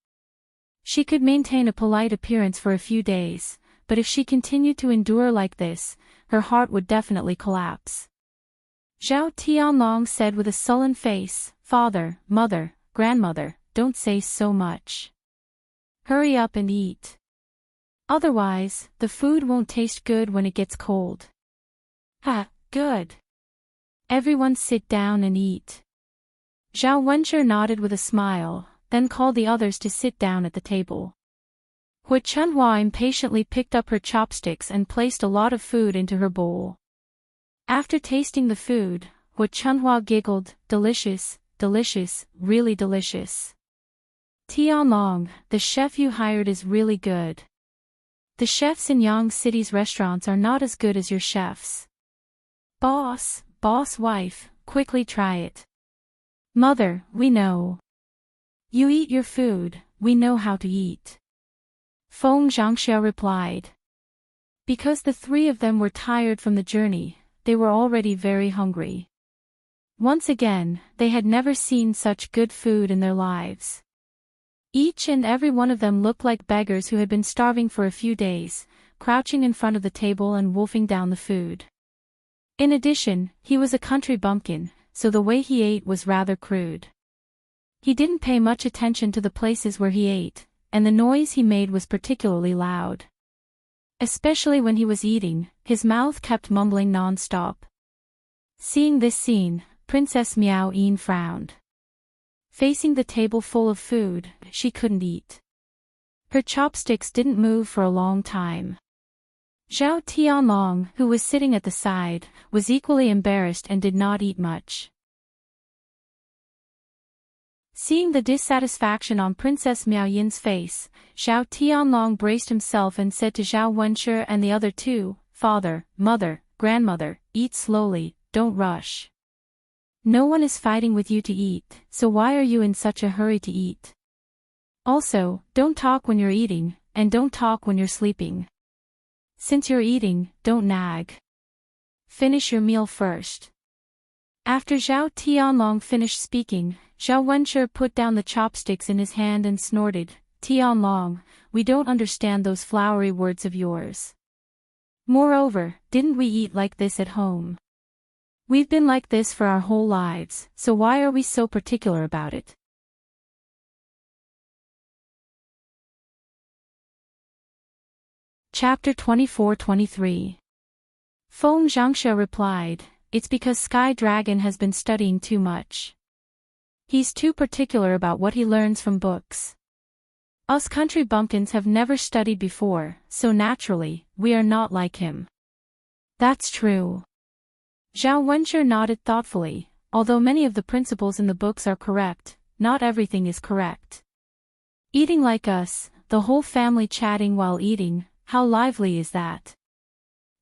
She could maintain a polite appearance for a few days, but if she continued to endure like this, her heart would definitely collapse. Zhao Tianlong said with a sullen face, "Father, mother, grandmother, don't say so much. Hurry up and eat. Otherwise, the food won't taste good when it gets cold." Good. Everyone sit down and eat. Zhao Wenshi nodded with a smile, then called the others to sit down at the table. Hui Chunhua impatiently picked up her chopsticks and placed a lot of food into her bowl. After tasting the food, Hui Chunhua giggled, delicious, delicious, really delicious. Tianlong, the chef you hired is really good. The chefs in Yang City's restaurants are not as good as your chefs. Boss wife, quickly try it. Mother, we know. You eat your food, we know how to eat. Feng Zhangxia replied. Because the three of them were tired from the journey, they were already very hungry. Once again, they had never seen such good food in their lives. Each and every one of them looked like beggars who had been starving for a few days, crouching in front of the table and wolfing down the food. In addition, he was a country bumpkin, so the way he ate was rather crude. He didn't pay much attention to the places where he ate, and the noise he made was particularly loud. Especially when he was eating, his mouth kept mumbling non-stop. Seeing this scene, Princess Miao Yin frowned. Facing the table full of food, she couldn't eat. Her chopsticks didn't move for a long time. Zhao Tianlong, who was sitting at the side, was equally embarrassed and did not eat much. Seeing the dissatisfaction on Princess Miao Yin's face, Zhao Tianlong braced himself and said to Zhao Wenshi and the other two, Father, Mother, Grandmother, eat slowly, don't rush. No one is fighting with you to eat, so why are you in such a hurry to eat? Also, don't talk when you're eating, and don't talk when you're sleeping. Since you're eating, don't nag. Finish your meal first. After Zhao Tianlong finished speaking, Zhao Wenshi put down the chopsticks in his hand and snorted, Tianlong, we don't understand those flowery words of yours. Moreover, didn't we eat like this at home? We've been like this for our whole lives, so why are we so particular about it? Chapter 24-23. Feng Zhangxia replied, it's because Sky Dragon has been studying too much. He's too particular about what he learns from books. Us country bumpkins have never studied before, so naturally, we are not like him. That's true. Zhao Wenshi nodded thoughtfully, although many of the principles in the books are correct, not everything is correct. Eating like us, the whole family chatting while eating, how lively is that?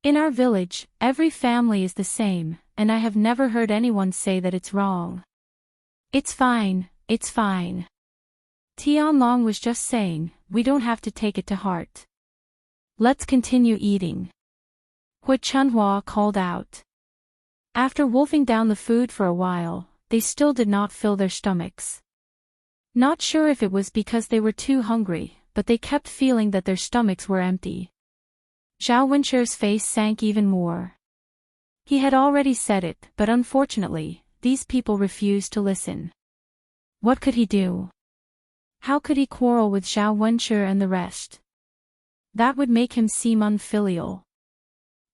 In our village, every family is the same, and I have never heard anyone say that it's wrong. It's fine, it's fine. Tianlong was just saying, we don't have to take it to heart. Let's continue eating. Hui Chunhua called out. After wolfing down the food for a while, they still did not fill their stomachs. Not sure if it was because they were too hungry, but they kept feeling that their stomachs were empty. Zhao Wenshi's face sank even more. He had already said it, but unfortunately, these people refused to listen. What could he do? How could he quarrel with Zhao Wenshi and the rest? That would make him seem unfilial.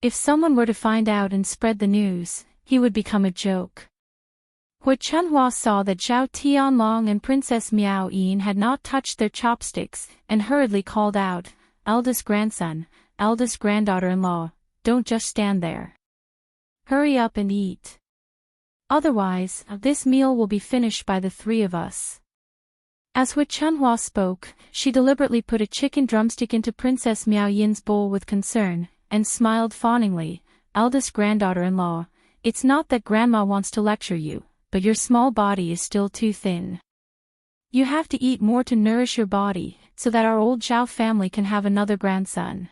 If someone were to find out and spread the news, he would become a joke. Hui Chunhua saw that Zhao Tianlong and Princess Miao Yin had not touched their chopsticks, and hurriedly called out, eldest grandson, eldest granddaughter-in-law, don't just stand there. Hurry up and eat. Otherwise, this meal will be finished by the three of us. As Hui Chunhua spoke, she deliberately put a chicken drumstick into Princess Miao Yin's bowl with concern, and smiled fawningly, eldest granddaughter-in-law, it's not that grandma wants to lecture you, but your small body is still too thin. You have to eat more to nourish your body, so that our old Zhao family can have another grandson.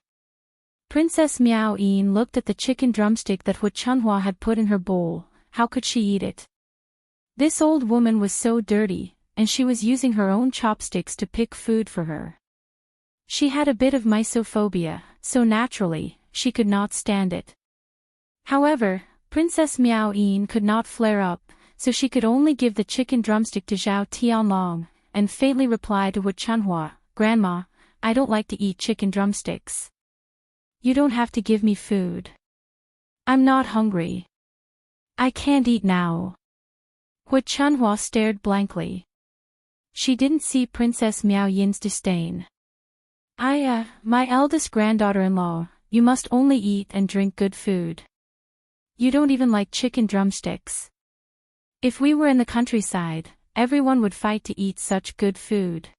Princess Miao Yin looked at the chicken drumstick that Hui Chunhua had put in her bowl. How could she eat it? This old woman was so dirty, and she was using her own chopsticks to pick food for her. She had a bit of mysophobia, so naturally, she could not stand it. However, Princess Miao Yin could not flare up, so she could only give the chicken drumstick to Zhao Tianlong, and faintly reply to Hui Chunhua, Grandma, I don't like to eat chicken drumsticks. You don't have to give me food. I'm not hungry. I can't eat now. Hui Chunhua stared blankly. She didn't see Princess Miao Yin's disdain. My eldest granddaughter-in-law, you must only eat and drink good food. You don't even like chicken drumsticks. If we were in the countryside, everyone would fight to eat such good food.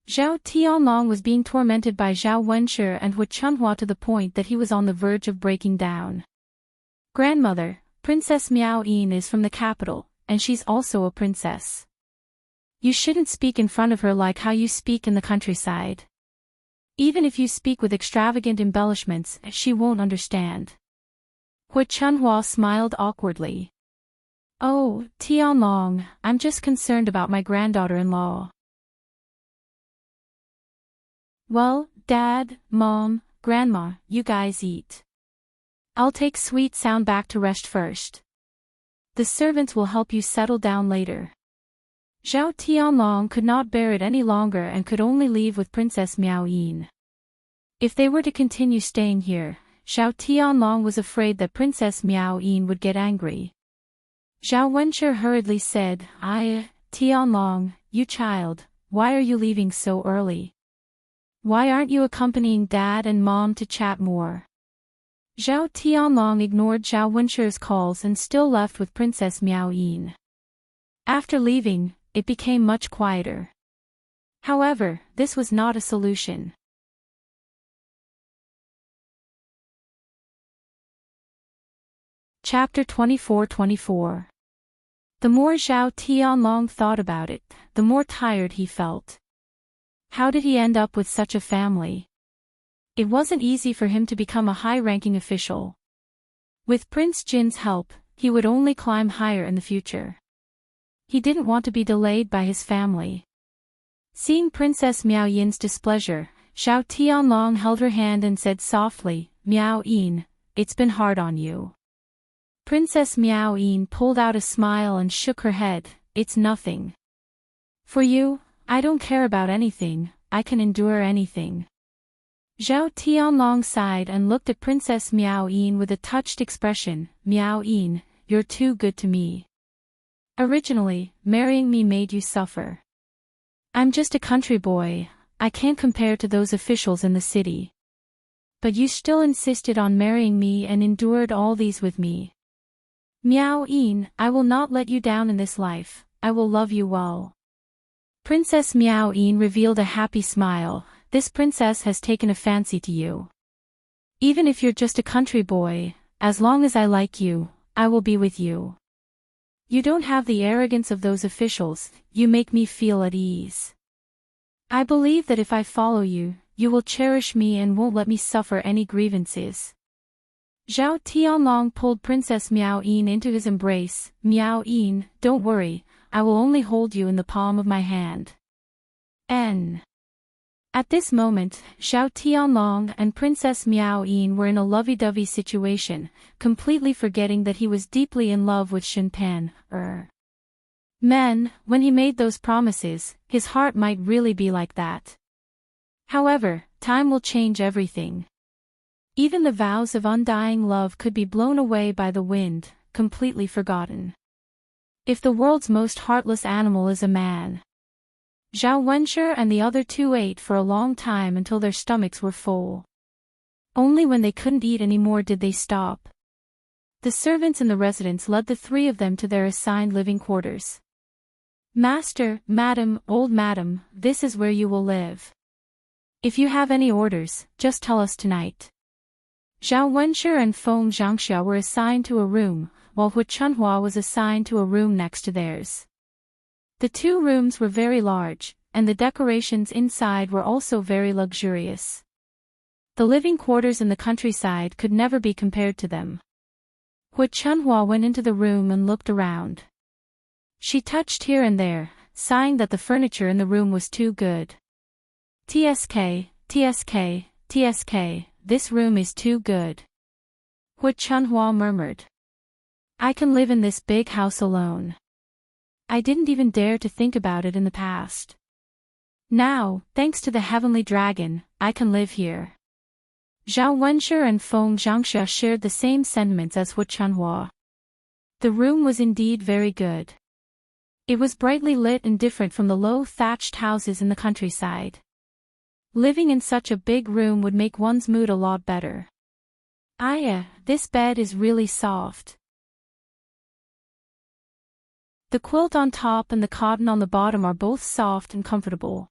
Zhao Tianlong was being tormented by Zhao Wenshi and Hu Chunhua to the point that he was on the verge of breaking down. Grandmother, Princess Miao Yin is from the capital, and she's also a princess. You shouldn't speak in front of her like how you speak in the countryside. Even if you speak with extravagant embellishments, she won't understand. Hu Chunhua smiled awkwardly. Oh, Tianlong, I'm just concerned about my granddaughter-in-law. Well, Dad, Mom, Grandma, you guys eat. I'll take Sweet Sound back to rest first. The servants will help you settle down later. Zhao Tianlong could not bear it any longer and could only leave with Princess Miao Yin. If they were to continue staying here, Zhao Tianlong was afraid that Princess Miao Yin would get angry. Zhao Wenshi hurriedly said, Tianlong, you child, why are you leaving so early? Why aren't you accompanying Dad and Mom to chat more? Zhao Tianlong ignored Zhao Wenshi's calls and still left with Princess Miao Yin. After leaving, it became much quieter. However, this was not a solution. Chapter 24-24. The more Zhao Tianlong thought about it, the more tired he felt. How did he end up with such a family? It wasn't easy for him to become a high-ranking official. With Prince Jin's help, he would only climb higher in the future. He didn't want to be delayed by his family. Seeing Princess Miao Yin's displeasure, Zhao Tianlong held her hand and said softly, Miao Yin, it's been hard on you. Princess Miao Yin pulled out a smile and shook her head, it's nothing. For you, I don't care about anything, I can endure anything. Zhao Tianlong sighed and looked at Princess Miao Yin with a touched expression, Miao Yin, you're too good to me. Originally, marrying me made you suffer. I'm just a country boy, I can't compare to those officials in the city. But you still insisted on marrying me and endured all these with me. Miao Yin, I will not let you down in this life, I will love you well. Princess Miao Yin revealed a happy smile, this princess has taken a fancy to you. Even if you're just a country boy, as long as I like you, I will be with you. You don't have the arrogance of those officials, you make me feel at ease. I believe that if I follow you, you will cherish me and won't let me suffer any grievances. Zhao Tianlong pulled Princess Miao Yin into his embrace, Miao Yin, don't worry, I will only hold you in the palm of my hand. At this moment, Zhao Tianlong and Princess Miao Yin were in a lovey-dovey situation, completely forgetting that he was deeply in love with Shinpan. Men, when he made those promises, his heart might really be like that. However, time will change everything. Even the vows of undying love could be blown away by the wind, completely forgotten. If the world's most heartless animal is a man. Zhao Wenshi and the other two ate for a long time until their stomachs were full. Only when they couldn't eat anymore did they stop. The servants in the residence led the three of them to their assigned living quarters. Master, Madam, old Madam, this is where you will live. If you have any orders, just tell us tonight. Zhao Wenshi and Feng Zhangxia were assigned to a room, while Hu Chunhua was assigned to a room next to theirs. The two rooms were very large, and the decorations inside were also very luxurious. The living quarters in the countryside could never be compared to them. Hu Chunhua went into the room and looked around. She touched here and there, sighing that the furniture in the room was too good. TSK, TSK, TSK, this room is too good. Hu Chunhua murmured. I can live in this big house alone. I didn't even dare to think about it in the past. Now, thanks to the heavenly dragon, I can live here. Zhao Wenshi and Feng Zhangxia shared the same sentiments as Hu Chunhua. The room was indeed very good. It was brightly lit and different from the low thatched houses in the countryside. Living in such a big room would make one's mood a lot better. This bed is really soft. The quilt on top and the cotton on the bottom are both soft and comfortable.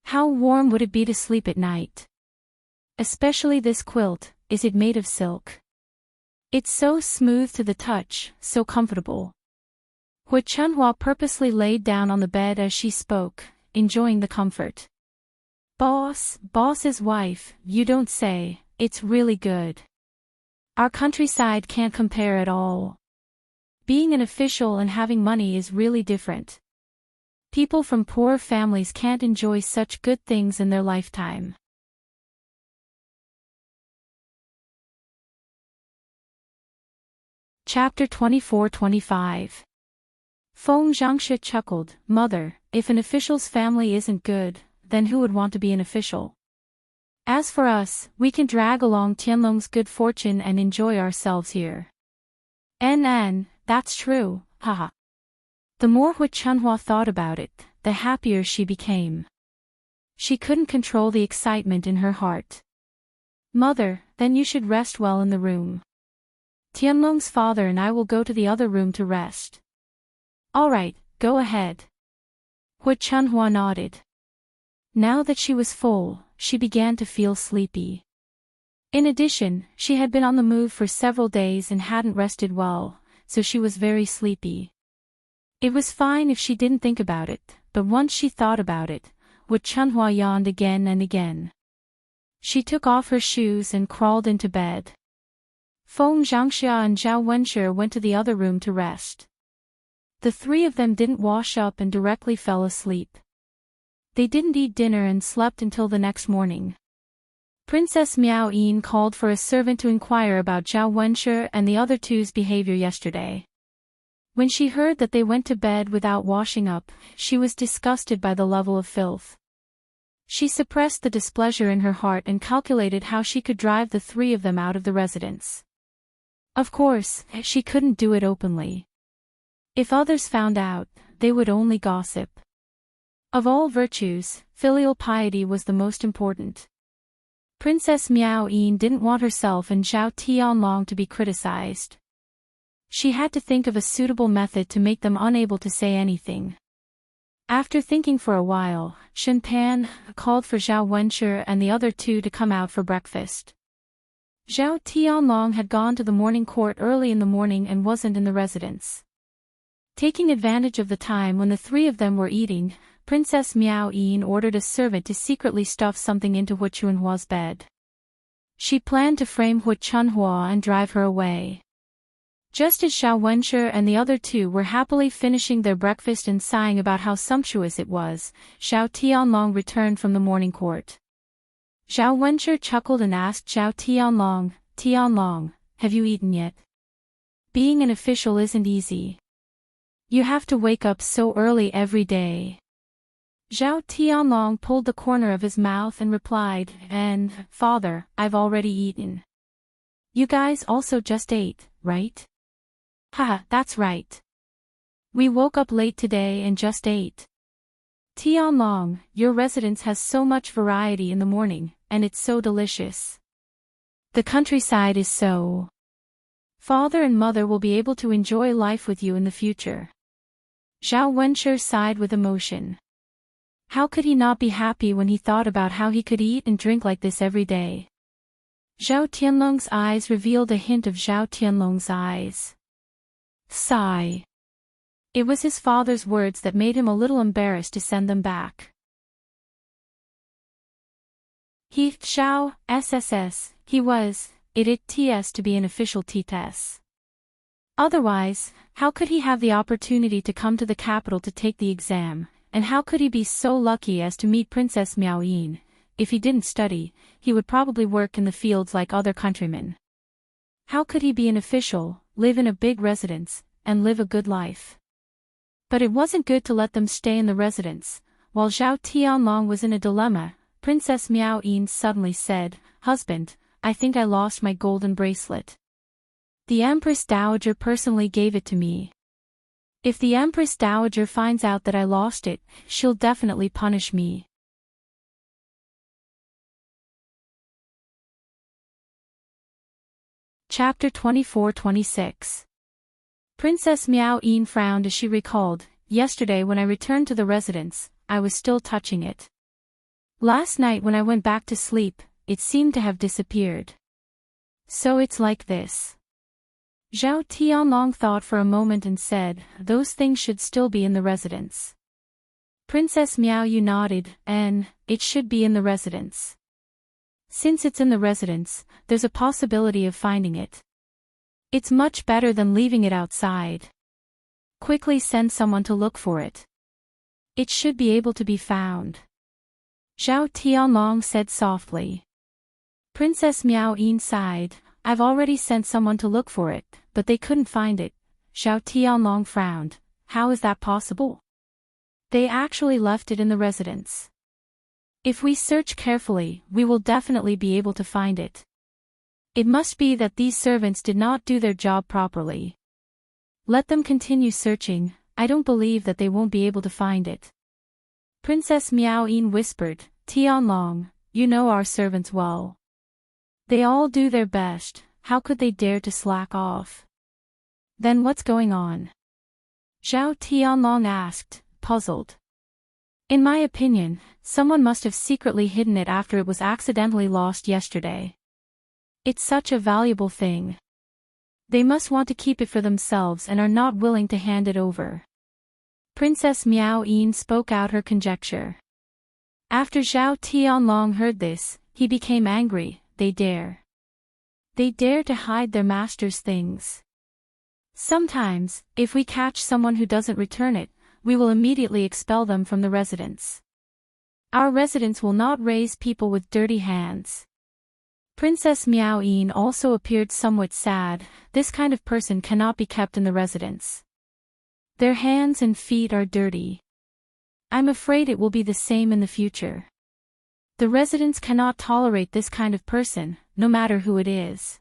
How warm would it be to sleep at night? Especially this quilt, is it made of silk? It's so smooth to the touch, so comfortable. Hui Chunhua purposely laid down on the bed as she spoke, enjoying the comfort. Boss's wife, you don't say, it's really good. Our countryside can't compare at all. Being an official and having money is really different. People from poor families can't enjoy such good things in their lifetime. Chapter 24-25. Feng Zhangxue chuckled, Mother, if an official's family isn't good, then who would want to be an official? As for us, we can drag along Tianlong's good fortune and enjoy ourselves here. That's true, haha. The more Hui Chunhua thought about it, the happier she became. She couldn't control the excitement in her heart. Mother, then you should rest well in the room. Tianlong's father and I will go to the other room to rest. All right, go ahead. Hui Chunhua nodded. Now that she was full, she began to feel sleepy. In addition, she had been on the move for several days and hadn't rested well, so she was very sleepy. It was fine if she didn't think about it, but once she thought about it, Hui Chunhua yawned again and again. She took off her shoes and crawled into bed. Feng Zhangxia and Zhao Wenshi went to the other room to rest. The three of them didn't wash up and directly fell asleep. They didn't eat dinner and slept until the next morning. Princess Miao Yin called for a servant to inquire about Zhao Wenshi and the other two's behavior yesterday. When she heard that they went to bed without washing up, she was disgusted by the level of filth. She suppressed the displeasure in her heart and calculated how she could drive the three of them out of the residence. Of course, she couldn't do it openly. If others found out, they would only gossip. Of all virtues, filial piety was the most important. Princess Miao Yin didn't want herself and Zhao Tianlong to be criticized. She had to think of a suitable method to make them unable to say anything. After thinking for a while, Shen Pan called for Zhao Wenshi and the other two to come out for breakfast. Zhao Tianlong had gone to the morning court early in the morning and wasn't in the residence. Taking advantage of the time when the three of them were eating, Princess Miao Yin ordered a servant to secretly stuff something into Hui Chunhua's bed. She planned to frame Hui Chunhua and drive her away. Just as Zhao Wenshi and the other two were happily finishing their breakfast and sighing about how sumptuous it was, Zhao Tianlong returned from the morning court. Zhao Wenshi chuckled and asked Zhao Tianlong, Tianlong, have you eaten yet? Being an official isn't easy. You have to wake up so early every day. Zhao Tianlong pulled the corner of his mouth and replied, Father, I've already eaten. You guys also just ate, right? Haha, that's right. We woke up late today and just ate. Tianlong, your residence has so much variety in the morning, and it's so delicious. The countryside is so. Father and mother will be able to enjoy life with you in the future. Zhao Wenshi sighed with emotion. How could he not be happy when he thought about how he could eat and drink like this every day? Zhao Tianlong's eyes revealed a hint of Zhao Tianlong's eyes. Sigh. It was his father's words that made him a little embarrassed to send them back. He Zhao, SSS, he was, it ts to be an official ts. Otherwise, how could he have the opportunity to come to the capital to take the exam, and how could he be so lucky as to meet Princess Miao Yin? If he didn't study, he would probably work in the fields like other countrymen. How could he be an official, live in a big residence, and live a good life? But it wasn't good to let them stay in the residence. While Zhao Tianlong was in a dilemma, Princess Miao Yin suddenly said, Husband, I think I lost my golden bracelet. The Empress Dowager personally gave it to me. If the Empress Dowager finds out that I lost it, she'll definitely punish me. Chapter 24-26. Princess Miao Yin frowned as she recalled, yesterday when I returned to the residence, I was still touching it. Last night when I went back to sleep, it seemed to have disappeared. So it's like this. Zhao Tianlong thought for a moment and said, those things should still be in the residence. Princess Miao Yin nodded, and it should be in the residence. Since it's in the residence, there's a possibility of finding it. It's much better than leaving it outside. Quickly send someone to look for it. It should be able to be found. Zhao Tianlong said softly. Princess Miao Yin sighed, I've already sent someone to look for it, but they couldn't find it. Zhao Tianlong frowned. How is that possible? They actually left it in the residence. If we search carefully, we will definitely be able to find it. It must be that these servants did not do their job properly. Let them continue searching, I don't believe that they won't be able to find it. Princess Miao Yin whispered, Tianlong, you know our servants well. They all do their best, how could they dare to slack off? Then what's going on? Zhao Tianlong asked, puzzled. In my opinion, someone must have secretly hidden it after it was accidentally lost yesterday. It's such a valuable thing. They must want to keep it for themselves and are not willing to hand it over. Princess Miao Yin spoke out her conjecture. After Zhao Tianlong heard this, he became angry. They dare. They dare to hide their master's things. Sometimes, if we catch someone who doesn't return it, we will immediately expel them from the residence. Our residence will not raise people with dirty hands. Princess Miao Yin also appeared somewhat sad. This kind of person cannot be kept in the residence. Their hands and feet are dirty. I'm afraid it will be the same in the future. The residents cannot tolerate this kind of person, no matter who it is.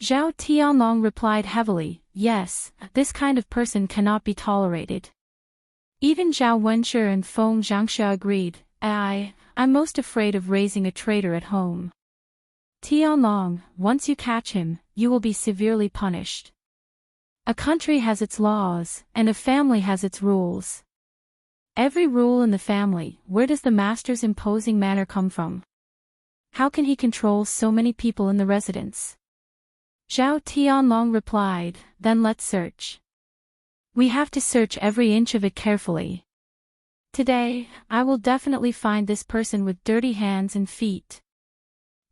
Zhao Tianlong replied heavily, yes, this kind of person cannot be tolerated. Even Zhao Wenshi and Feng Zhangxia agreed, I'm most afraid of raising a traitor at home. Tianlong, once you catch him, you will be severely punished. A country has its laws, and a family has its rules. Every rule in the family, where does the master's imposing manner come from? How can he control so many people in the residence? Zhao Tianlong replied, then let's search. We have to search every inch of it carefully. Today, I will definitely find this person with dirty hands and feet.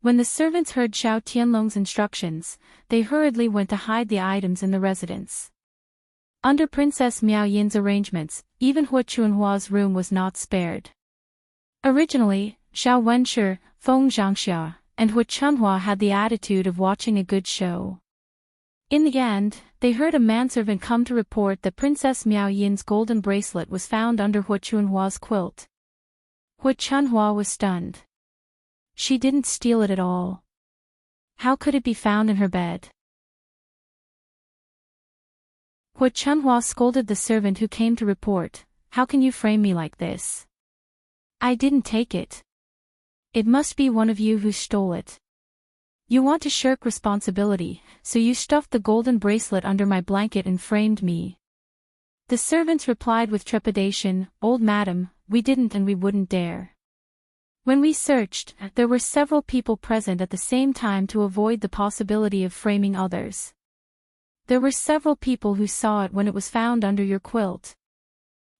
When the servants heard Zhao Tianlong's instructions, they hurriedly went to hide the items in the residence. Under Princess Miao Yin's arrangements, even Hu Chunhua's room was not spared. Originally, Zhao Wenshi, Feng Zhangxia, and Hu Chunhua had the attitude of watching a good show. In the end, they heard a manservant come to report that Princess Miao Yin's golden bracelet was found under Hu Chunhua's quilt. Hu Chunhua was stunned. She didn't steal it at all. How could it be found in her bed? Hu Chunhua scolded the servant who came to report, how can you frame me like this? I didn't take it. It must be one of you who stole it. You want to shirk responsibility, so you stuffed the golden bracelet under my blanket and framed me. The servants replied with trepidation, Old madam, we didn't and we wouldn't dare. When we searched, there were several people present at the same time to avoid the possibility of framing others. There were several people who saw it when it was found under your quilt.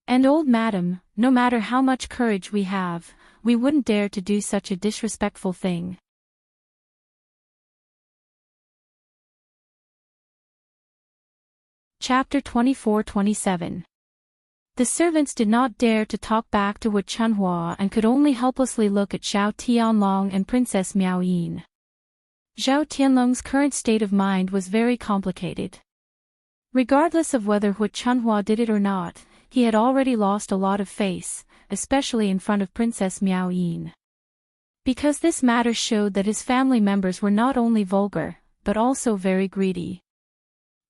And old madam, no matter how much courage we have, we wouldn't dare to do such a disrespectful thing. Chapter 24-27. The servants did not dare to talk back to Hu Chunhua and could only helplessly look at Zhao Tianlong and Princess Miao Yin. Zhao Tianlong's current state of mind was very complicated. Regardless of whether Hu Chunhua did it or not, he had already lost a lot of face, especially in front of Princess Miao Yin. Because this matter showed that his family members were not only vulgar, but also very greedy.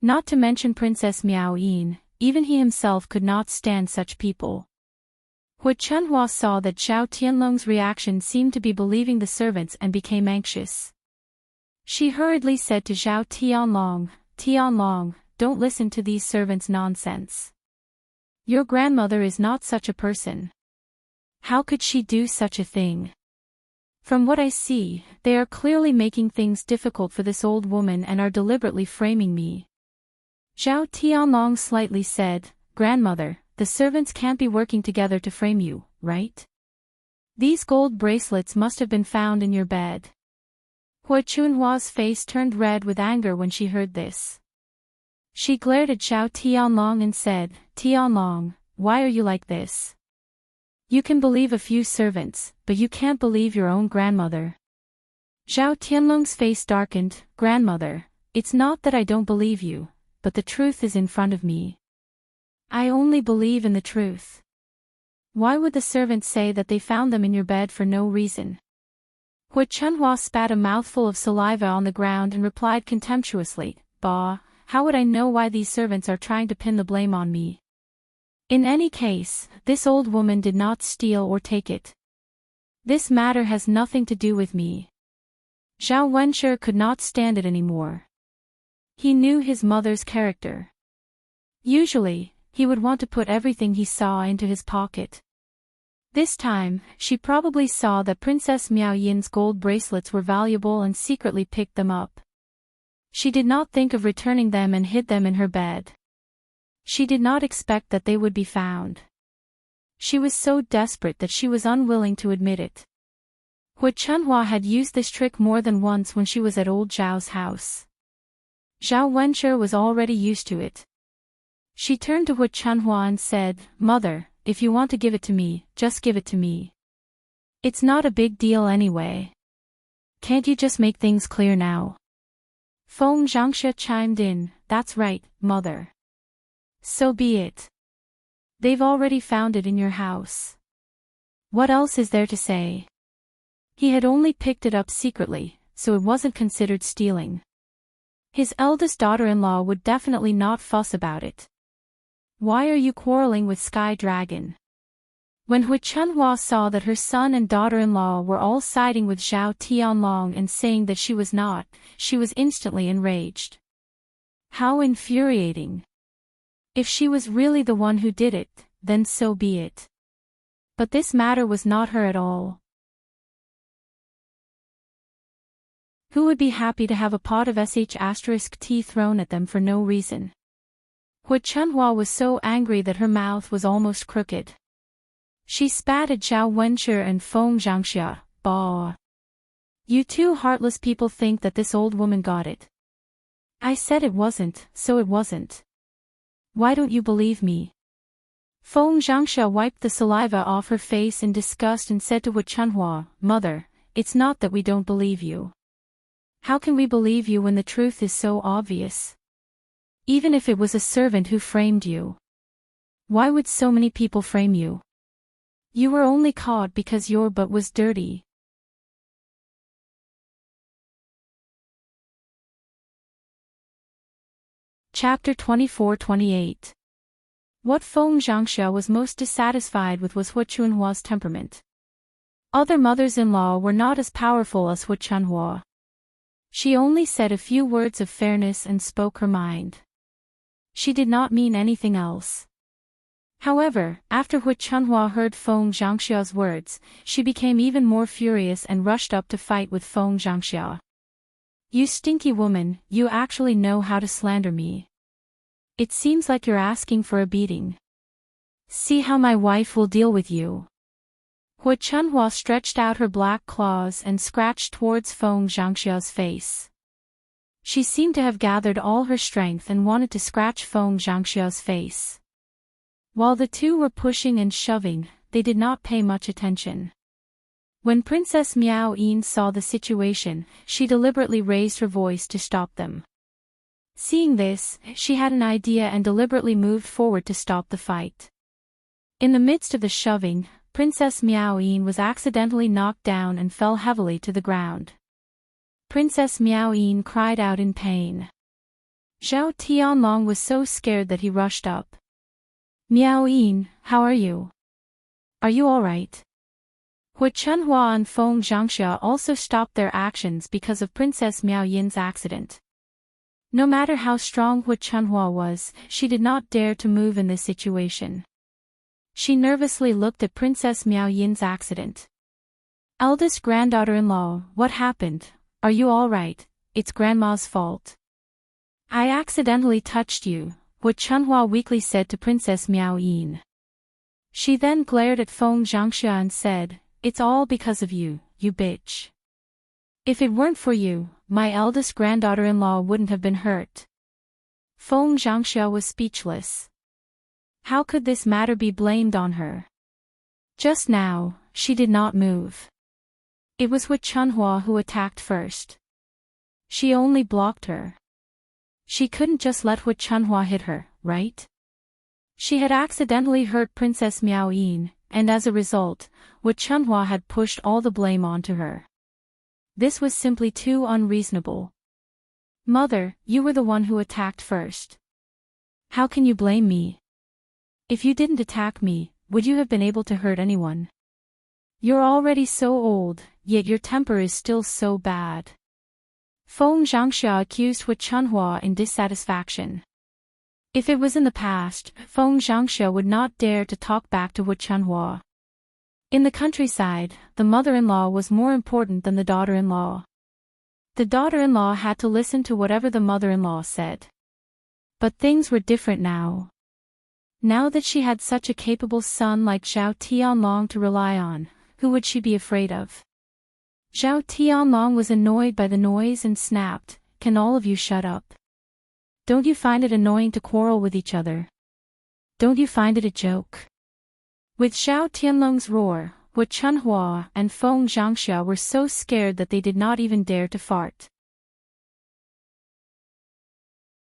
Not to mention Princess Miao Yin, even he himself could not stand such people. Hu Chunhua saw that Zhao Tianlong's reaction seemed to be believing the servants and became anxious. She hurriedly said to Zhao Tianlong, Tianlong, don't listen to these servants' nonsense. Your grandmother is not such a person. How could she do such a thing? From what I see, they are clearly making things difficult for this old woman and are deliberately framing me. Zhao Tianlong slightly said, Grandmother, the servants can't be working together to frame you, right? These gold bracelets must have been found in your bed. Hua Chunhua's face turned red with anger when she heard this. She glared at Zhao Tianlong and said, Tianlong, why are you like this? You can believe a few servants, but you can't believe your own grandmother. Zhao Tianlong's face darkened, Grandmother, it's not that I don't believe you, but the truth is in front of me. I only believe in the truth. Why would the servants say that they found them in your bed for no reason? Hua Chunhua spat a mouthful of saliva on the ground and replied contemptuously, Bah, how would I know why these servants are trying to pin the blame on me? In any case, this old woman did not steal or take it. This matter has nothing to do with me. Zhao Wenshi could not stand it anymore. He knew his mother's character. Usually, he would want to put everything he saw into his pocket. This time, she probably saw that Princess Miao Yin's gold bracelets were valuable and secretly picked them up. She did not think of returning them and hid them in her bed. She did not expect that they would be found. She was so desperate that she was unwilling to admit it. Hua Chunhua had used this trick more than once when she was at old Zhao's house. Zhao Wenshi was already used to it. She turned to Hua Chunhua and said, Mother, if you want to give it to me, just give it to me. It's not a big deal anyway. Can't you just make things clear now? Feng Zhangxia chimed in, That's right, Mother. So be it. They've already found it in your house. What else is there to say? He had only picked it up secretly, so it wasn't considered stealing. His eldest daughter-in-law would definitely not fuss about it. Why are you quarreling with Sky Dragon? When Hua Chunhua saw that her son and daughter-in-law were all siding with Zhao Tianlong and saying that she was not, she was instantly enraged. How infuriating. If she was really the one who did it, then so be it. But this matter was not her at all. Who would be happy to have a pot of sh*t thrown at them for no reason? Hua Chunhua was so angry that her mouth was almost crooked. She spat at Zhao Wenshi and Feng Zhangxia, Bah. You two heartless people think that this old woman got it. I said it wasn't, so it wasn't. Why don't you believe me? Feng Zhangxia wiped the saliva off her face in disgust and said to Hua Chunhua, Mother, it's not that we don't believe you. How can we believe you when the truth is so obvious? Even if it was a servant who framed you. Why would so many people frame you? You were only caught because your butt was dirty. Chapter 24-28. What Feng Zhangxia was most dissatisfied with was Hua Chunhua's temperament. Other mothers-in-law were not as powerful as Hua Chunhua. She only said a few words of fairness and spoke her mind. She did not mean anything else. However, after Hua Chunhua heard Feng Zhangxia's words, she became even more furious and rushed up to fight with Feng Zhangxia. You stinky woman, you actually know how to slander me. It seems like you're asking for a beating. See how my wife will deal with you. Hua Chunhua stretched out her black claws and scratched towards Feng Zhangxia's face. She seemed to have gathered all her strength and wanted to scratch Feng Zhangxia's face. While the two were pushing and shoving, they did not pay much attention. When Princess Miao Yin saw the situation, she deliberately raised her voice to stop them. Seeing this, she had an idea and deliberately moved forward to stop the fight. In the midst of the shoving, Princess Miao Yin was accidentally knocked down and fell heavily to the ground. Princess Miao Yin cried out in pain. Zhao Tianlong was so scared that he rushed up. Miao Yin, how are you? Are you all right? Hu Chunhua and Feng Zhangxia also stopped their actions because of Princess Miao Yin's accident. No matter how strong Hu Chunhua was, she did not dare to move in this situation. She nervously looked at Princess Miao Yin's accident. Eldest granddaughter-in-law, what happened? Are you all right? It's grandma's fault. I accidentally touched you, Hu Chunhua weakly said to Princess Miao Yin. She then glared at Feng Zhangxia and said, it's all because of you, you bitch. If it weren't for you, my eldest granddaughter-in-law wouldn't have been hurt. Feng Zhangxia was speechless. How could this matter be blamed on her? Just now, she did not move. It was Hu Chunhua who attacked first. She only blocked her. She couldn't just let Hu Chunhua hit her, right? She had accidentally hurt Princess Miao Yin, and as a result, Hu Chunhua had pushed all the blame onto her. This was simply too unreasonable. Mother, you were the one who attacked first. How can you blame me? If you didn't attack me, would you have been able to hurt anyone? You're already so old, yet your temper is still so bad. Feng Zhangxia accused Hu Chunhua in dissatisfaction. If it was in the past, Feng Zhangxia would not dare to talk back to Hu Chunhua. In the countryside, the mother-in-law was more important than the daughter-in-law. The daughter-in-law had to listen to whatever the mother-in-law said. But things were different now. Now that she had such a capable son like Zhao Tianlong to rely on, who would she be afraid of? Zhao Tianlong was annoyed by the noise and snapped, "Can all of you shut up? Don't you find it annoying to quarrel with each other? Don't you find it a joke?" With Zhao Tianlong's roar, Hu Chunhua and Feng Zhangxia were so scared that they did not even dare to fart.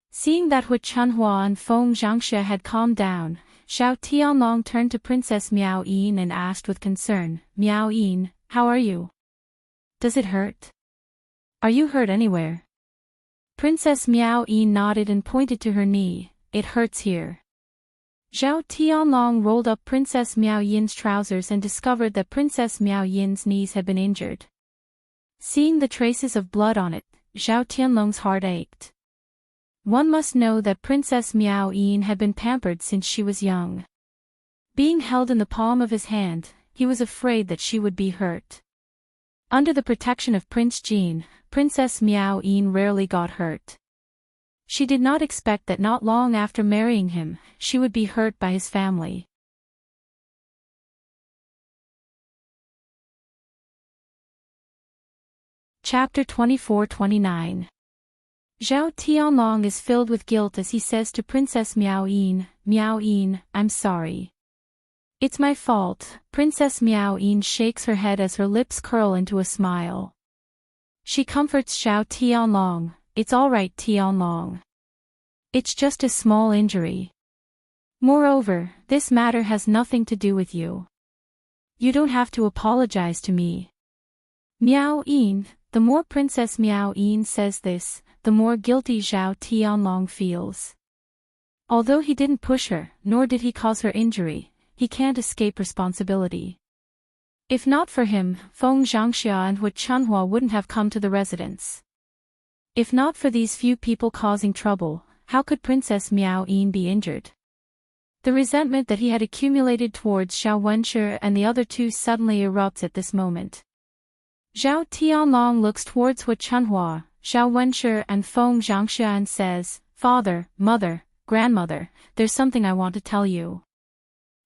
Seeing that Hu Chunhua and Feng Zhangxia had calmed down, Zhao Tianlong turned to Princess Miao Yin and asked with concern, "Miao Yin, how are you? Does it hurt? Are you hurt anywhere?" Princess Miao Yin nodded and pointed to her knee. "It hurts here." Zhao Tianlong rolled up Princess Miao Yin's trousers and discovered that Princess Miao Yin's knees had been injured. Seeing the traces of blood on it, Zhao Tianlong's heart ached. One must know that Princess Miao Yin had been pampered since she was young. Being held in the palm of his hand, he was afraid that she would be hurt. Under the protection of Prince Jin, Princess Miao Yin rarely got hurt. She did not expect that not long after marrying him, she would be hurt by his family. Chapter 24-29. Zhao Tianlong is filled with guilt as he says to Princess Miao Yin, "Miao Yin, I'm sorry. It's my fault." Princess Miao Yin shakes her head as her lips curl into a smile. She comforts Zhao Tianlong, "It's all right, Tianlong. It's just a small injury. Moreover, this matter has nothing to do with you. You don't have to apologize to me." Miao Yin, the more Princess Miao Yin says this, the more guilty Zhao Tianlong feels. Although he didn't push her, nor did he cause her injury, he can't escape responsibility. If not for him, Feng Zhangxia and Hu Chunhua wouldn't have come to the residence. If not for these few people causing trouble, how could Princess Miao Yin be injured? The resentment that he had accumulated towards Xiao Wenshi and the other two suddenly erupts at this moment. Zhao Tianlong looks towards Hu Chunhua, Xiao Wenshi and Feng Zhangxia and says, "Father, mother, grandmother, there's something I want to tell you."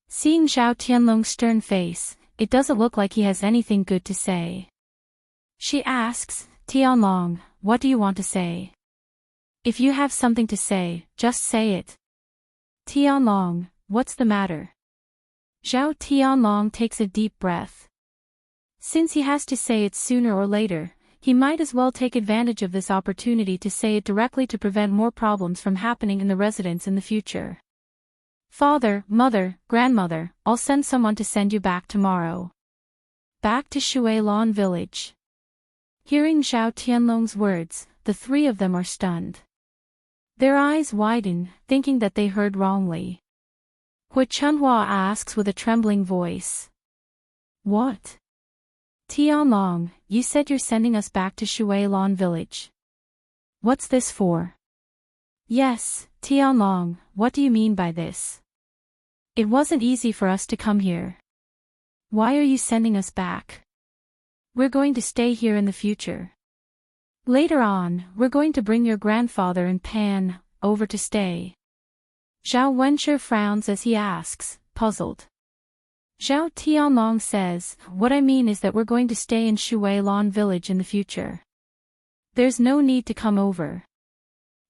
Seeing Zhao Tianlong's stern face, it doesn't look like he has anything good to say. She asks, "Tianlong, what do you want to say? If you have something to say, just say it." "Tianlong, what's the matter?" Zhao Tianlong takes a deep breath. Since he has to say it sooner or later, he might as well take advantage of this opportunity to say it directly to prevent more problems from happening in the residence in the future. "Father, mother, grandmother, I'll send someone to send you back tomorrow. Back to Shuilon village." Hearing Zhao Tianlong's words, the three of them are stunned. Their eyes widen, thinking that they heard wrongly. Hu Chunhua asks with a trembling voice, "What? Tianlong, you said you're sending us back to Shuilon village. What's this for? Yes, Tianlong, what do you mean by this? It wasn't easy for us to come here. Why are you sending us back? We're going to stay here in the future. Later on, we're going to bring your grandfather and Pan over to stay. Zhao Wenshi frowns as he asks, puzzled. Zhao Tianlong says, what I mean is that we're going to stay in Shuilon village in the future. There's no need to come over.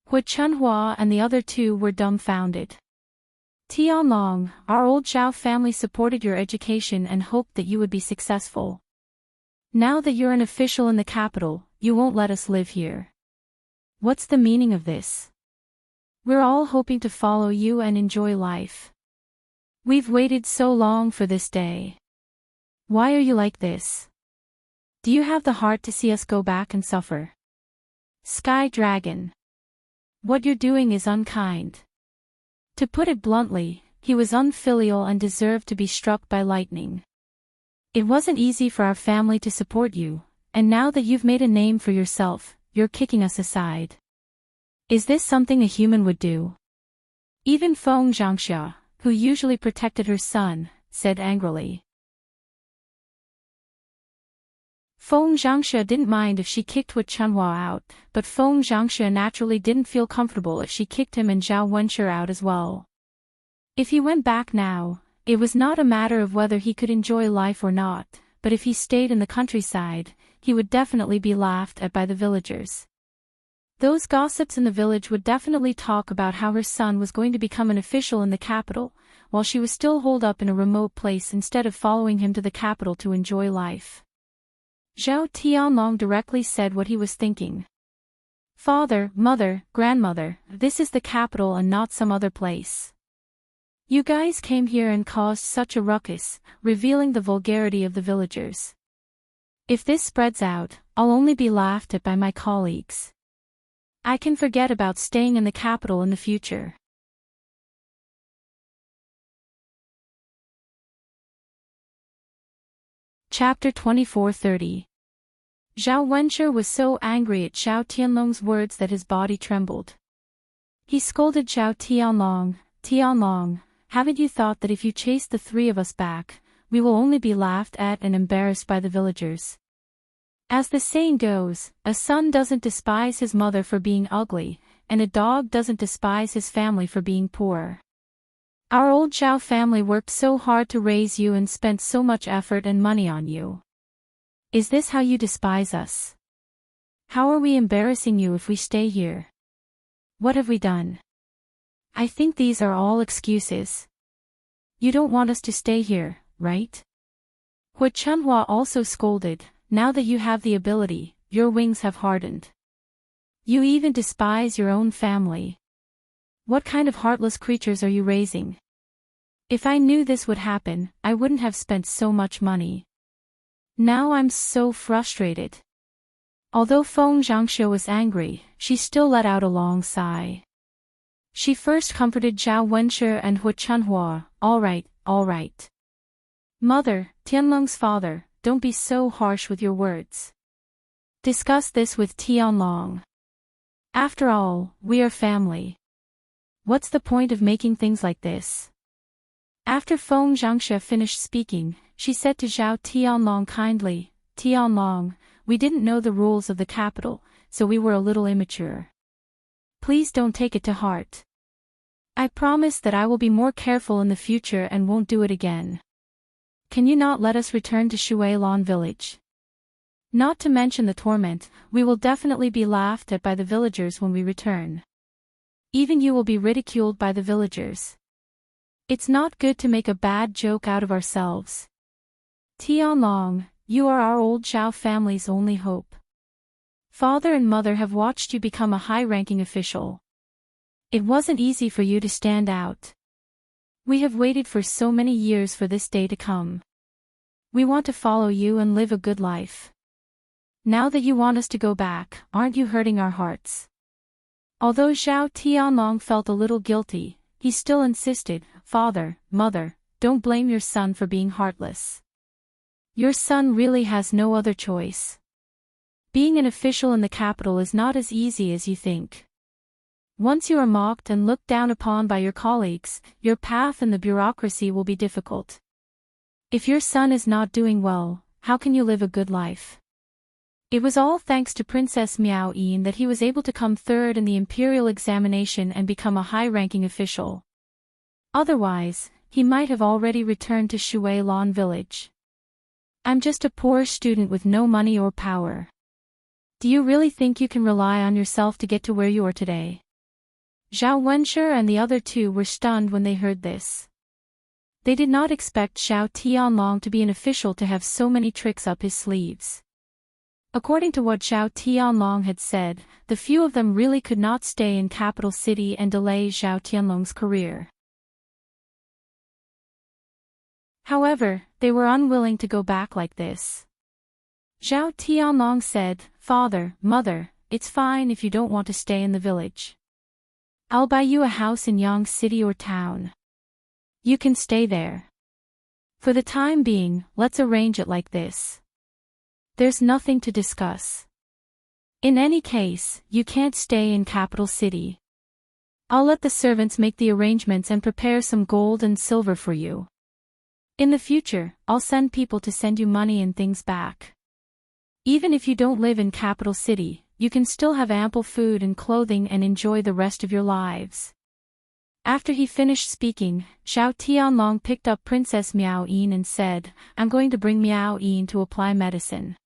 Hu Chunhua and the other two were dumbfounded. Tianlong, our old Zhao family supported your education and hoped that you would be successful. Now that you're an official in the capital, you won't let us live here. What's the meaning of this? We're all hoping to follow you and enjoy life. We've waited so long for this day. Why are you like this? Do you have the heart to see us go back and suffer? Sky Dragon. What you're doing is unkind. To put it bluntly, he was unfilial and deserved to be struck by lightning. It wasn't easy for our family to support you, and now that you've made a name for yourself, you're kicking us aside. Is this something a human would do? Even Feng Zhangxia, who usually protected her son, said angrily. Feng Zhangxia didn't mind if she kicked Hu Chunhua out, but Feng Zhangxia naturally didn't feel comfortable if she kicked him and Zhao Wenshi out as well. If he went back now, it was not a matter of whether he could enjoy life or not, but if he stayed in the countryside, he would definitely be laughed at by the villagers. Those gossips in the village would definitely talk about how her son was going to become an official in the capital, while she was still holed up in a remote place instead of following him to the capital to enjoy life. Zhao Tianlong directly said what he was thinking. Father, mother, grandmother, this is the capital and not some other place. You guys came here and caused such a ruckus, revealing the vulgarity of the villagers. If this spreads out, I'll only be laughed at by my colleagues. I can forget about staying in the capital in the future. Chapter 24:30. Zhao Wenshi was so angry at Zhao Tianlong's words that his body trembled. He scolded Zhao Tianlong, Tianlong, haven't you thought that if you chase the three of us back, we will only be laughed at and embarrassed by the villagers? As the saying goes, a son doesn't despise his mother for being ugly, and a dog doesn't despise his family for being poor. Our old Zhao family worked so hard to raise you and spent so much effort and money on you. Is this how you despise us? How are we embarrassing you if we stay here? What have we done? I think these are all excuses. You don't want us to stay here, right? Hu Chunhua also scolded, now that you have the ability, your wings have hardened. You even despise your own family. What kind of heartless creatures are you raising? If I knew this would happen, I wouldn't have spent so much money. Now I'm so frustrated. Although Feng Zhangxia was angry, she still let out a long sigh. She first comforted Zhao Wenshi and Hu Chunhua, all right. Mother, Tianlong's father, don't be so harsh with your words. Discuss this with Tianlong. After all, we are family. What's the point of making things like this? After Feng Zhangxia finished speaking, she said to Zhao Tianlong kindly, Tianlong, we didn't know the rules of the capital, so we were a little immature. Please don't take it to heart. I promise that I will be more careful in the future and won't do it again. Can you not let us return to Shuilon village? Not to mention the torment, we will definitely be laughed at by the villagers when we return. Even you will be ridiculed by the villagers. It's not good to make a bad joke out of ourselves. Tianlong, you are our old Zhao family's only hope. Father and mother have watched you become a high-ranking official. It wasn't easy for you to stand out. We have waited for so many years for this day to come. We want to follow you and live a good life. Now that you want us to go back, aren't you hurting our hearts? Although Zhao Tianlong felt a little guilty, he still insisted, Father, Mother, don't blame your son for being heartless. Your son really has no other choice. Being an official in the capital is not as easy as you think. Once you are mocked and looked down upon by your colleagues, your path in the bureaucracy will be difficult. If your son is not doing well, how can you live a good life? It was all thanks to Princess Miao Yin that he was able to come third in the imperial examination and become a high-ranking official. Otherwise, he might have already returned to Shui Lan village. I'm just a poor student with no money or power. Do you really think you can rely on yourself to get to where you are today? Zhao Wenshi and the other two were stunned when they heard this. They did not expect Xiao Tianlong to be an official to have so many tricks up his sleeves. According to what Xiao Tianlong had said, the few of them really could not stay in capital city and delay Xiao Tianlong's career. However, they were unwilling to go back like this. Zhao Tianlong said, "Father, Mother, it's fine if you don't want to stay in the village. I'll buy you a house in Yang City or town. You can stay there. For the time being, let's arrange it like this. There's nothing to discuss. In any case, you can't stay in capital city. I'll let the servants make the arrangements and prepare some gold and silver for you. In the future, I'll send people to send you money and things back. Even if you don't live in capital city, you can still have ample food and clothing and enjoy the rest of your lives." After he finished speaking, Xiao Tianlong picked up Princess Miao Yin and said, "I'm going to bring Miao Yin to apply medicine.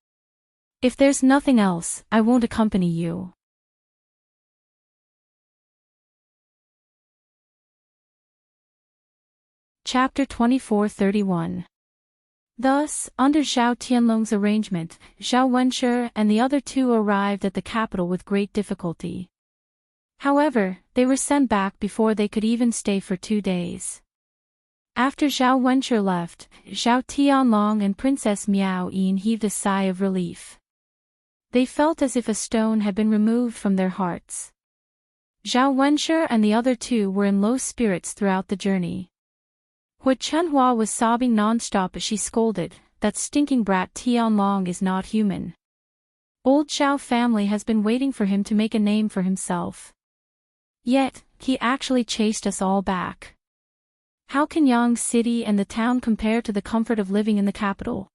If there's nothing else, I won't accompany you." Chapter 24:31. Thus, under Zhao Tianlong's arrangement, Zhao Wenshi and the other two arrived at the capital with great difficulty. However, they were sent back before they could even stay for 2 days. After Zhao Wenshi left, Zhao Tianlong and Princess Miao Yin heaved a sigh of relief. They felt as if a stone had been removed from their hearts. Zhao Wenshi and the other two were in low spirits throughout the journey. Hu Chenhua was sobbing non-stop as she scolded, "That stinking brat Tianlong is not human. Old Zhao family has been waiting for him to make a name for himself. Yet, he actually chased us all back. How can Yang City and the town compare to the comfort of living in the capital?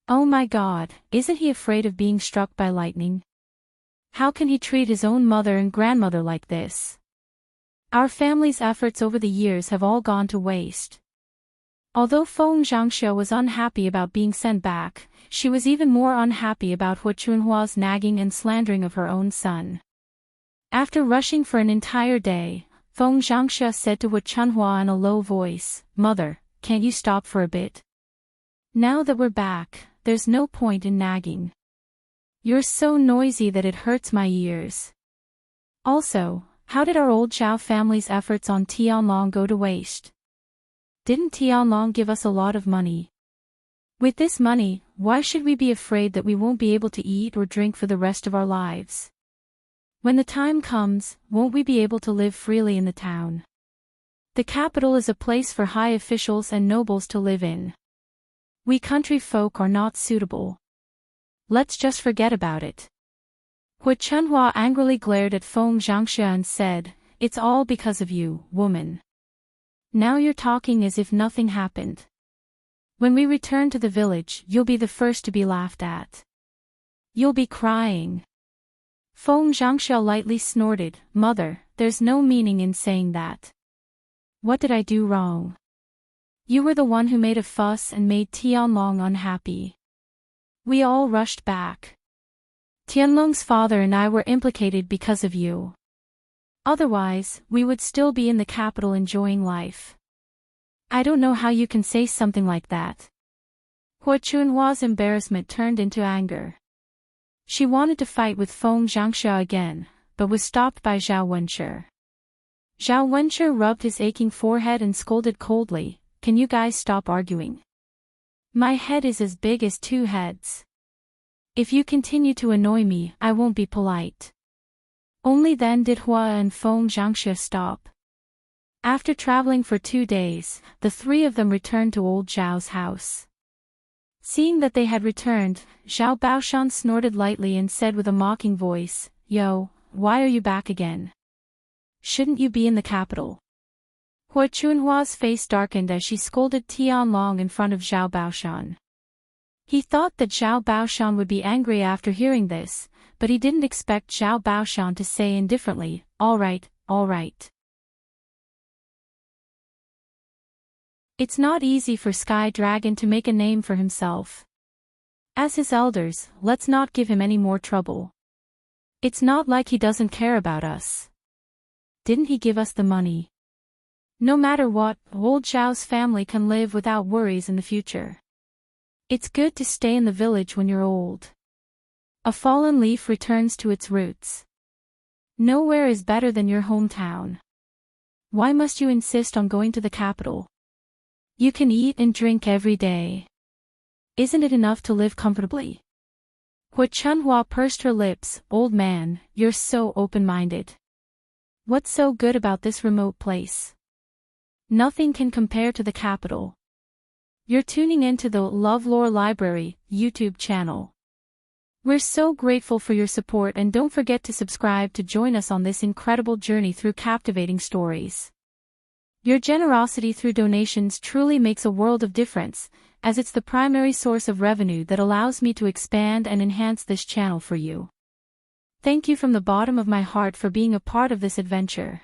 Oh my God, isn't he afraid of being struck by lightning? How can he treat his own mother and grandmother like this? Our family's efforts over the years have all gone to waste." Although Feng Zhangxue was unhappy about being sent back, she was even more unhappy about Hu Chunhua's nagging and slandering of her own son. After rushing for an entire day, Feng Zhangxue said to Hu Chunhua in a low voice, "Mother, can't you stop for a bit? Now that we're back, there's no point in nagging. You're so noisy that it hurts my ears. Also, how did our old Zhao family's efforts on Tianlong go to waste? Didn't Tianlong give us a lot of money? With this money, why should we be afraid that we won't be able to eat or drink for the rest of our lives? When the time comes, won't we be able to live freely in the town? The capital is a place for high officials and nobles to live in. We country folk are not suitable. Let's just forget about it." Hu Chenhua angrily glared at Feng Zhangxue and said, "It's all because of you, woman. Now you're talking as if nothing happened. When we return to the village, you'll be the first to be laughed at. You'll be crying." Feng Zhangxue lightly snorted, "Mother, there's no meaning in saying that. What did I do wrong? You were the one who made a fuss and made Tianlong unhappy. We all rushed back. Tianlong's father and I were implicated because of you. Otherwise, we would still be in the capital enjoying life. I don't know how you can say something like that." Hu Chunhua's embarrassment turned into anger. She wanted to fight with Feng Zhangxue again, but was stopped by Zhao Wenshi. Zhao Wenshi rubbed his aching forehead and scolded coldly, "Can you guys stop arguing? My head is as big as 2 heads. If you continue to annoy me, I won't be polite." Only then did Hua and Feng Zhangxue stop. After traveling for 2 days, the 3 of them returned to old Zhao's house. Seeing that they had returned, Zhao Baoshan snorted lightly and said with a mocking voice, "Yo, why are you back again? Shouldn't you be in the capital?" Hua Chunhua's face darkened as she scolded Tianlong in front of Zhao Baoshan. He thought that Zhao Baoshan would be angry after hearing this, but he didn't expect Zhao Baoshan to say indifferently, all right. It's not easy for Sky Dragon to make a name for himself. As his elders, let's not give him any more trouble. It's not like he doesn't care about us. Didn't he give us the money? No matter what, old Zhao's family can live without worries in the future. It's good to stay in the village when you're old. A fallen leaf returns to its roots. Nowhere is better than your hometown. Why must you insist on going to the capital? You can eat and drink every day. Isn't it enough to live comfortably? Hua Chunhua pursed her lips. Old man, you're so open-minded. What's so good about this remote place? Nothing can compare to the capital. You're tuning into the LoveLore Library YouTube channel. We're so grateful for your support, and don't forget to subscribe to join us on this incredible journey through captivating stories. Your generosity through donations truly makes a world of difference, as it's the primary source of revenue that allows me to expand and enhance this channel for you. Thank you from the bottom of my heart for being a part of this adventure.